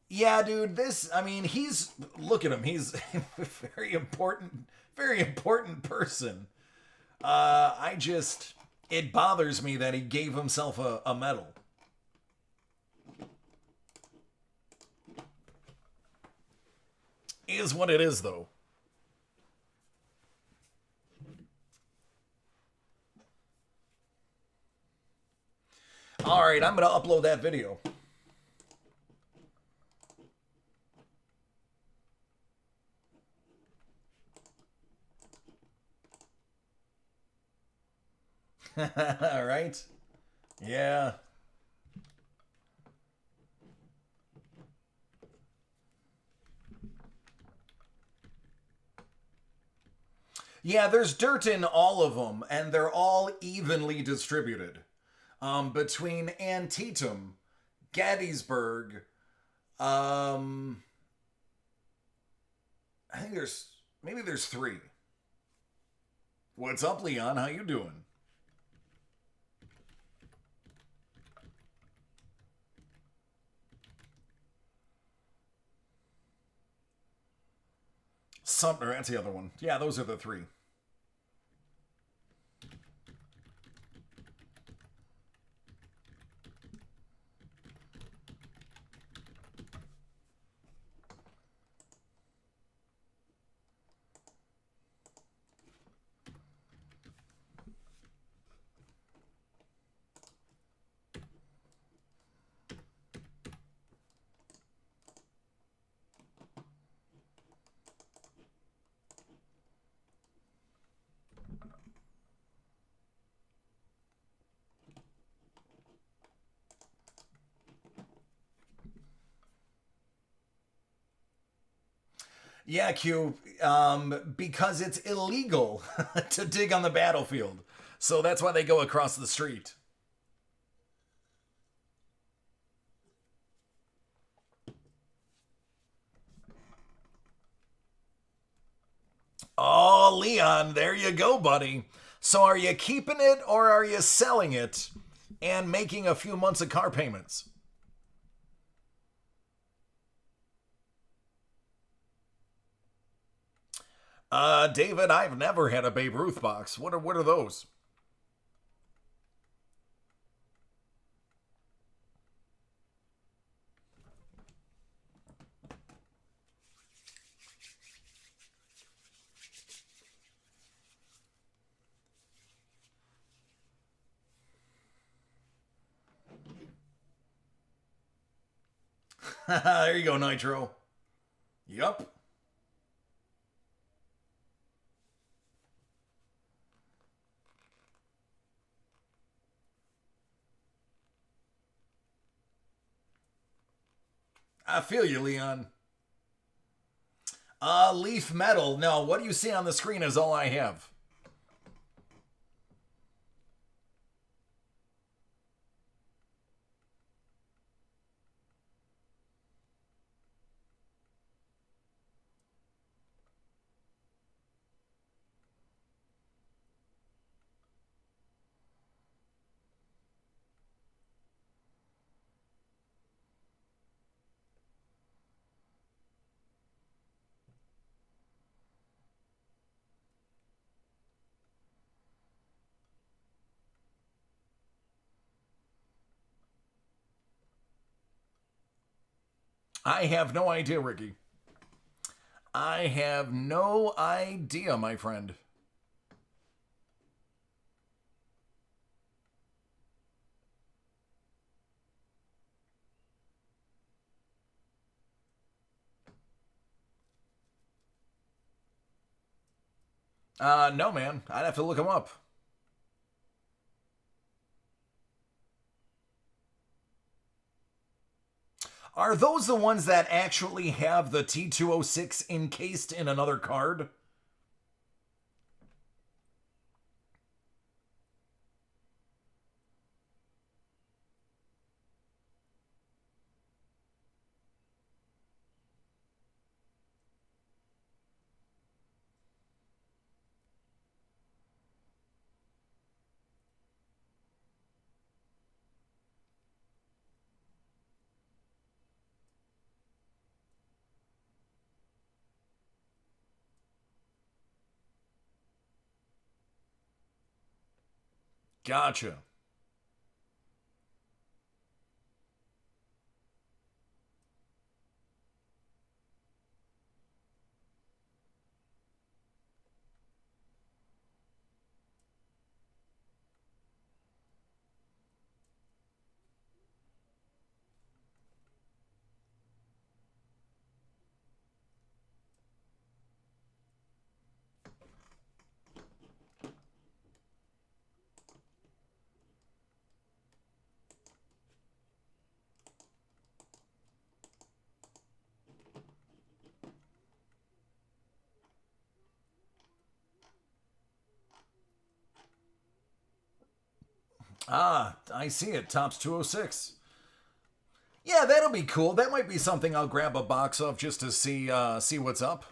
yeah, dude, look at him. He's a very important person. It bothers me that he gave himself a medal. Is what it is, though. All right, I'm going to upload that video. All right. Yeah. Yeah, there's dirt in all of them, and they're all evenly distributed. Between Antietam, Gettysburg, I think there's 3. What's up, Leon? How you doing? Sumter, that's the other one. Yeah, those are the 3. Yeah, Q, because it's illegal to dig on the battlefield. So that's why they go across the street. Oh, Leon, there you go, buddy. So are you keeping it or are you selling it and making a few months of car payments? David, I've never had a Babe Ruth box. What are those? There you go, Nitro. Yup. I feel you, Leon. Leaf metal. No, what you see on the screen is all I have. I have no idea, Ricky. I have no idea, my friend. No, man. I'd have to look them up. Are those the ones that actually have the T206 encased in another card? Gotcha. Ah, I see it. Tops 206. Yeah, that'll be cool. That might be something I'll grab a box of just to see what's up.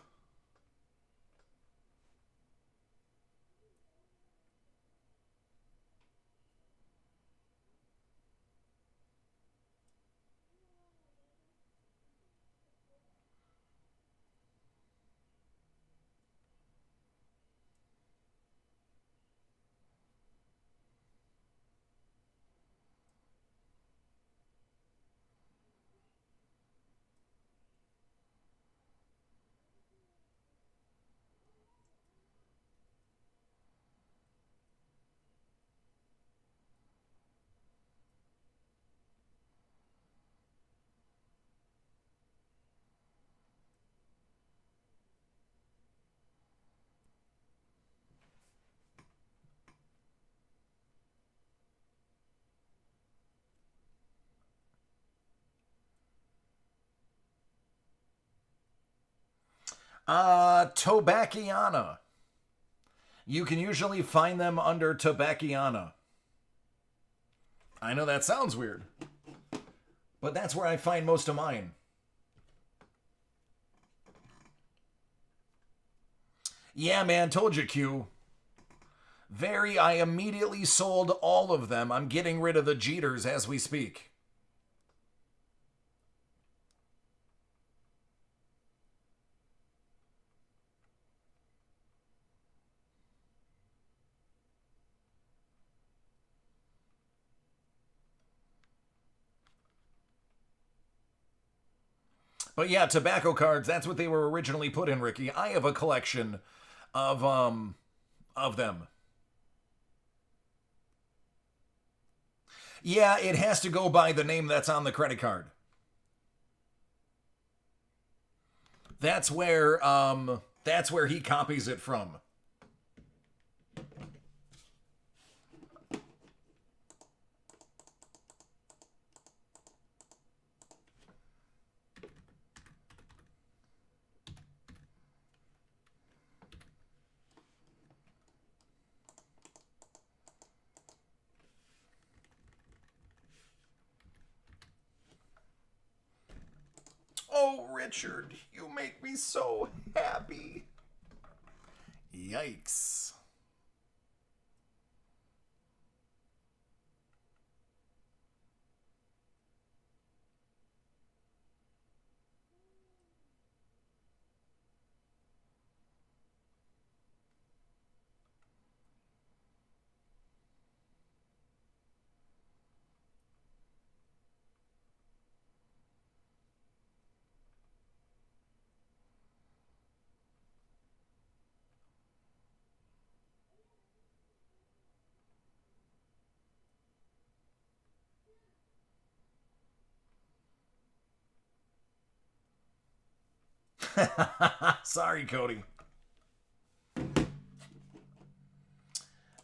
Tobackiana. You can usually find them under Tobackiana. I know that sounds weird, but that's where I find most of mine. Yeah, man, told you, Q. I immediately sold all of them. I'm getting rid of the Jeters as we speak. But yeah, tobacco cards, that's what they were originally put in, Ricky. I have a collection of them. Yeah, it has to go by the name that's on the credit card. That's where he copies it from. Oh, Richard, you make me so happy. Yikes. Sorry, Cody.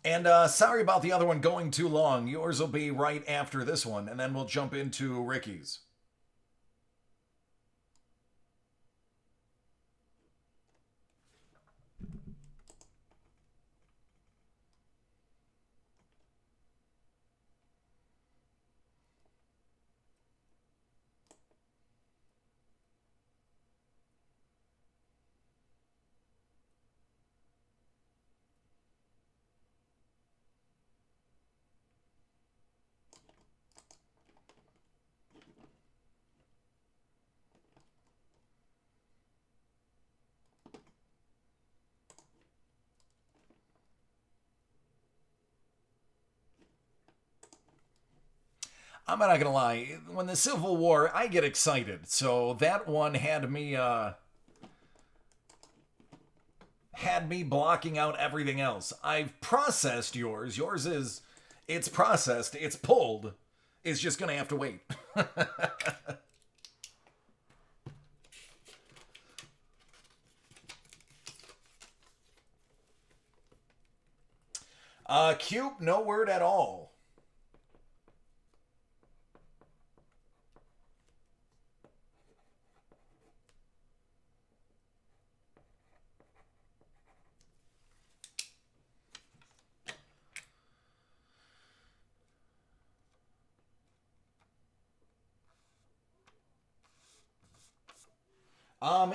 And sorry about the other one going too long. Yours will be right after this one, and then we'll jump into Ricky's. I'm not gonna lie. When the Civil War, I get excited. So that one had me blocking out everything else. I've processed yours. Yours is, it's processed. It's pulled. It's just gonna have to wait. Cube, no word at all.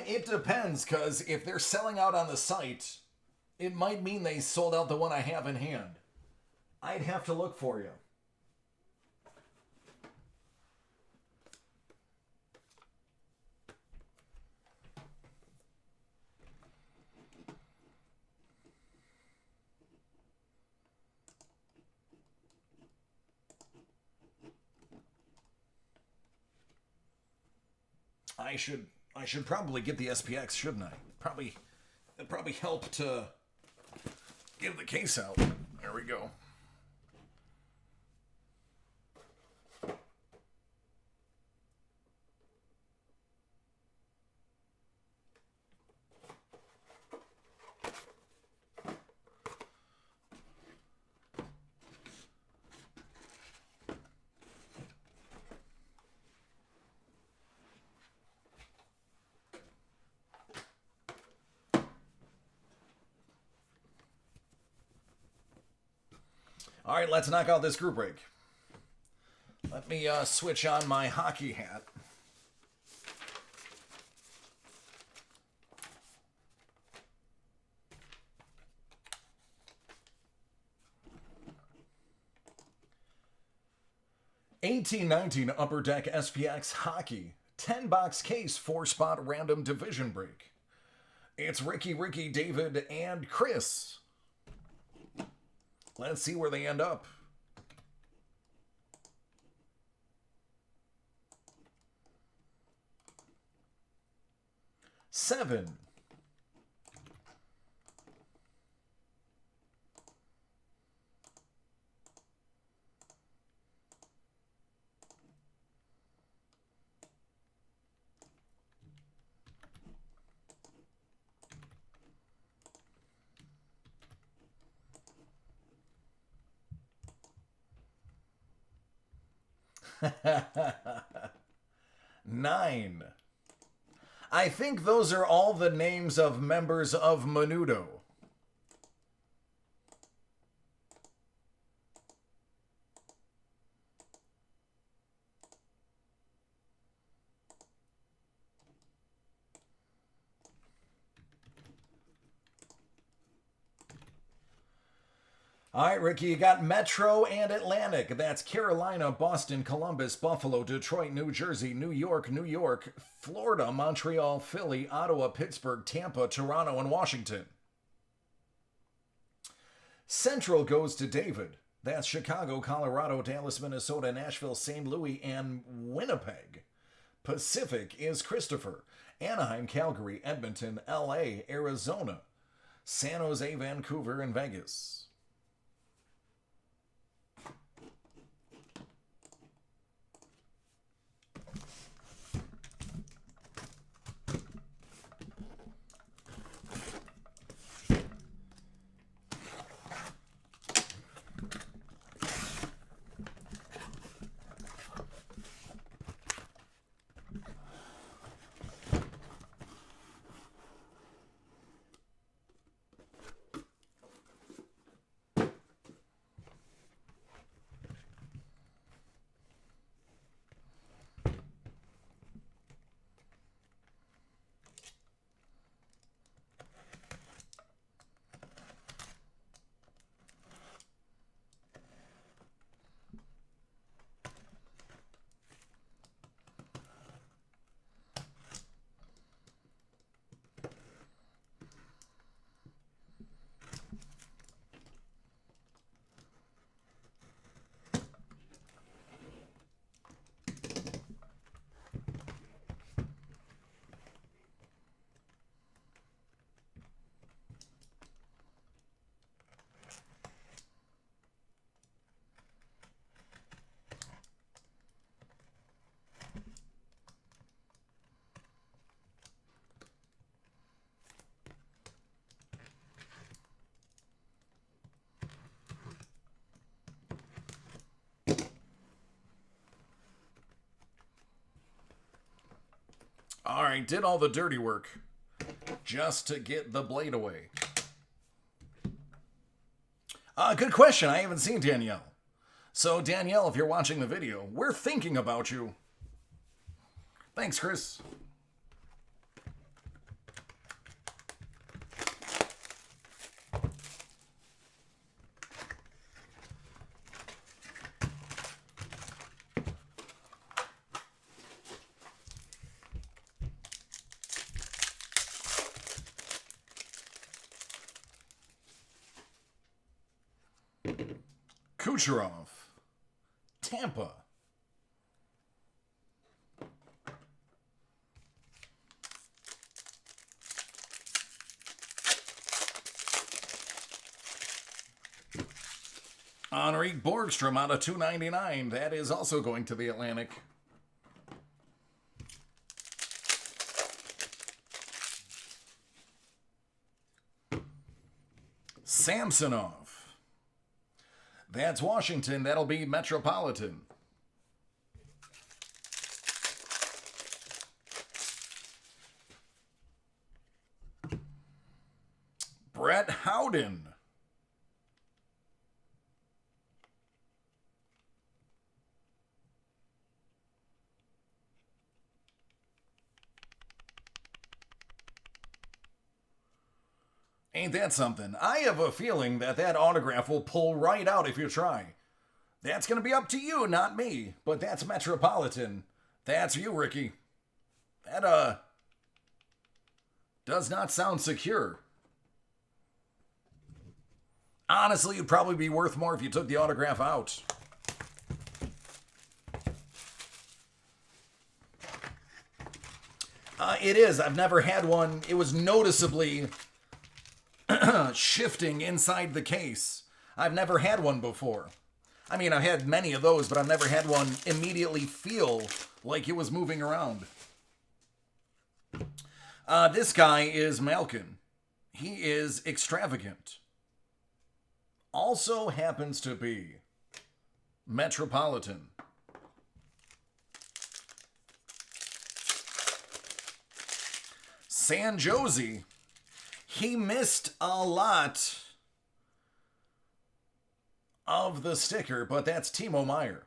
It depends, because if they're selling out on the site, it might mean they sold out the one I have in hand. I'd have to look for you. I should I should probably get the SPX, shouldn't I? It'd probably help to give the case out. There we go. All right, let's knock out this group break. Let me switch on my hockey hat. '18-19 Upper Deck SPX Hockey 10-box case 4-spot random division break. It's Ricky, David, and Chris. Let's see where they end up. Seven. Nine. I think those are all the names of members of Menudo. All right, Ricky, you got Metro and Atlantic. That's Carolina, Boston, Columbus, Buffalo, Detroit, New Jersey, New York, Florida, Montreal, Philly, Ottawa, Pittsburgh, Tampa, Toronto, and Washington. Central goes to David. That's Chicago, Colorado, Dallas, Minnesota, Nashville, St. Louis, and Winnipeg. Pacific is Christopher. Anaheim, Calgary, Edmonton, LA, Arizona, San Jose, Vancouver, and Vegas. All right, did all the dirty work just to get the blade away. Good question. I haven't seen Danielle. So, Danielle, if you're watching the video, we're thinking about you. Thanks, Chris. Kucherov, Tampa. Henrik Borgstrom out of 299. That is also going to the Atlantic. Samsonov. That's Washington. That'll be Metropolitan. Brett Howden. Ain't that something? I have a feeling that that autograph will pull right out if you try. That's going to be up to you, not me. But that's Metropolitan. That's you, Ricky. That, does not sound secure. Honestly, it'd probably be worth more if you took the autograph out. It is. I've never had one. It was noticeably shifting inside the case. I've never had one before. I mean, I've had many of those, but I've never had one immediately feel like it was moving around. This guy is Malkin. He is extravagant. Also happens to be Metropolitan. San Jose, he missed a lot of the sticker, but that's Timo Meier.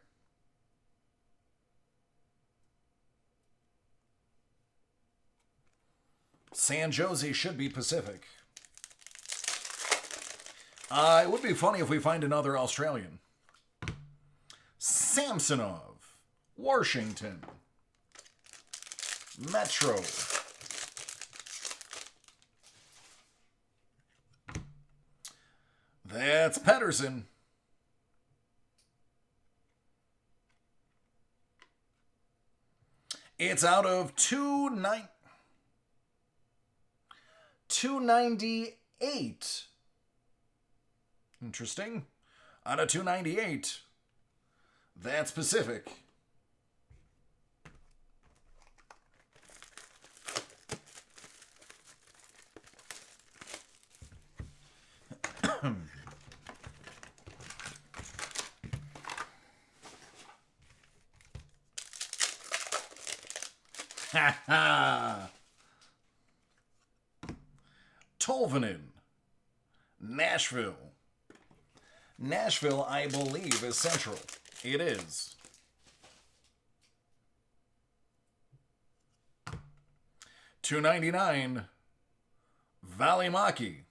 San Jose should be Pacific. It would be funny if we find another Australian. Samsonov, Washington, Metro. That's Pedersen. It's out of 298. Interesting. Out of 298. That's Pacific. Ha ha! Tolvanen. Nashville. Nashville, I believe, is Central. It is. $2.99. Valimaki.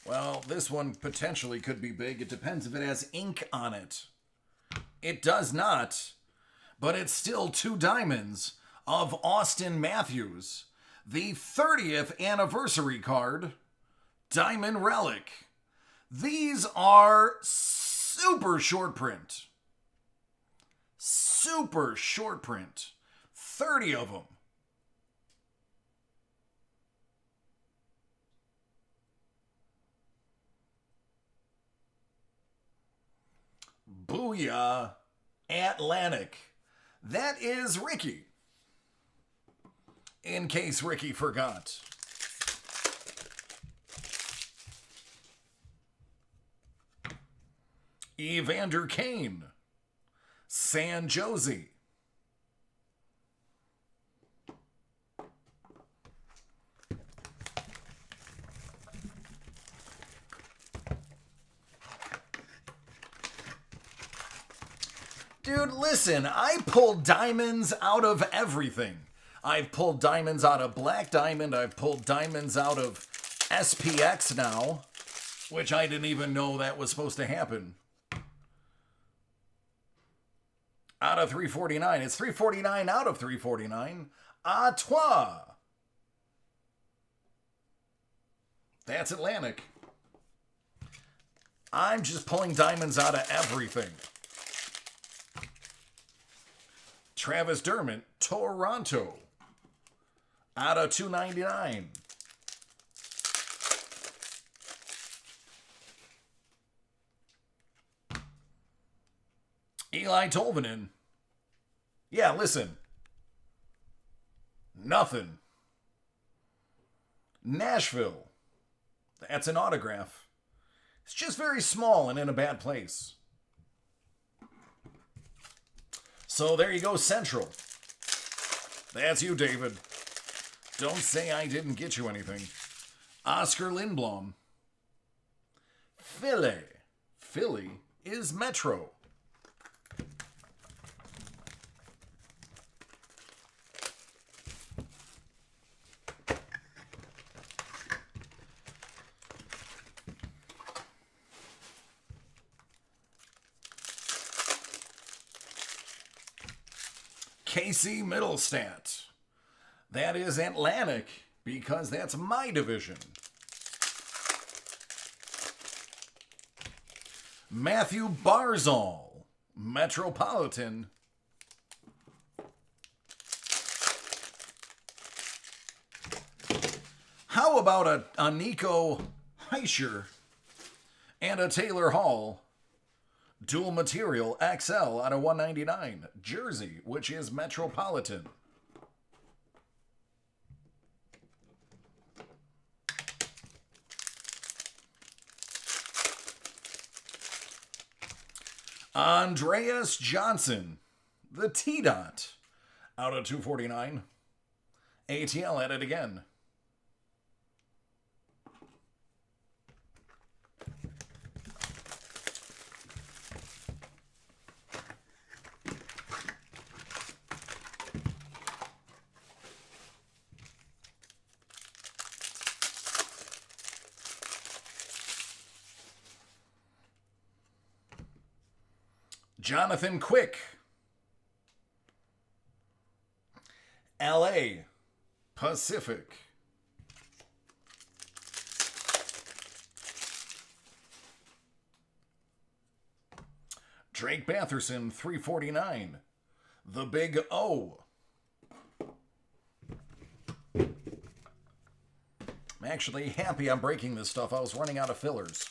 Well, this one potentially could be big. It depends if it has ink on it. It does not, but it's still 2 diamonds of Austin Matthews. The 30th anniversary card, Diamond Relic. These are super short print. Super short print. 30 of them. Booyah, Atlantic. That is Ricky. In case Ricky forgot. Evander Kane. San Jose. Dude, listen, I pulled diamonds out of everything. I've pulled diamonds out of Black Diamond. I've pulled diamonds out of SPX now, which I didn't even know that was supposed to happen. Out of 349. It's 349 out of 349. A toi. That's Atlantic. I'm just pulling diamonds out of everything. Travis Dermott, Toronto. Out of 299. Eli Tolvanen. Yeah, listen. Nothing. Nashville. That's an autograph. It's just very small and in a bad place. So there you go, Central. That's you, David. Don't say I didn't get you anything. Oscar Lindblom. Philly. Philly is Metro. KC Middlestat. That is Atlantic, because that's my division. Matthew Barzal, Metropolitan. How about a Nico Heischer and a Taylor Hall dual material XL out of 199 jersey, which is Metropolitan. Andreas Johnson, the T-Dot, out of 249. ATL at it again. Jonathan Quick, LA Pacific. Drake Batherson, 349. The Big O. I'm actually happy I'm breaking this stuff. I was running out of fillers.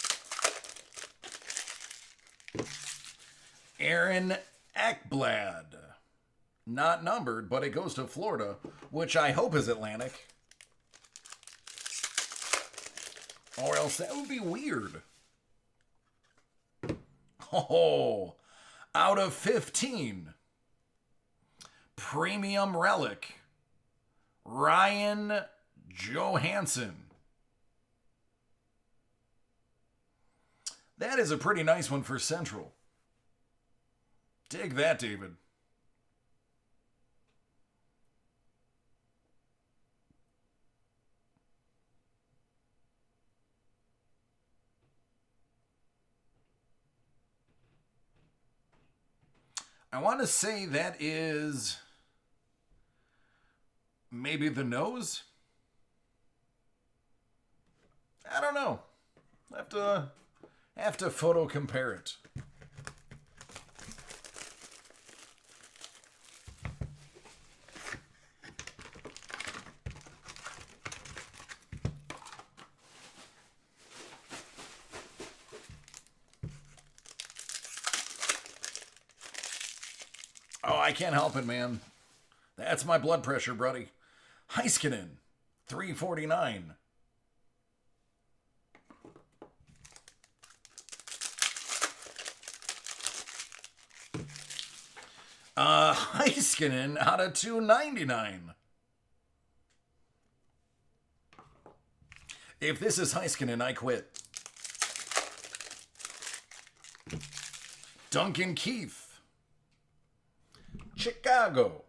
Aaron Ekblad. Not numbered, but it goes to Florida, which I hope is Atlantic. Or else that would be weird. Oh, out of 15. Premium Relic. Ryan Johansson. That is a pretty nice one for Central. Dig that, David. I want to say that is maybe the nose. I don't know. Have to photo compare it. Oh, I can't help it, man. That's my blood pressure, buddy. Heiskanen, 349. Heiskanen out of 299. If this is Heiskanen, I quit. Duncan Keith. Chicago.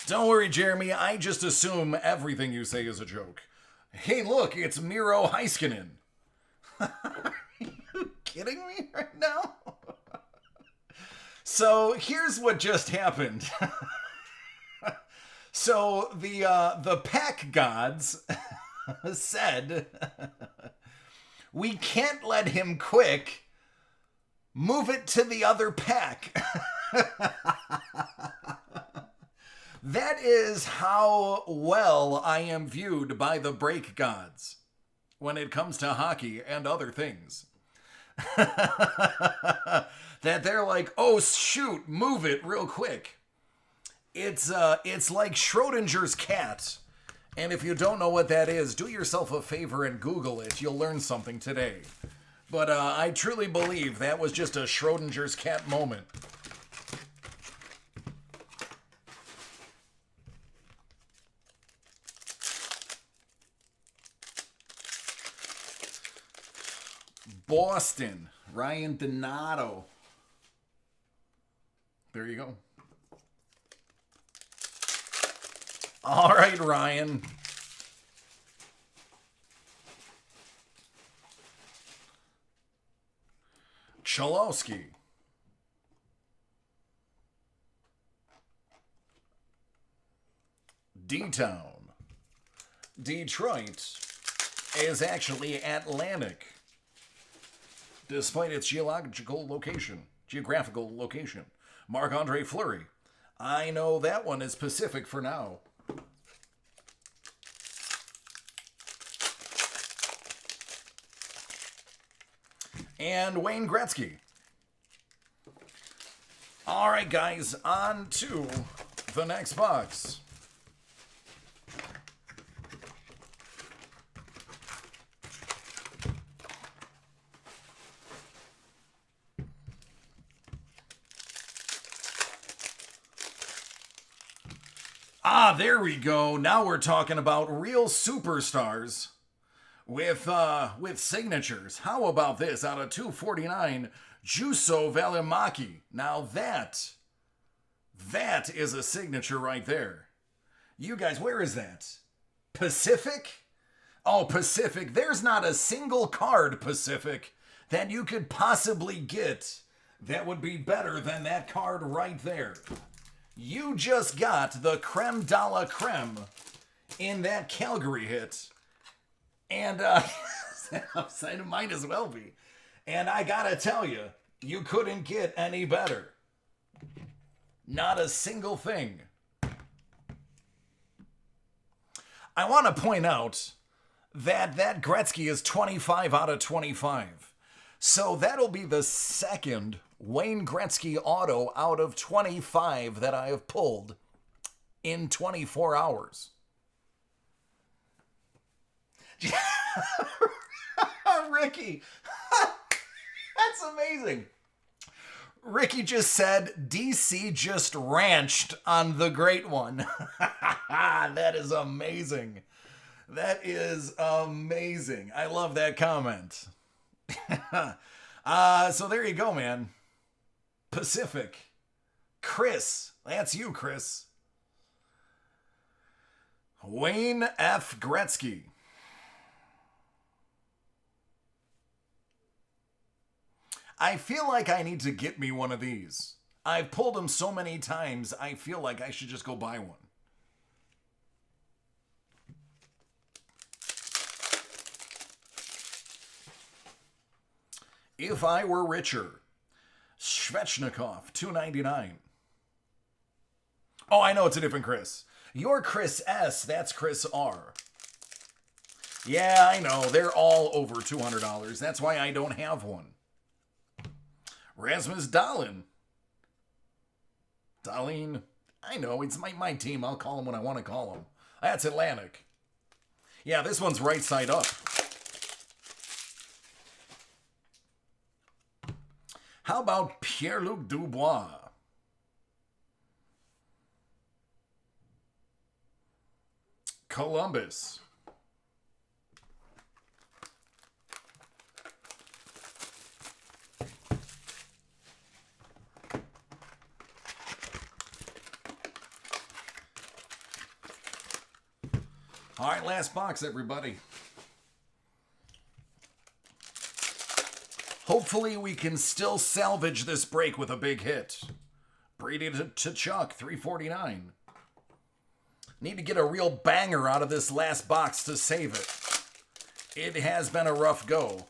Don't worry, Jeremy. I just assume everything you say is a joke. Hey, look, it's Miro Heiskanen. Are you kidding me right now? So here's what just happened. So the pack gods said, we can't let him quick. Move it to the other pack. That is how well I am viewed by the break gods when it comes to hockey and other things. That they're like, oh shoot, move it real quick. It's like Schrodinger's cat. And if you don't know what that is, do yourself a favor and Google it. You'll learn something today. But I truly believe that was just a Schrodinger's cat moment. Boston, Ryan Donato. There you go. All right, Ryan. Cholowski. D-Town. Detroit is actually Atlantic, despite its geographical location. Marc-Andre Fleury. I know that one is Pacific for now. And Wayne Gretzky. All right, guys, on to the next box. Ah, there we go. Now we're talking about real superstars with signatures. How about this? Out of 249, Juuso Välimäki. Now that is a signature right there. You guys, where is that? Pacific? Oh, Pacific. There's not a single card, Pacific, that you could possibly get that would be better than that card right there. You just got the creme de la creme in that Calgary hit. And it might as well be. And I gotta tell you, you couldn't get any better. Not a single thing. I want to point out that Gretzky is 25 out of 25. So that'll be the second Wayne Gretzky auto out of 25 that I have pulled in 24 hours. Ricky, that's amazing. Ricky just said DC just ranched on the great one. That is amazing. That is amazing. I love that comment. So there you go, man. Pacific. Chris. That's you, Chris. Wayne F. Gretzky. I feel like I need to get me one of these. I've pulled them so many times, I feel like I should just go buy one. If I Were Richer. Svechnikov, $2.99. Oh, I know it's a different Chris. You're Chris S. That's Chris R. Yeah, I know. They're all over $200. That's why I don't have one. Rasmus Dahlin. Dahlin. I know. It's my team. I'll call him when I want to call him. That's Atlantic. Yeah, this one's right side up. How about Pierre-Luc Dubois? Columbus. All right, last box, everybody. Hopefully we can still salvage this break with a big hit. Brady Tkachuk, $3.49. Need to get a real banger out of this last box to save it. It has been a rough go.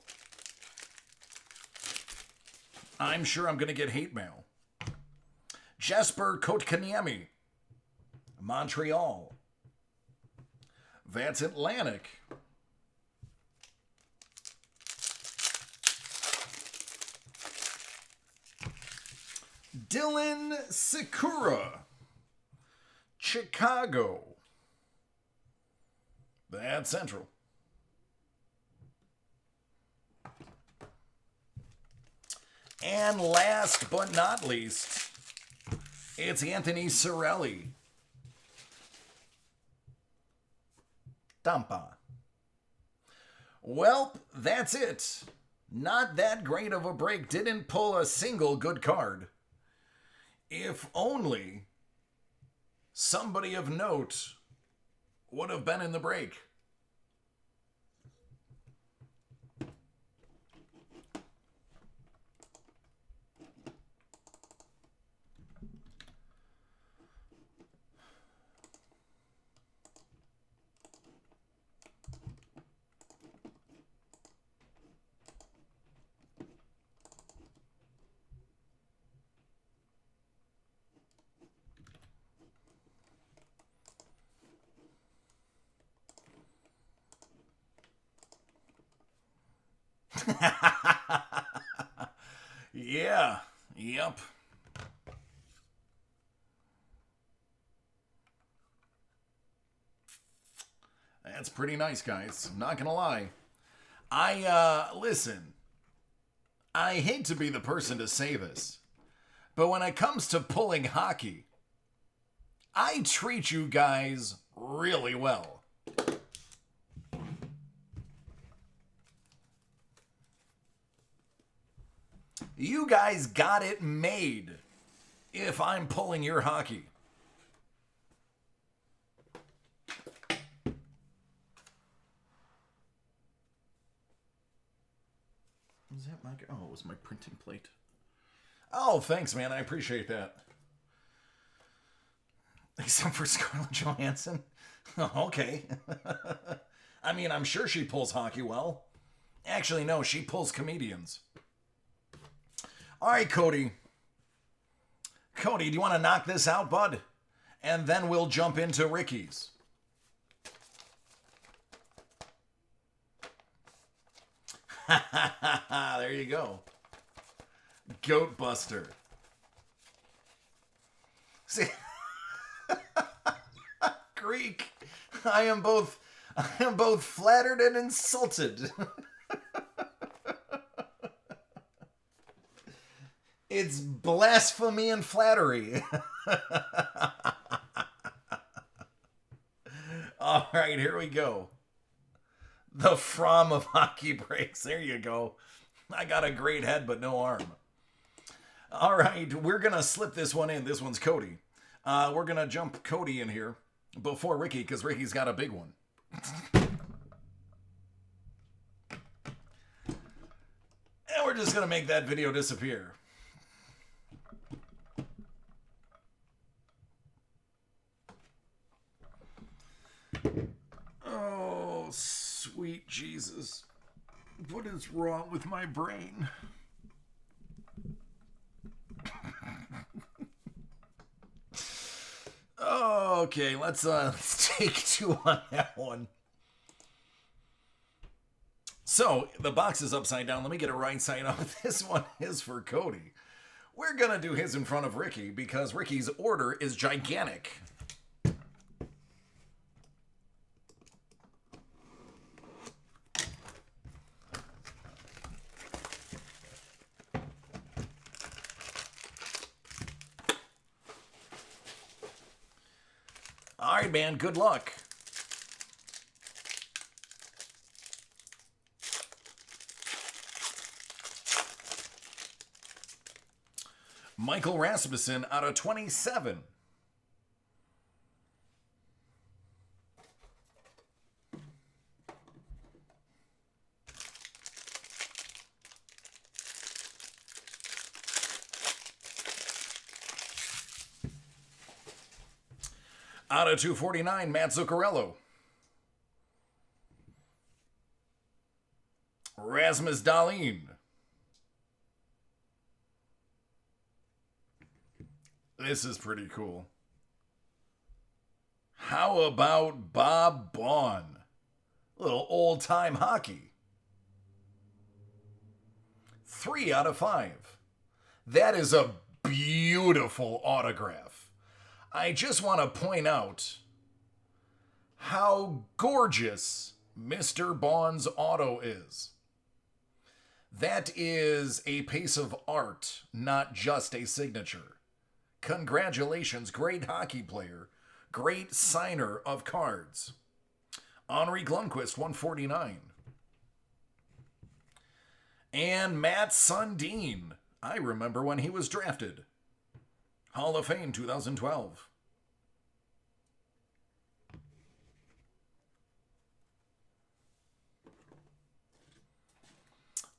I'm sure I'm going to get hate mail. Jesper Kotkaniemi, Montreal. That's Atlantic. Dylan Sikura, Chicago. That's Central. And last but not least, it's Anthony Cirelli. Tampa. Well, that's it. Not that great of a break. Didn't pull a single good card. If only somebody of note would have been in the break. Yeah. Yep. That's pretty nice, guys. I'm not gonna lie. Listen, I hate to be the person to say this, but when it comes to pulling hockey, I treat you guys really well. You guys got it made if I'm pulling your hockey. Was that my... Oh, it was my printing plate. Oh, thanks, man. I appreciate that. Except for Scarlett Johansson. Okay. I mean, I'm sure she pulls hockey well. Actually, no, she pulls comedians. All right, Cody. Cody, do you want to knock this out, bud? And then we'll jump into Ricky's. There you go. Goat Buster. See, Greek. I am both flattered and insulted. It's blasphemy and flattery. All right, here we go. The Fromm of hockey breaks. There you go. I got a great head, but no arm. All right, we're going to slip this one in. This one's Cody. We're going to jump Cody in here before Ricky, because Ricky's got a big one. And we're just going to make that video disappear. Oh, sweet Jesus. What is wrong with my brain? Okay, let's take two on that one. So, the box is upside down. Let me get it right side up. This one is for Cody. We're going to do his in front of Ricky because Ricky's order is gigantic. All right, man, good luck. Michael Rasmussen out of 27. Out of 249, Matt Zuccarello. Rasmus Dahlin. This is pretty cool. How about Bob Baun? Little old-time hockey. 3 out of 5. That is a beautiful autograph. I just want to point out how gorgeous Mr. Baun's auto is. That is a piece of art, not just a signature. Congratulations, great hockey player, great signer of cards. Henrik Lundqvist, 149. And Matt Sundin. I remember when he was drafted. Hall of Fame 2012.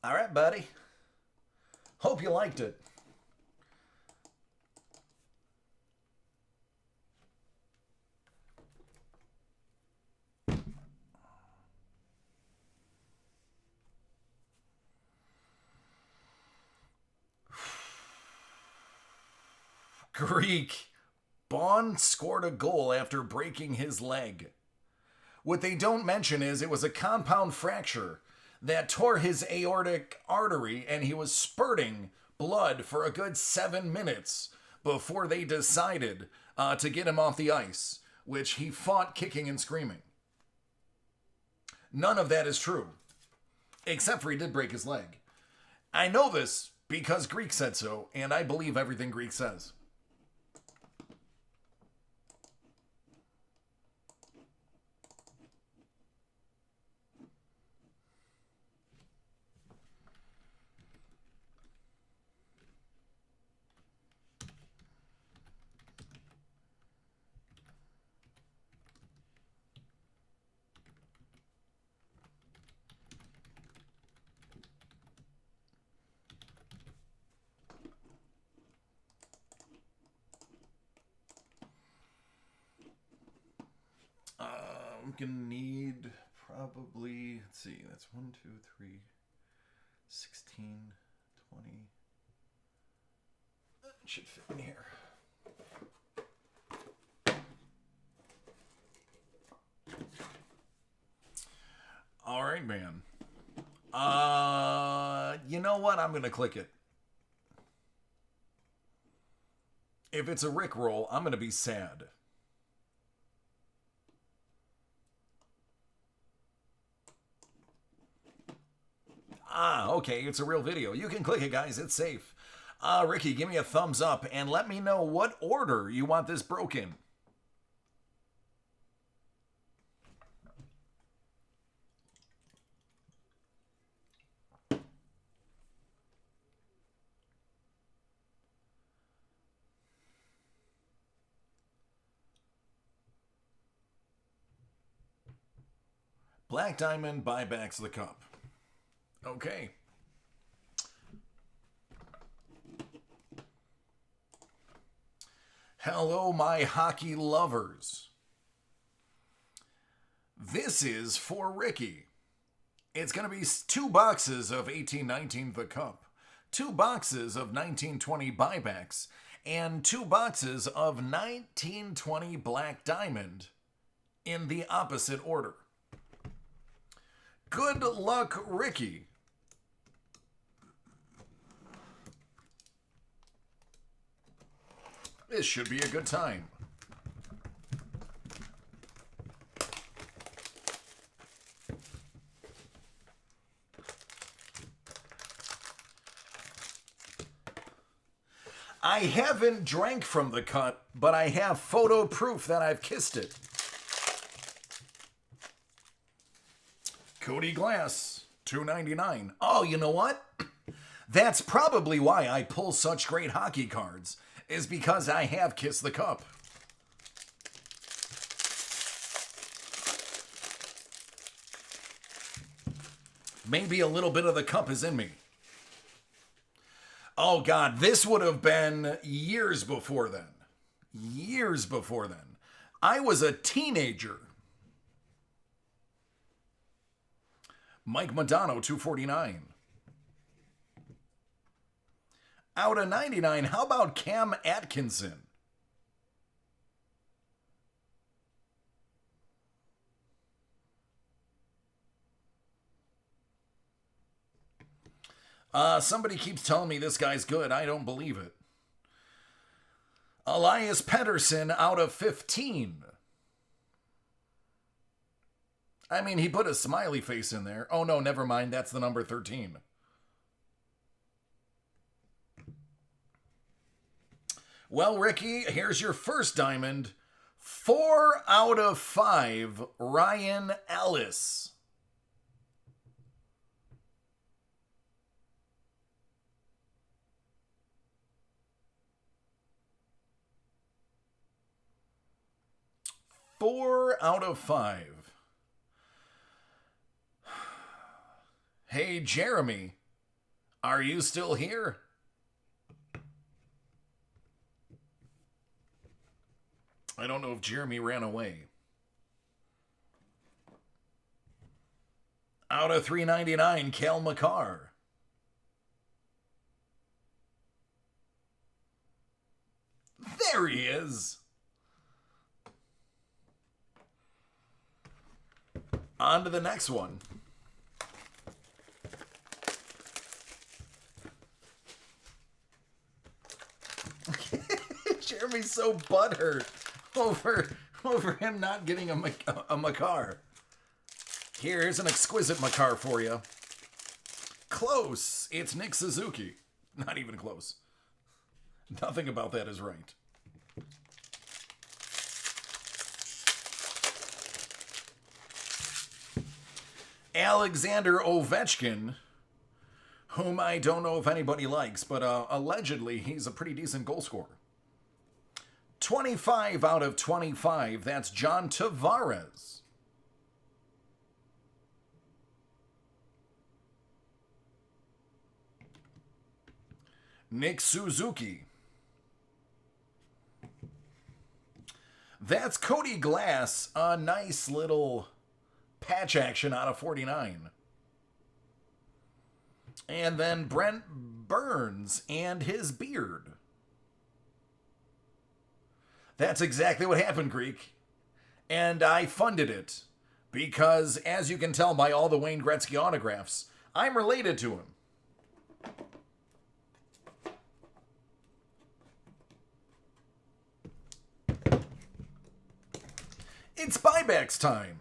All right, buddy. Hope you liked it. Greek. Baun scored a goal after breaking his leg. What they don't mention is it was a compound fracture that tore his aortic artery, and he was spurting blood for a good 7 minutes before they decided to get him off the ice, which he fought kicking and screaming. None of that is true, except for he did break his leg. I know this because Greek said so, and I believe everything Greek says. I'm gonna need probably, let's see, that's 1, 2, 3, 16, 20. It should fit in here. All right, man. You know what? I'm gonna click it. If it's a Rickroll, I'm gonna be sad. Okay, it's a real video. You can click it, guys. It's safe. Ricky, give me a thumbs up and let me know what order you want this broken. Black Diamond buybacks the cup. Okay. Hello, my hockey lovers. This is for Ricky. It's going to be 2 boxes of 1819 The Cup, 2 boxes of 1920 buybacks, and 2 boxes of 1920 Black Diamond in the opposite order. Good luck, Ricky. This should be a good time. I haven't drank from the cut, but I have photo proof that I've kissed it. Cody Glass, $2.99. Oh, you know what? That's probably why I pull such great hockey cards, is because I have kissed the cup. Maybe a little bit of the cup is in me. Oh, God, this would have been years before then. Years before then. I was a teenager. Mike Modano, $2.49. Out of 99, how about Cam Atkinson? Somebody keeps telling me this guy's good. I don't believe it. Elias Pettersson out of 15. I mean, he put a smiley face in there. Oh, no, never mind. That's the number 13. Well, Ricky, here's your first diamond. 4 out of 5, Ryan Ellis. Four out of 5. Hey, Jeremy, are you still here? I don't know if Jeremy ran away. Out of 399, Cale Makar. There he is. On to the next one. Jeremy's so butthurt over him not getting a Makar. Here's an exquisite Makar for you. Close. It's Nick Suzuki. Not even close. Nothing about that is right. Alexander Ovechkin, whom I don't know if anybody likes, but allegedly he's a pretty decent goal scorer. 25 out of 25. That's John Tavares. Nick Suzuki. That's Cody Glass. A nice little patch action out of 49. And then Brent Burns and his beard. That's exactly what happened, Greek. And I funded it. Because, as you can tell by all the Wayne Gretzky autographs, I'm related to him. It's buybacks time.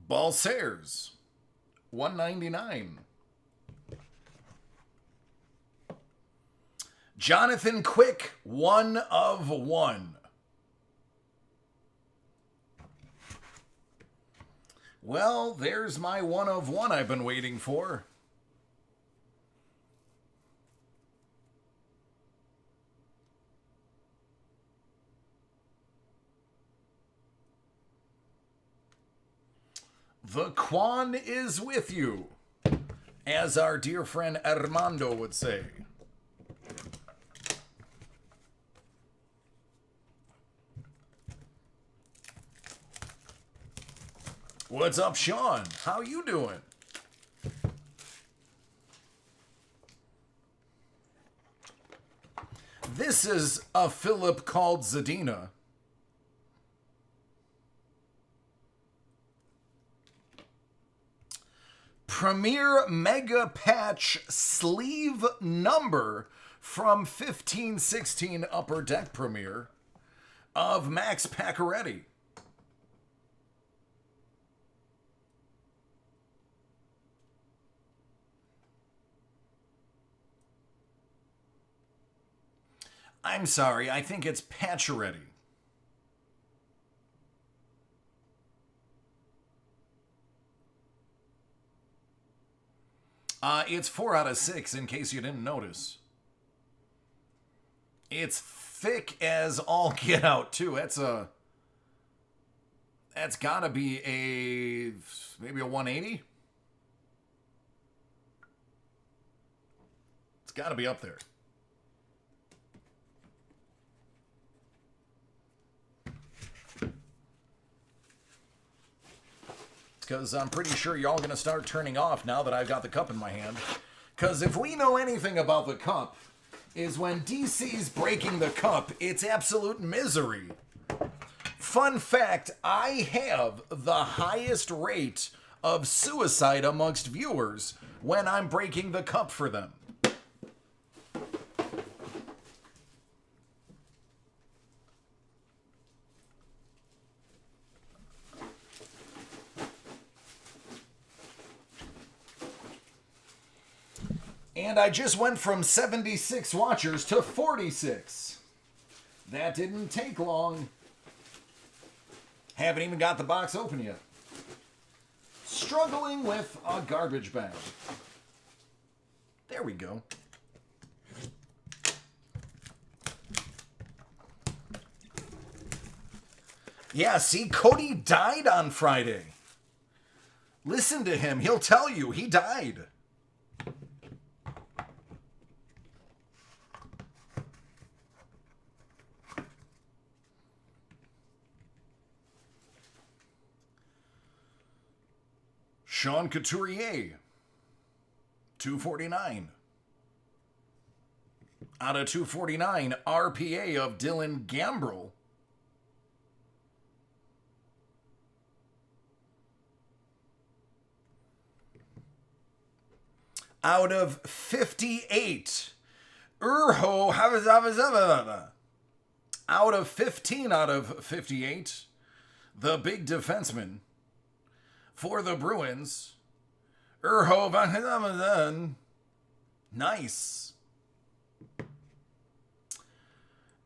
Balsers, $1.99. Jonathan Quick, 1 of 1. Well, there's my 1 of 1 I've been waiting for. The Quan is with you, as our dear friend Armando would say. What's up, Sean? How you doing? This is a Philip called Zadina. Premier Mega Patch sleeve number from 15-16 Upper Deck Premier of Max Pacioretty. I'm sorry, I think it's Pacioretty. It's 4 out of 6, in case you didn't notice. It's thick as all get out, too. That's gotta be maybe a 180? It's gotta be up there. Because I'm pretty sure y'all going to start turning off now that I've got the cup in my hand. Because if we know anything about the cup, is when DC's breaking the cup, it's absolute misery. Fun fact, I have the highest rate of suicide amongst viewers when I'm breaking the cup for them. And I just went from 76 watchers to 46. That didn't take long. Haven't even got the box open yet. Struggling with a garbage bag. There we go. Yeah, see, Cody died on Friday. Listen to him. He'll tell you he died. Sean Couturier, $2.49. Out of 249, RPA of Dylan Gambrell. Out of 58, Urho. Out of 15 out of 58, the big defenseman for the Bruins, Urho Van. Nice.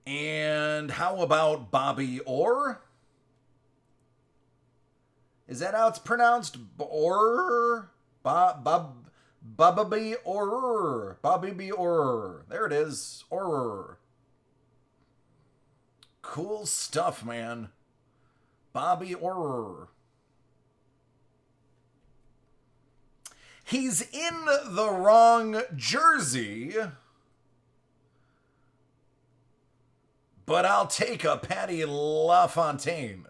And how about Bobby Orr? Is that how it's pronounced? Orr? Bobby Orr. Bobby B. Orr. There it is. Orr. Cool stuff, man. Bobby Orr. He's in the wrong jersey, but I'll take a Patty LaFontaine.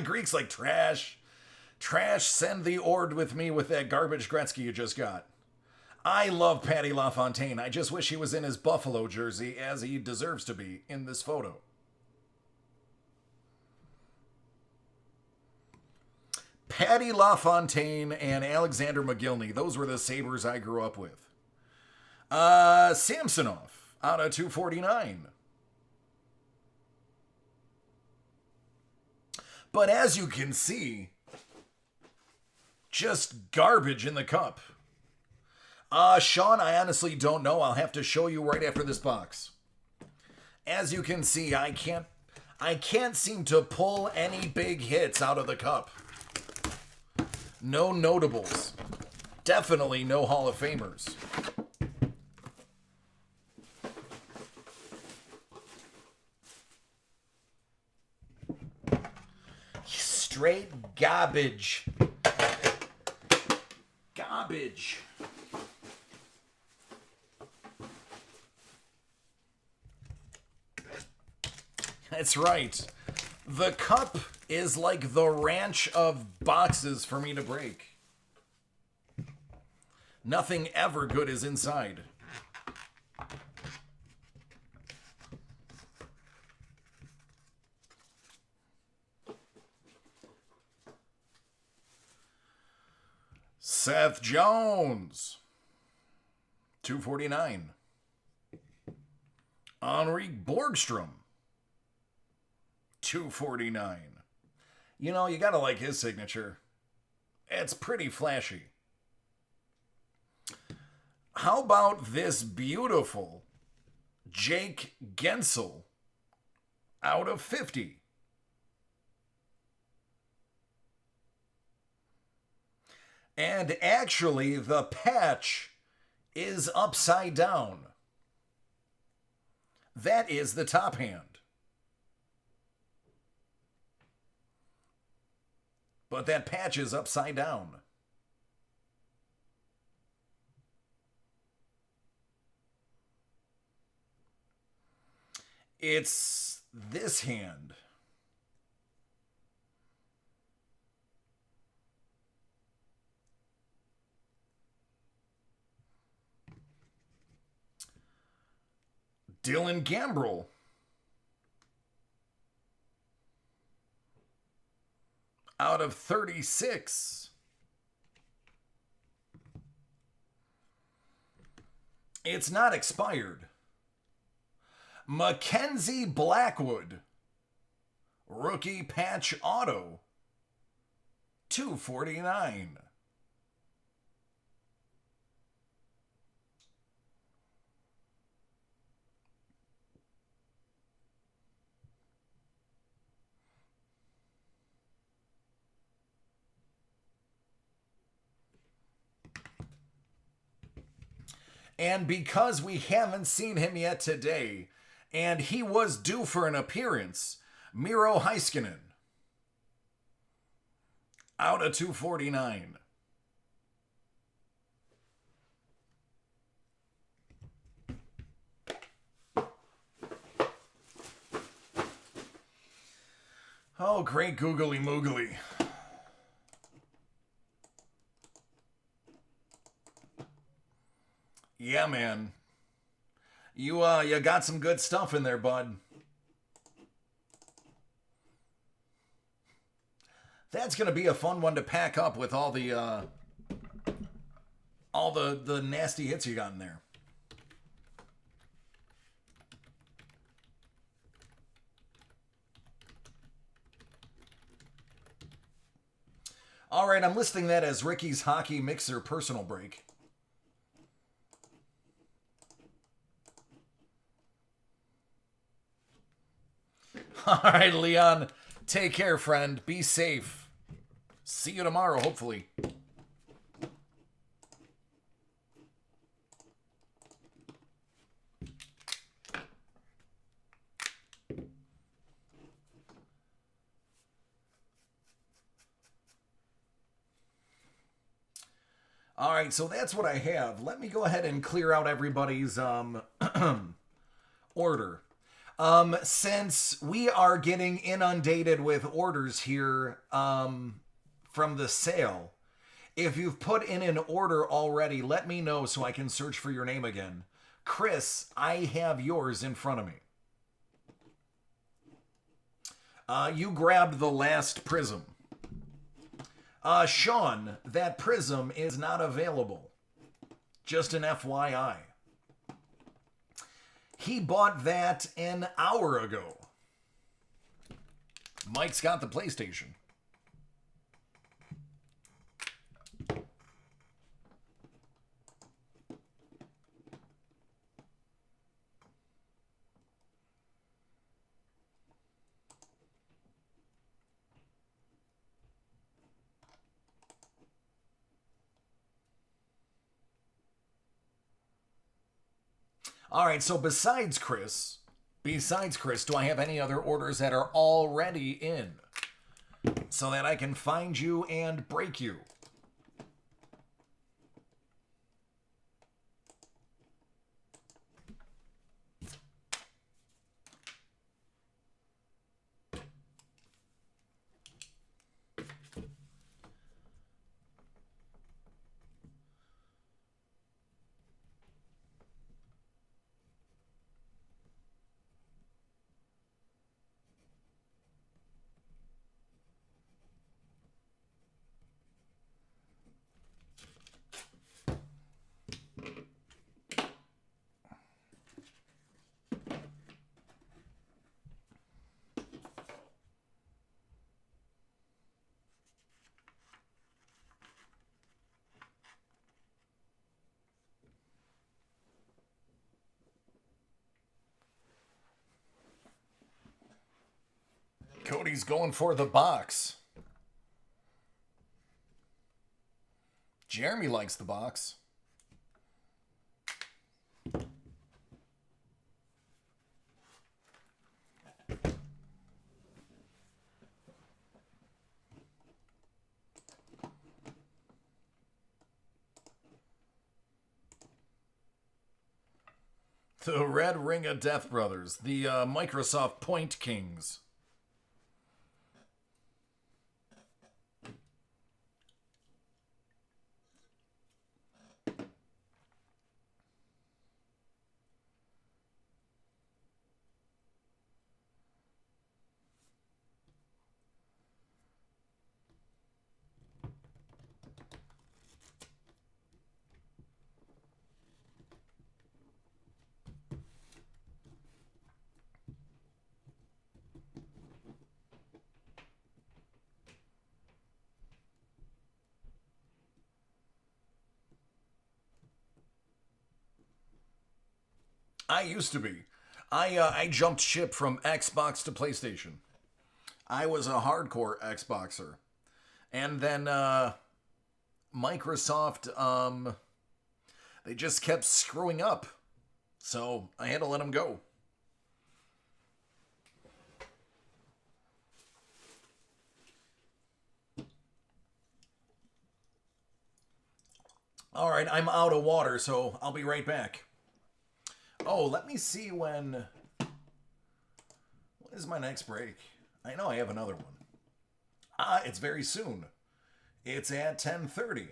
Greeks like trash. Trash, send the ord with me with that garbage Gretzky you just got. I love Patty LaFontaine. I just wish he was in his Buffalo jersey as he deserves to be in this photo. Patty LaFontaine and Alexander McGillney. Those were the Sabres I grew up with. Samsonov out of 249. But as you can see, just garbage in the cup. Sean, I honestly don't know. I'll have to show you right after this box. As you can see, I can't seem to pull any big hits out of the cup. No notables. Definitely no Hall of Famers. Straight garbage. Garbage. That's right. The cup is like the ranch of boxes for me to break. Nothing ever good is inside. Seth Jones, 249. Henrik Borgstrom, 249. You know, you gotta like his signature. It's pretty flashy. How about this beautiful Jake Gensel out of 50? And actually, the patch is upside down. That is the top hand. But that patch is upside down. It's this hand. Dylan Gambrell. Out of 36. It's not expired. Mackenzie Blackwood. Rookie patch auto. 249. And because we haven't seen him yet today, and he was due for an appearance, Miro Heiskanen. Out of 249. Oh, great googly moogly. Yeah, man. You got some good stuff in there, bud. That's gonna be a fun one to pack up with all the nasty hits you got in there. All right, I'm listing that as Ricky's Hockey Mixer personal break. All right, Leon. Take care, friend. Be safe. See you tomorrow, hopefully. All right, so that's what I have. Let me go ahead and clear out everybody's order. Since we are getting inundated with orders here from the sale, if you've put in an order already, let me know so I can search for your name again. Chris, I have yours in front of me. You grabbed the last prism. Sean, that prism is not available. Just an FYI. He bought that an hour ago. Mike's got the PlayStation. All right, so besides Chris, do I have any other orders that are already in so that I can find you and break you? Cody's going for the box. Jeremy likes the box. The Red Ring of Death Brothers. The Microsoft Point Kings. I used to be. I jumped ship from Xbox to PlayStation. I was a hardcore Xboxer. And then Microsoft they just kept screwing up. So, I had to let them go. All right, I'm out of water, so I'll be right back. Oh, let me see when is my next break? I know I have another one. It's very soon. It's at 10:30.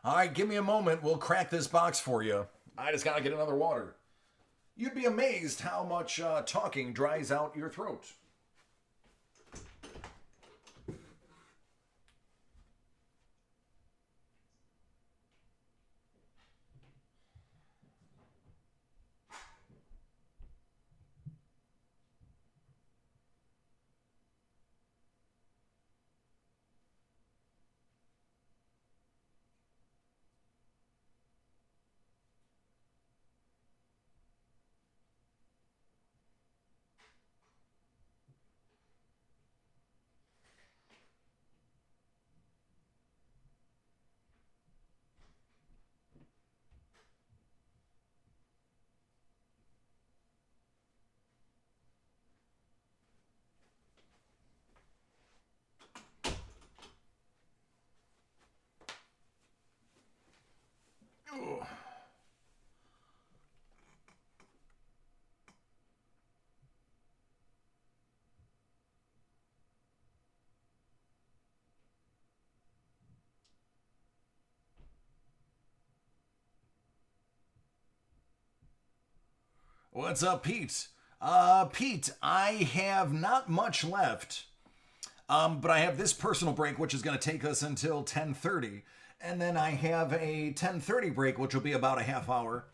All right, give me a moment. We'll crack this box for you. I just gotta get another water. You'd be amazed how much talking dries out your throat. Ugh. What's up, Pete? Pete, I have not much left. But I have this personal break, which is going to take us until 10:30, and then I have a 10:30 break, which will be about a half hour,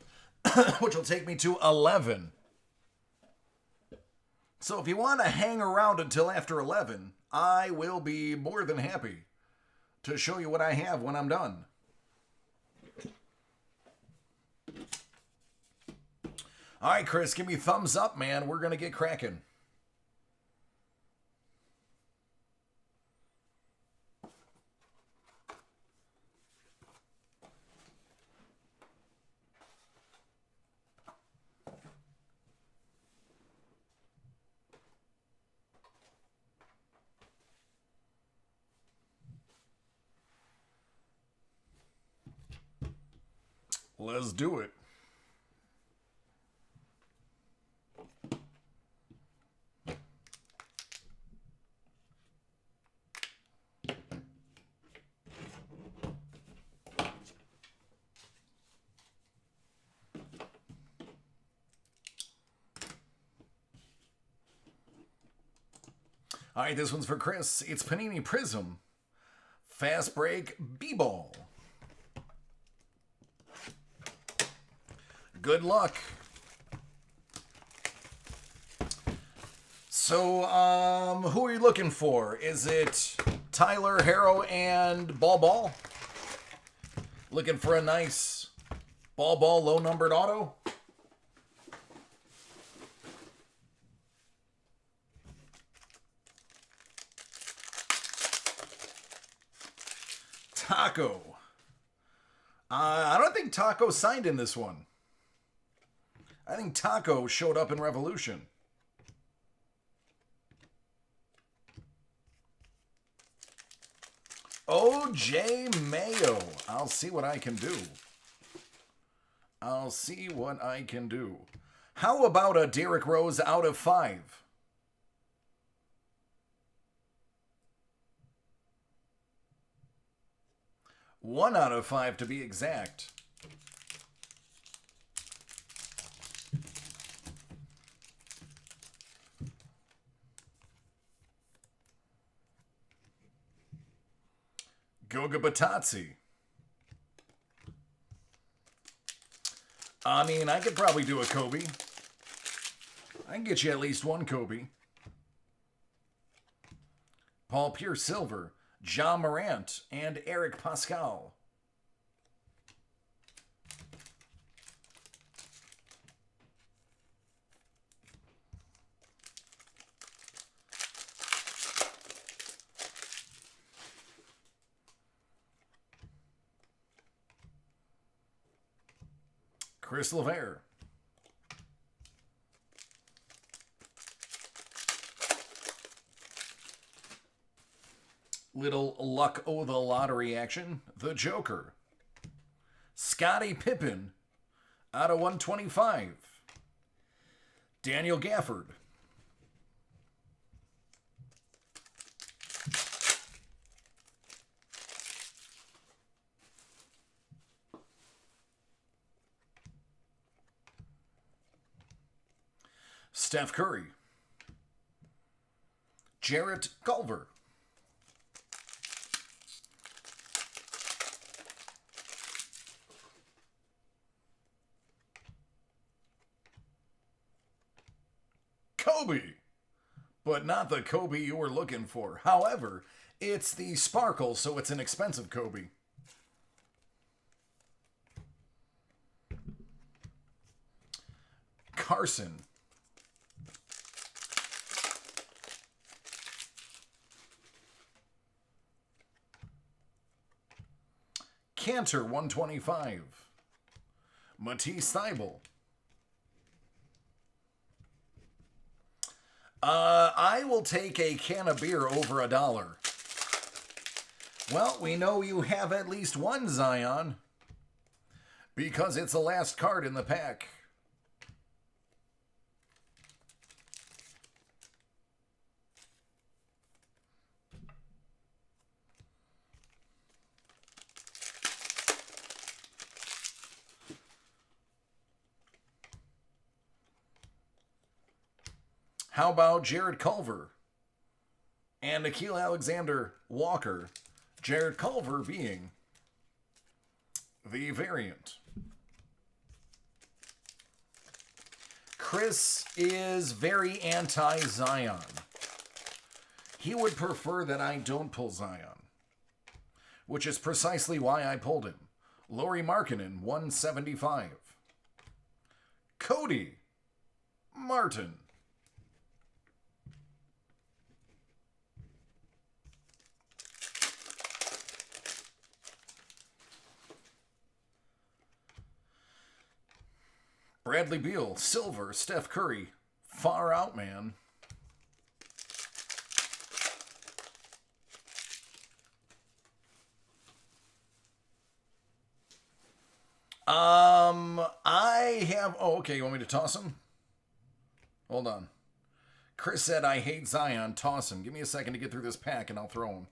which will take me to 11. So if you want to hang around until after 11, I will be more than happy to show you what I have when I'm done. All right, Chris, give me thumbs up, man. We're going to get cracking. Let's do it. All right, this one's for Chris. It's Panini Prism. Fast Break B-Ball. Good luck. So, who are you looking for? Is it Tyler, Harrow, and Ball? Looking for a nice Ball low-numbered auto? Taco. I don't think Taco signed in this one. I think Taco showed up in Revolution. OJ Mayo. I'll see what I can do. I'll see what I can do. How about a Derrick Rose out of 5? One out of 5 to be exact. Goga Batazzi. I mean, I could probably do a Kobe. I can get you at least one Kobe. Paul Pierce Silver, John Morant, and Eric Pascal. Chris LeVere. Little luck o' the lottery action. The Joker. Scottie Pippen out of 125. Daniel Gafford. Steph Curry. Jarrett Culver. Kobe. But not the Kobe you were looking for. However, it's the sparkle, so it's an expensive Kobe. Carson. Cantor 125. Matisse Thybulle. I will take a can of beer over $1. Well, we know you have at least one Zion because it's the last card in the pack. How about Jarrett Culver and Nickeil Alexander-Walker? Jarrett Culver being the variant. Chris is very anti-Zion. He would prefer that I don't pull Zion, which is precisely why I pulled him. Lauri Markkanen, 175. Cody Martin. Bradley Beal, silver. Steph Curry, far out, man. I have... Oh, okay, you want me to toss him? Hold on. Chris said, I hate Zion. Toss him. Give me a second to get through this pack, and I'll throw him.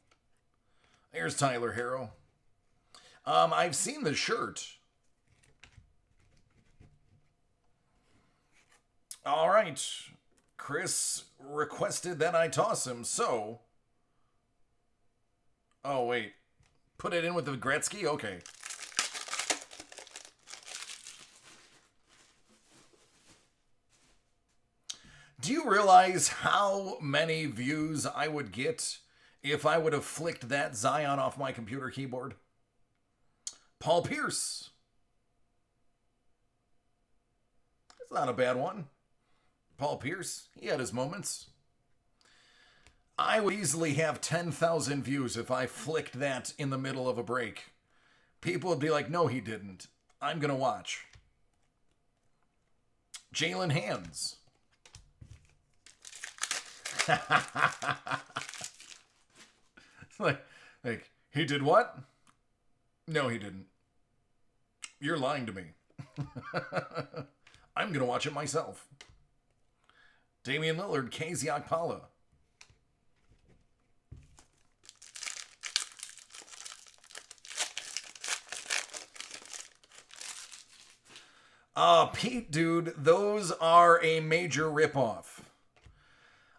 There's Tyler Herro. I've seen the shirt. All right. Chris requested that I toss him, so... Oh, wait. Put it in with the Gretzky? Okay. Do you realize how many views I would get if I would have flicked that Zion off my computer keyboard? Paul Pierce. It's not a bad one. Paul Pierce, he had his moments. I would easily have 10,000 views if I flicked that in the middle of a break. People would be like, no, he didn't. I'm going to watch. Jalen Hands. like, he did what? No, he didn't. You're lying to me. I'm going to watch it myself. Damian Lillard, KZ Okpala. Pete, dude, those are a major ripoff.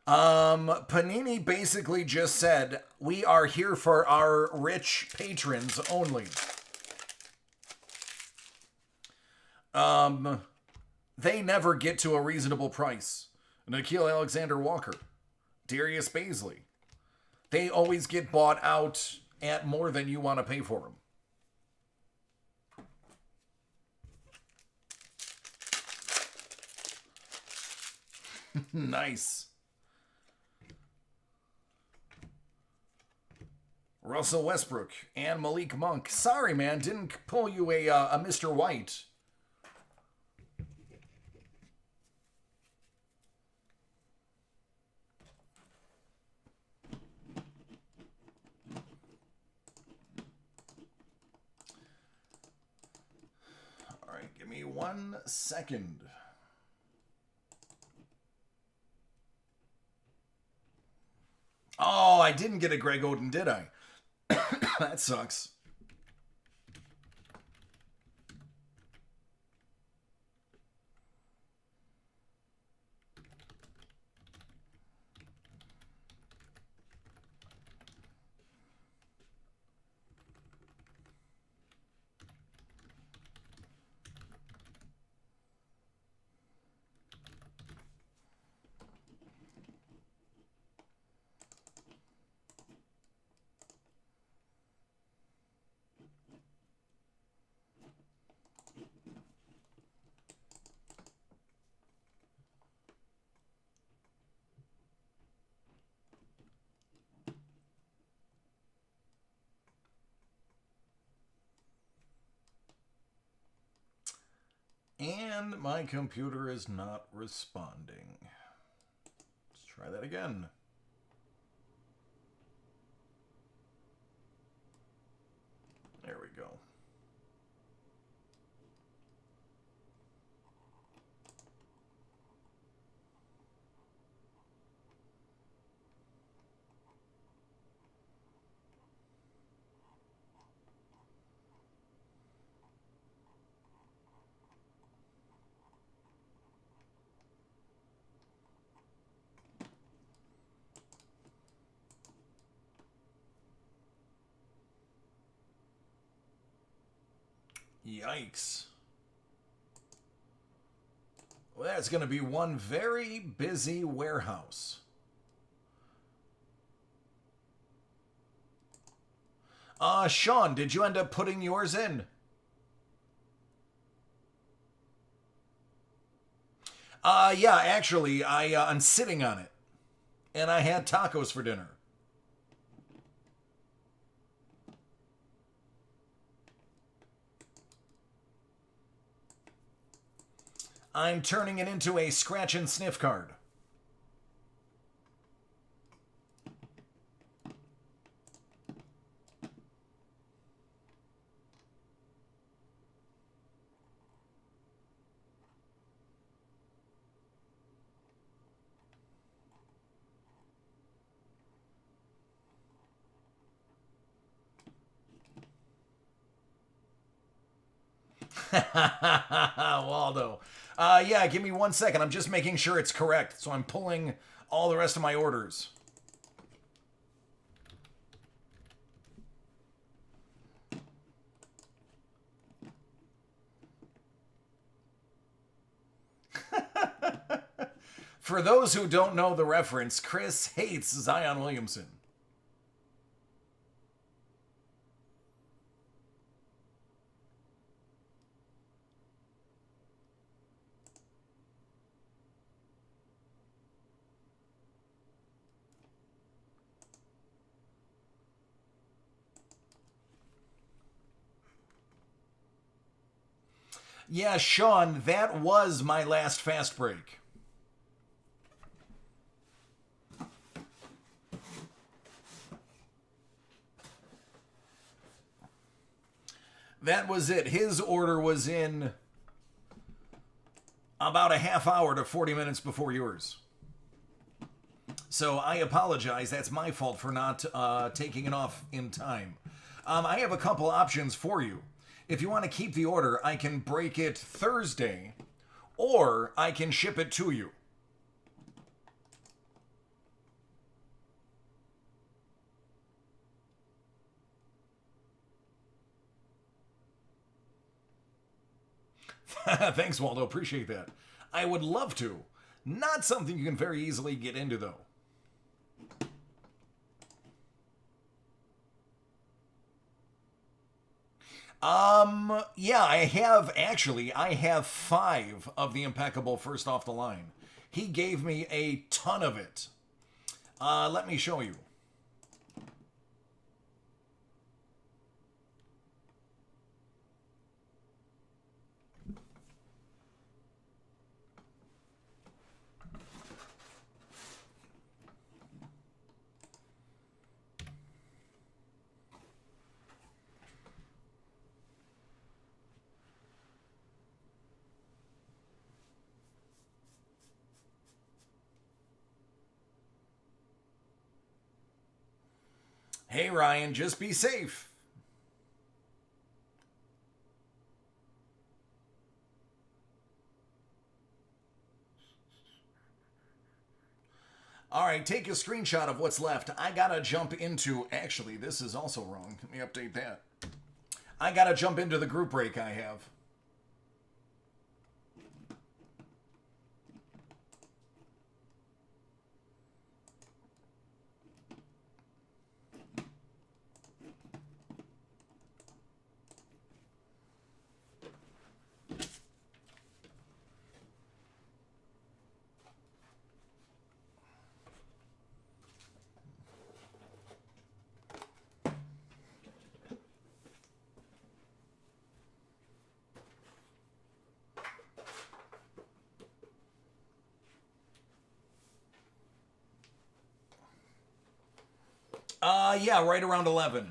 Panini basically just said, we are here for our rich patrons only. They never get to a reasonable price. Nickeil Alexander-Walker, Darius Bazley. They always get bought out at more than you want to pay for them. Nice. Russell Westbrook and Malik Monk. Sorry, man, didn't pull you a Mr. White. Give me 1 second. Oh, I didn't get a Greg Oden, did I? That sucks. And my computer is not responding. Let's try that again. There we go. Yikes. Well, that's going to be one very busy warehouse. Sean, did you end up putting yours in? Yeah, actually, I'm sitting on it. And I had tacos for dinner. I'm turning it into a scratch and sniff card. Waldo. Yeah, give me 1 second. I'm just making sure it's correct. So I'm pulling all the rest of my orders. For those who don't know the reference, Chris hates Zion Williamson. Yeah, Sean, that was my last fast break. That was it. His order was in about a half hour to 40 minutes before yours. So I apologize. That's my fault for not taking it off in time. I have a couple options for you. If you want to keep the order, I can break it Thursday, or I can ship it to you. Thanks, Waldo. Appreciate that. I would love to. Not something you can very easily get into, though. Yeah, I have 5 of the impeccable first off the line. He gave me a ton of it. Let me show you. Hey, Ryan, just be safe. All right, take a screenshot of what's left. I gotta jump into. Actually, this is also wrong. Let me update that. I gotta jump into the group break I have. Yeah, right around 11.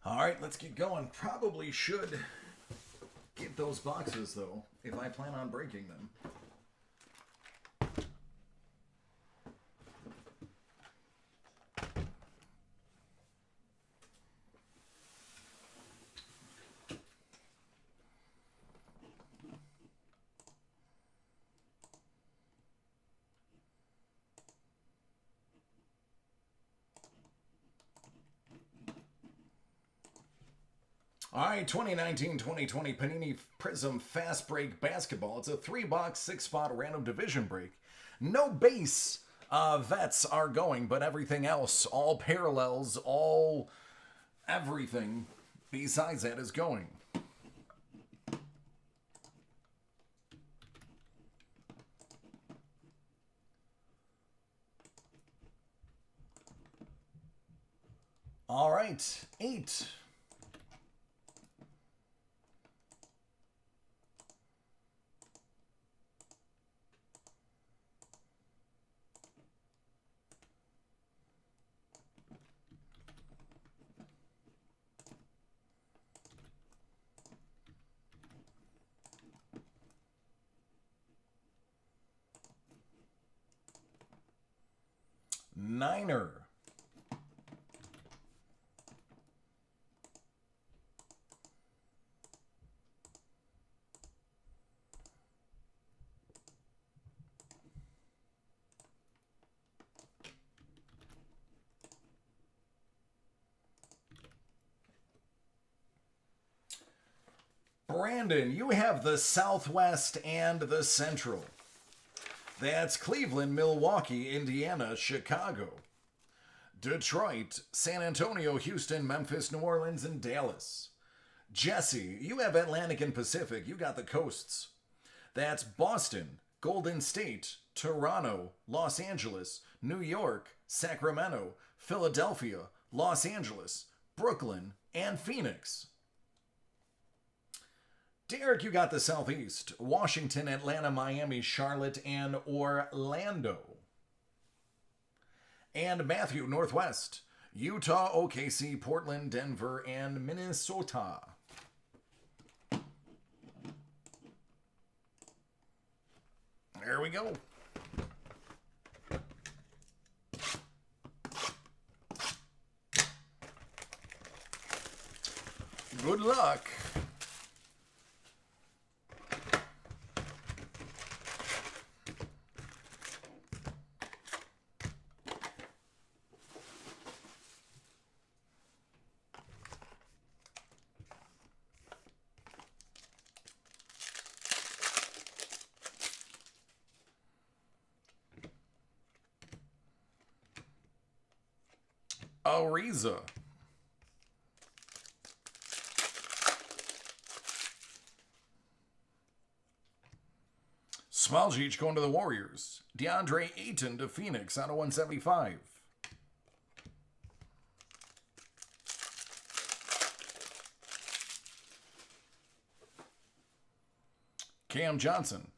All right, let's get going. Probably should get those boxes, though, if I plan on breaking them. All right, 2019-2020 Panini Prism Fast Break Basketball. It's a 3-box, 6-spot random division break. No base vets are going, but everything else, all parallels, all everything besides that is going. All right, 8. Niner. Brandon, you have the Southwest and the Central. That's Cleveland, Milwaukee, Indiana, Chicago, Detroit, San Antonio, Houston, Memphis, New Orleans, and Dallas. Jesse, you have Atlantic and Pacific. You got the coasts. That's Boston, Golden State, Toronto, Los Angeles, New York, Sacramento, Philadelphia, Los Angeles, Brooklyn, and Phoenix. Derek, you got the Southeast. Washington, Atlanta, Miami, Charlotte, and Orlando. And Matthew, Northwest. Utah, OKC, Portland, Denver, and Minnesota. There we go. Good luck. Ariza. Smaljic going to the Warriors. DeAndre Ayton to Phoenix out of 175. Cam Johnson.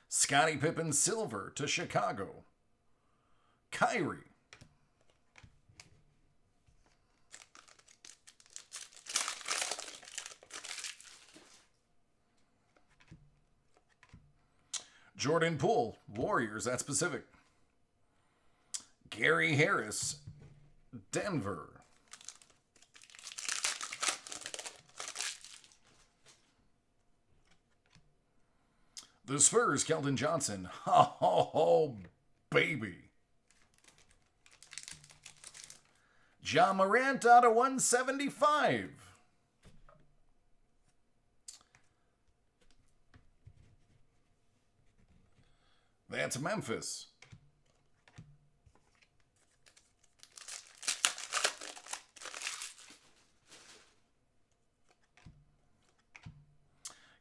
Scottie Pippen silver to Chicago. Kyrie. Jordan Poole, Warriors, that's Pacific. Gary Harris, Denver. The Spurs, Keldon Johnson. Oh, baby. Ja Morant out of 175. That's Memphis.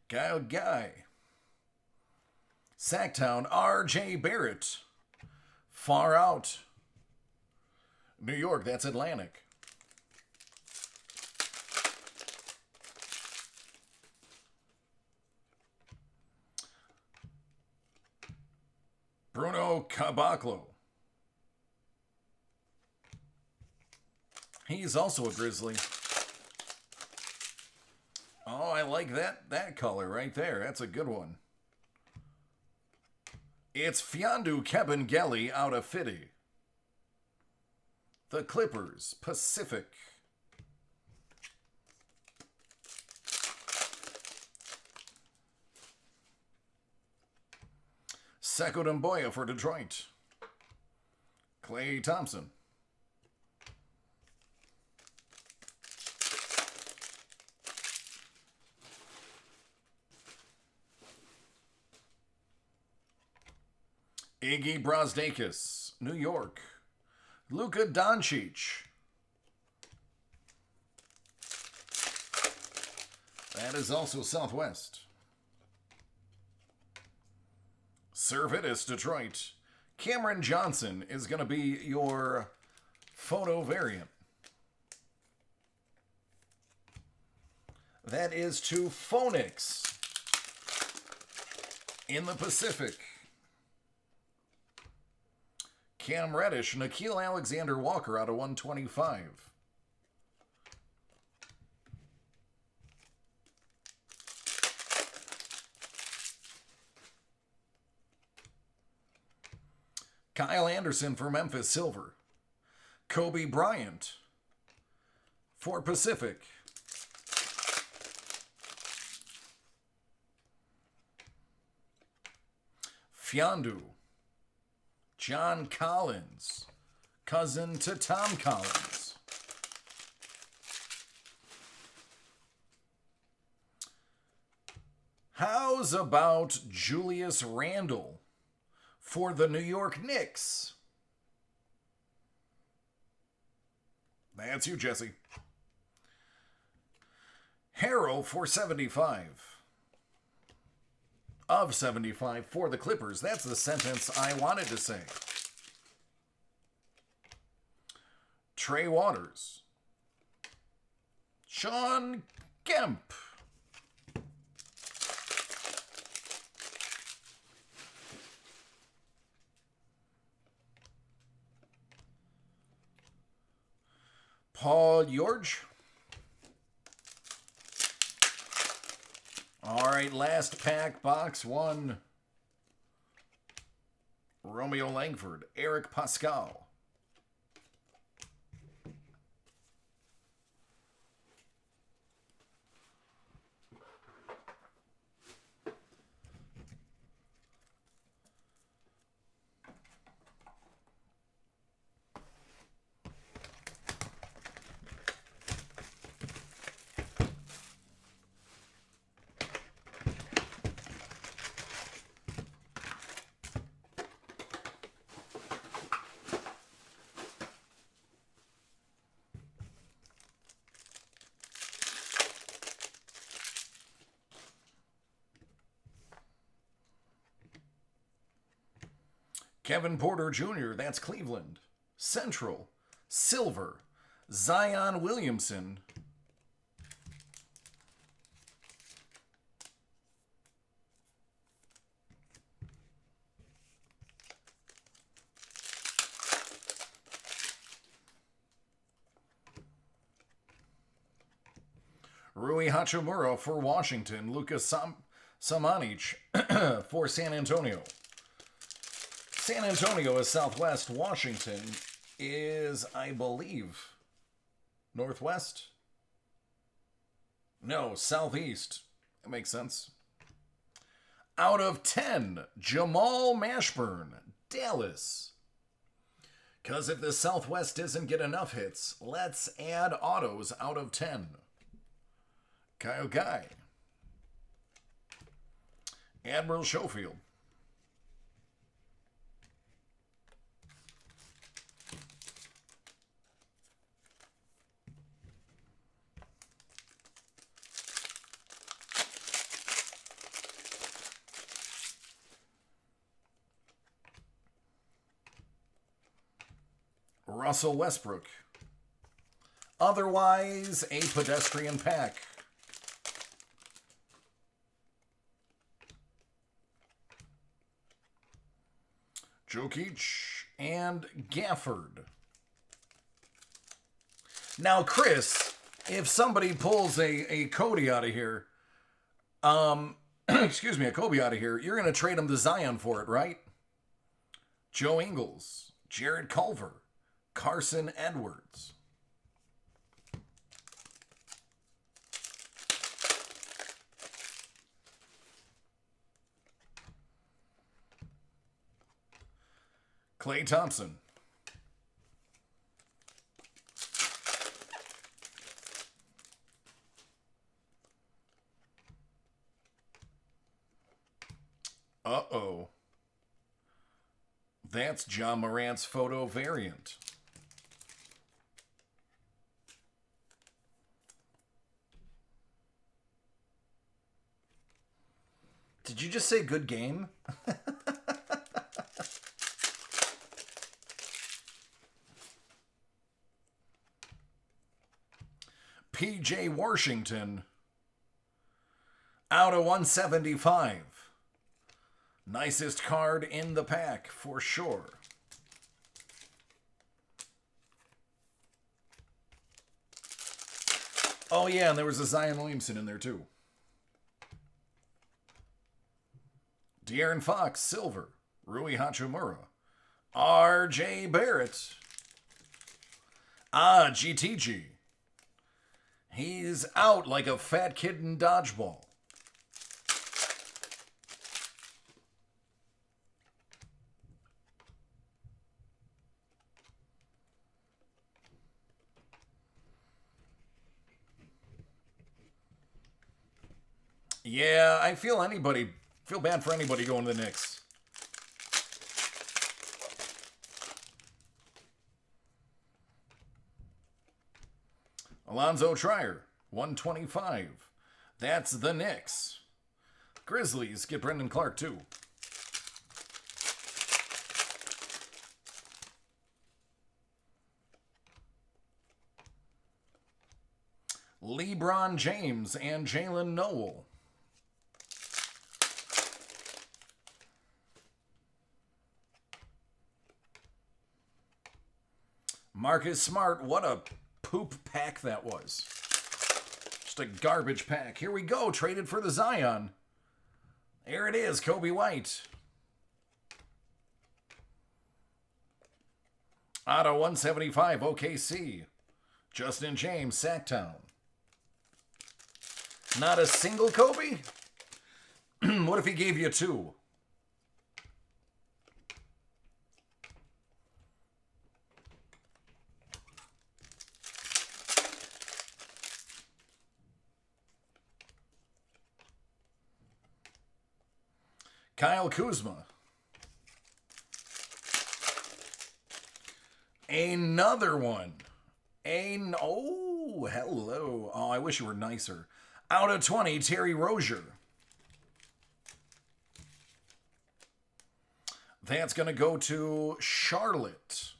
Kyle Guy. Sacktown, R.J. Barrett. Far out. New York, that's Atlantic. Bruno Caboclo. He's also a Grizzly. Oh, I like that color right there. That's a good one. It's Fiondu Kabengele out of Fitty. The Clippers, Pacific. Sekou Doumbouya for Detroit. Klay Thompson. Iggy Brosdakis, New York. Luka Doncic. That is also Southwest. Servetus, Detroit. Cameron Johnson is going to be your photo variant. That is to Phoenix in the Pacific. Cam Reddish, Nickeil Alexander-Walker out of 125. Kyle Anderson for Memphis, silver. Kobe Bryant for Pacific. Fiondu. John Collins, cousin to Tom Collins. How's about Julius Randle for the New York Knicks? That's you, Jesse. Harrell for 75. Of 75 for the Clippers. That's the sentence I wanted to say. Trey Waters. Sean Kemp. Paul George. All right, last pack, box one. Romeo Langford, Eric Pascal. Kevin Porter Jr., that's Cleveland. Central, silver, Zion Williamson. Rui Hachimura for Washington. Lucas Samanic for San Antonio. San Antonio is southwest. Washington is, I believe, northwest? No, southeast. That makes sense. Out of 10, Jamal Mashburn, Dallas. Because if the Southwest doesn't get enough hits, let's add autos out of 10. Kyle Guy. Admiral Schofield. Russell Westbrook. Otherwise, a pedestrian pack. Jokic and Gafford. Now, Chris, if somebody pulls a Cody out of here, excuse me, a Kobe out of here, you're going to trade him to Zion for it, right? Joe Ingles, Jared Culver, Carson Edwards. Klay Thompson. Uh-oh. That's John Morant's photo variant. Did you just say good game? PJ Washington. Out of 175. Nicest card in the pack, for sure. Oh, yeah, and there was a Zion Williamson in there, too. De'Aaron Fox, silver. Rui Hachimura. R.J. Barrett. GTG. He's out like a fat kid in dodgeball. Yeah, I feel bad for anybody going to the Knicks. Alonzo Trier, 125. That's the Knicks. Grizzlies get Brendan Clark, too. LeBron James and Jalen Noel. Marcus Smart, what a poop pack that was. Just a garbage pack. Here we go, traded for the Zion. There it is, Kobe White. Out of 175, OKC. Justin James, Sacktown. Not a single Kobe? What if he gave you two? Kyle Kuzma. Another one. Oh, hello. Oh, I wish you were nicer. Out of 20, Terry Rozier. That's going to go to Charlotte.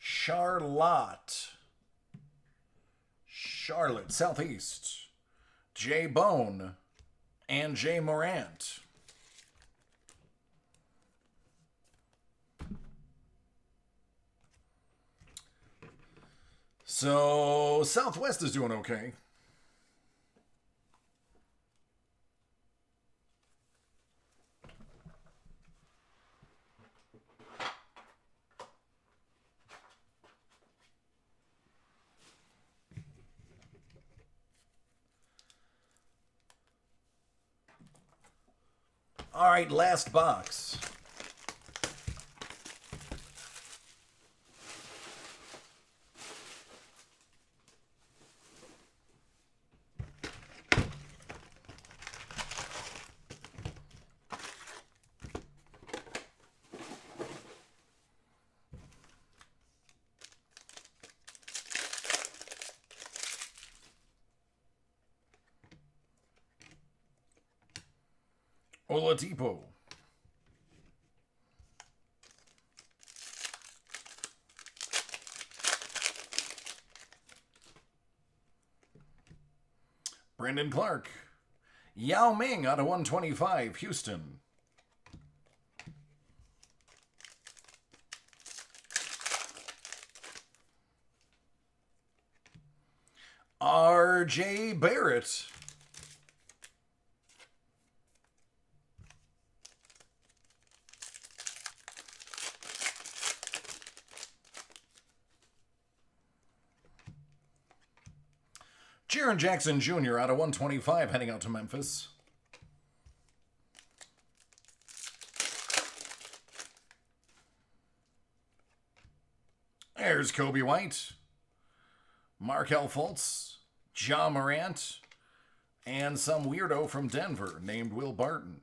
Charlotte, Southeast. Jay Bone and Jay Morant. So, Southwest is doing okay. All right, last box. Oladipo. Brandon Clark. Yao Ming out of 125, Houston. R.J. Barrett. Jaren Jackson Jr. out of 125 heading out to Memphis. There's Kobe White, Markelle Fultz, Ja Morant, and some weirdo from Denver named Will Barton.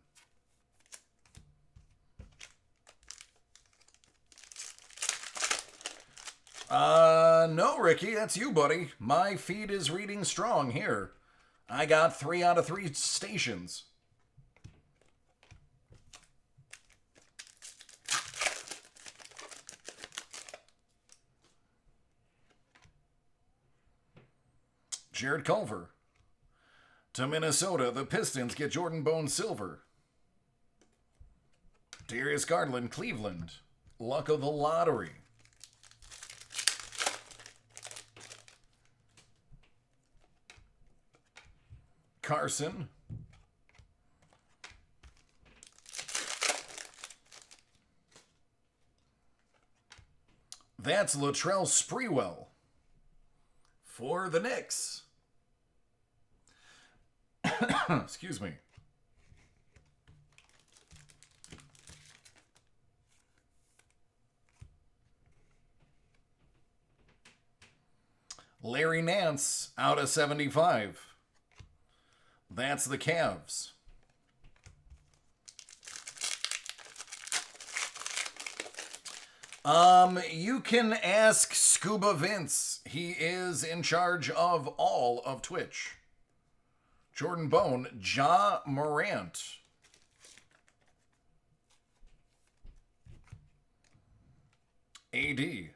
No, Ricky, that's you, buddy. My feed is reading strong here. I got 3 out of 3 stations. Jared Culver. To Minnesota, the Pistons get Jordan Bone Silver. Darius Garland, Cleveland. Luck of the lottery. Carson. That's Latrell Sprewell for the Knicks. Excuse me. Larry Nance out of 75. That's the Cavs. You can ask Scuba Vince. He is in charge of all of Twitch. Jordan Bone, Ja Morant. AD.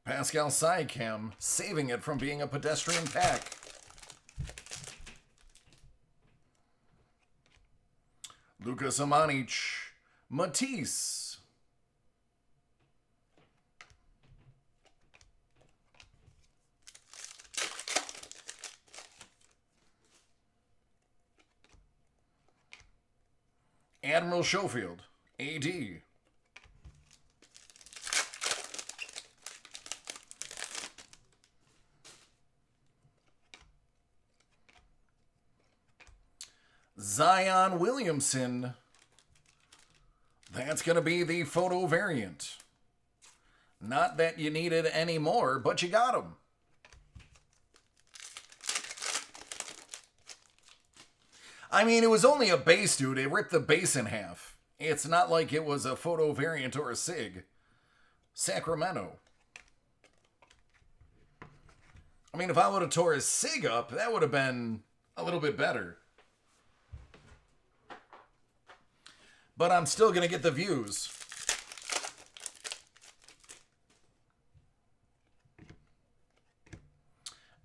Pascal Siakam, saving it from being a pedestrian pack. Luka Samanic, Matisse. Admiral Schofield, AD. Zion Williamson. That's going to be the photo variant. Not that you needed any more, but you got them. I mean, it was only a base, dude. It ripped the base in half. It's not like it was a photo variant or a SIG. Sacramento. I mean, if I would have tore his SIG up, that would have been a little bit better. But I'm still going to get the views.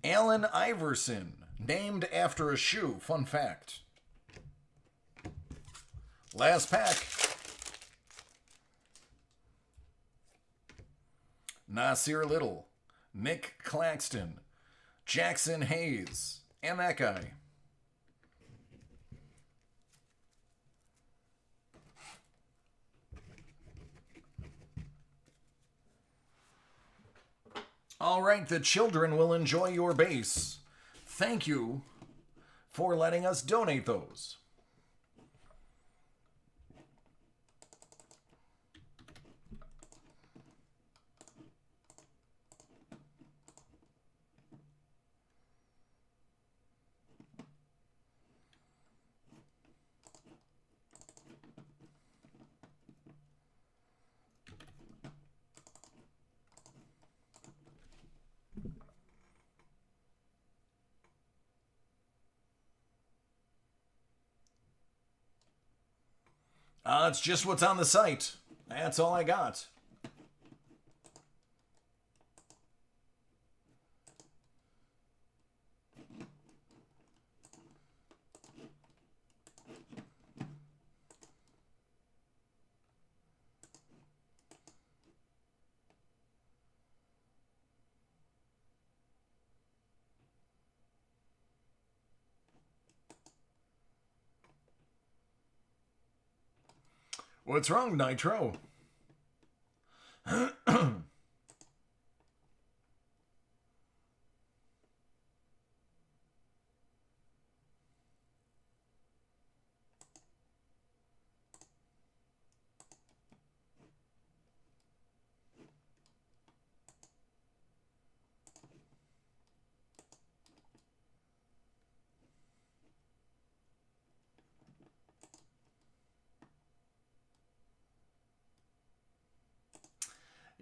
Allen Iverson, named after a shoe. Fun fact. Last pack. Nasir Little, Nick Claxton, Jackson Hayes, and that guy. All right, the children will enjoy your base. Thank you for letting us donate those. It's just what's on the site. That's all I got. What's wrong, Nitro?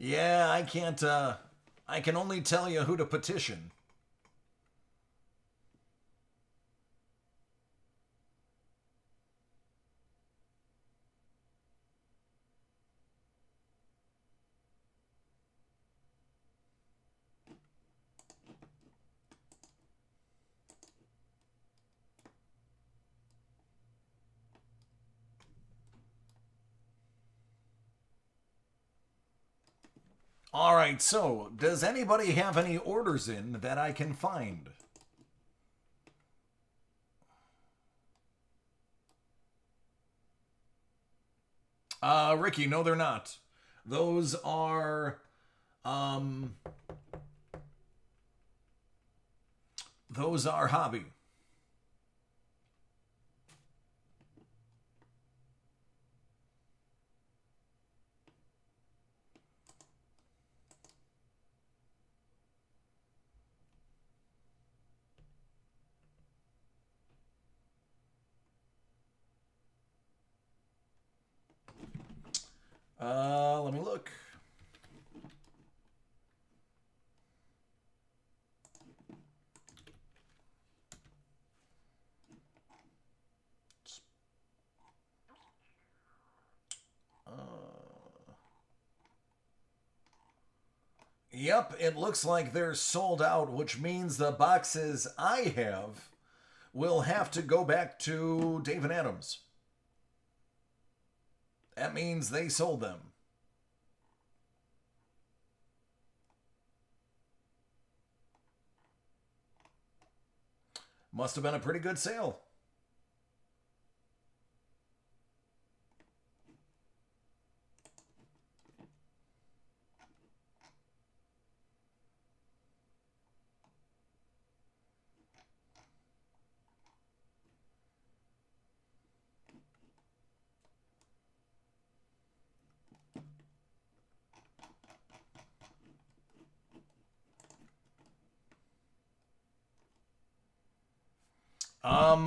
Yeah, I can't, I can only tell you who to petition. All right, so does anybody have any orders in that I can find? Ricky, no, they're not. Those are, um, those are hobby. Let me look. Yep, it looks like they're sold out, which means the boxes I have will have to go back to Dave and Adams. That means they sold them. Must have been a pretty good sale.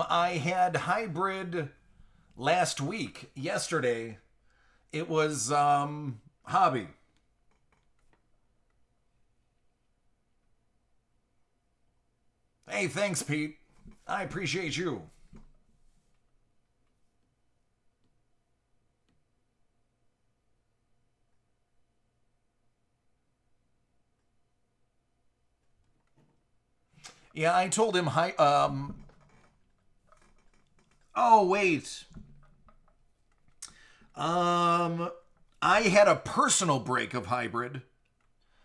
I had hybrid last week. Yesterday, it was hobby. Hey, thanks, Pete. I appreciate you. Yeah, I told him hi. Oh wait. Um. I had a personal break of hybrid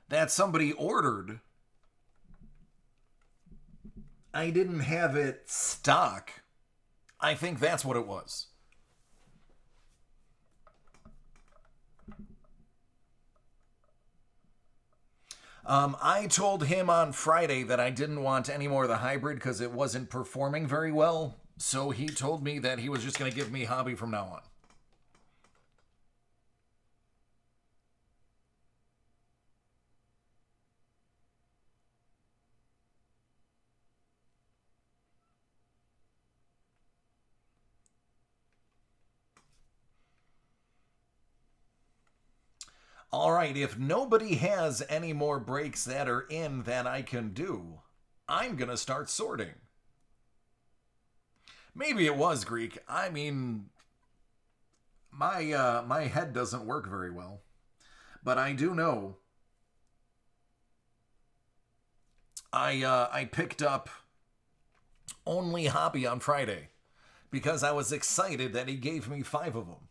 that somebody ordered. I didn't have it stock. I think that's what it was. I told him on Friday that I didn't want any more of the hybrid because it wasn't performing very well. So he told me that he was just going to give me hobby from now on. All right, if nobody has any more breaks that are in that I can do, I'm going to start sorting. Maybe it was Greek. I mean, my head doesn't work very well, but I do know I picked up only hobby on Friday because I was excited that he gave me 5 of them.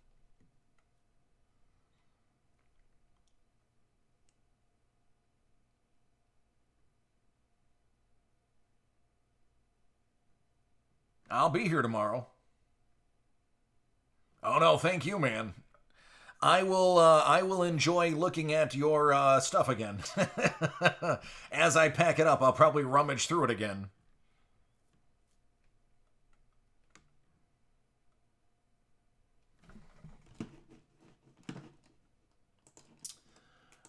I'll be here tomorrow. Oh no, thank you, man. I will enjoy looking at your stuff again. As I pack it up, I'll probably rummage through it again.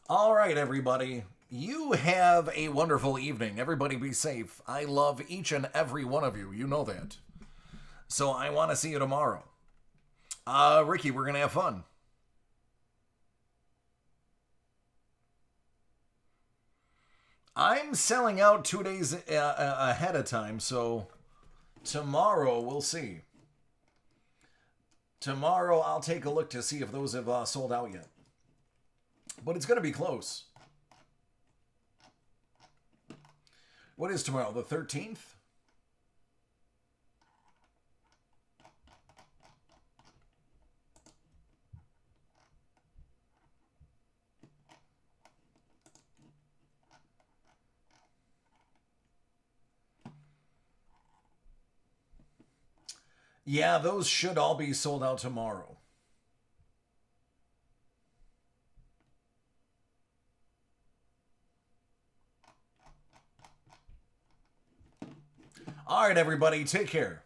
All right, everybody. You have a wonderful evening. Everybody be safe. I love each and every one of you. You know that. So I want to see you tomorrow. Ricky, we're going to have fun. I'm selling out 2 days ahead of time, so tomorrow we'll see. Tomorrow I'll take a look to see if those have sold out yet. But it's going to be close. What is tomorrow? The 13th? Yeah, those should all be sold out tomorrow. All right, everybody, take care.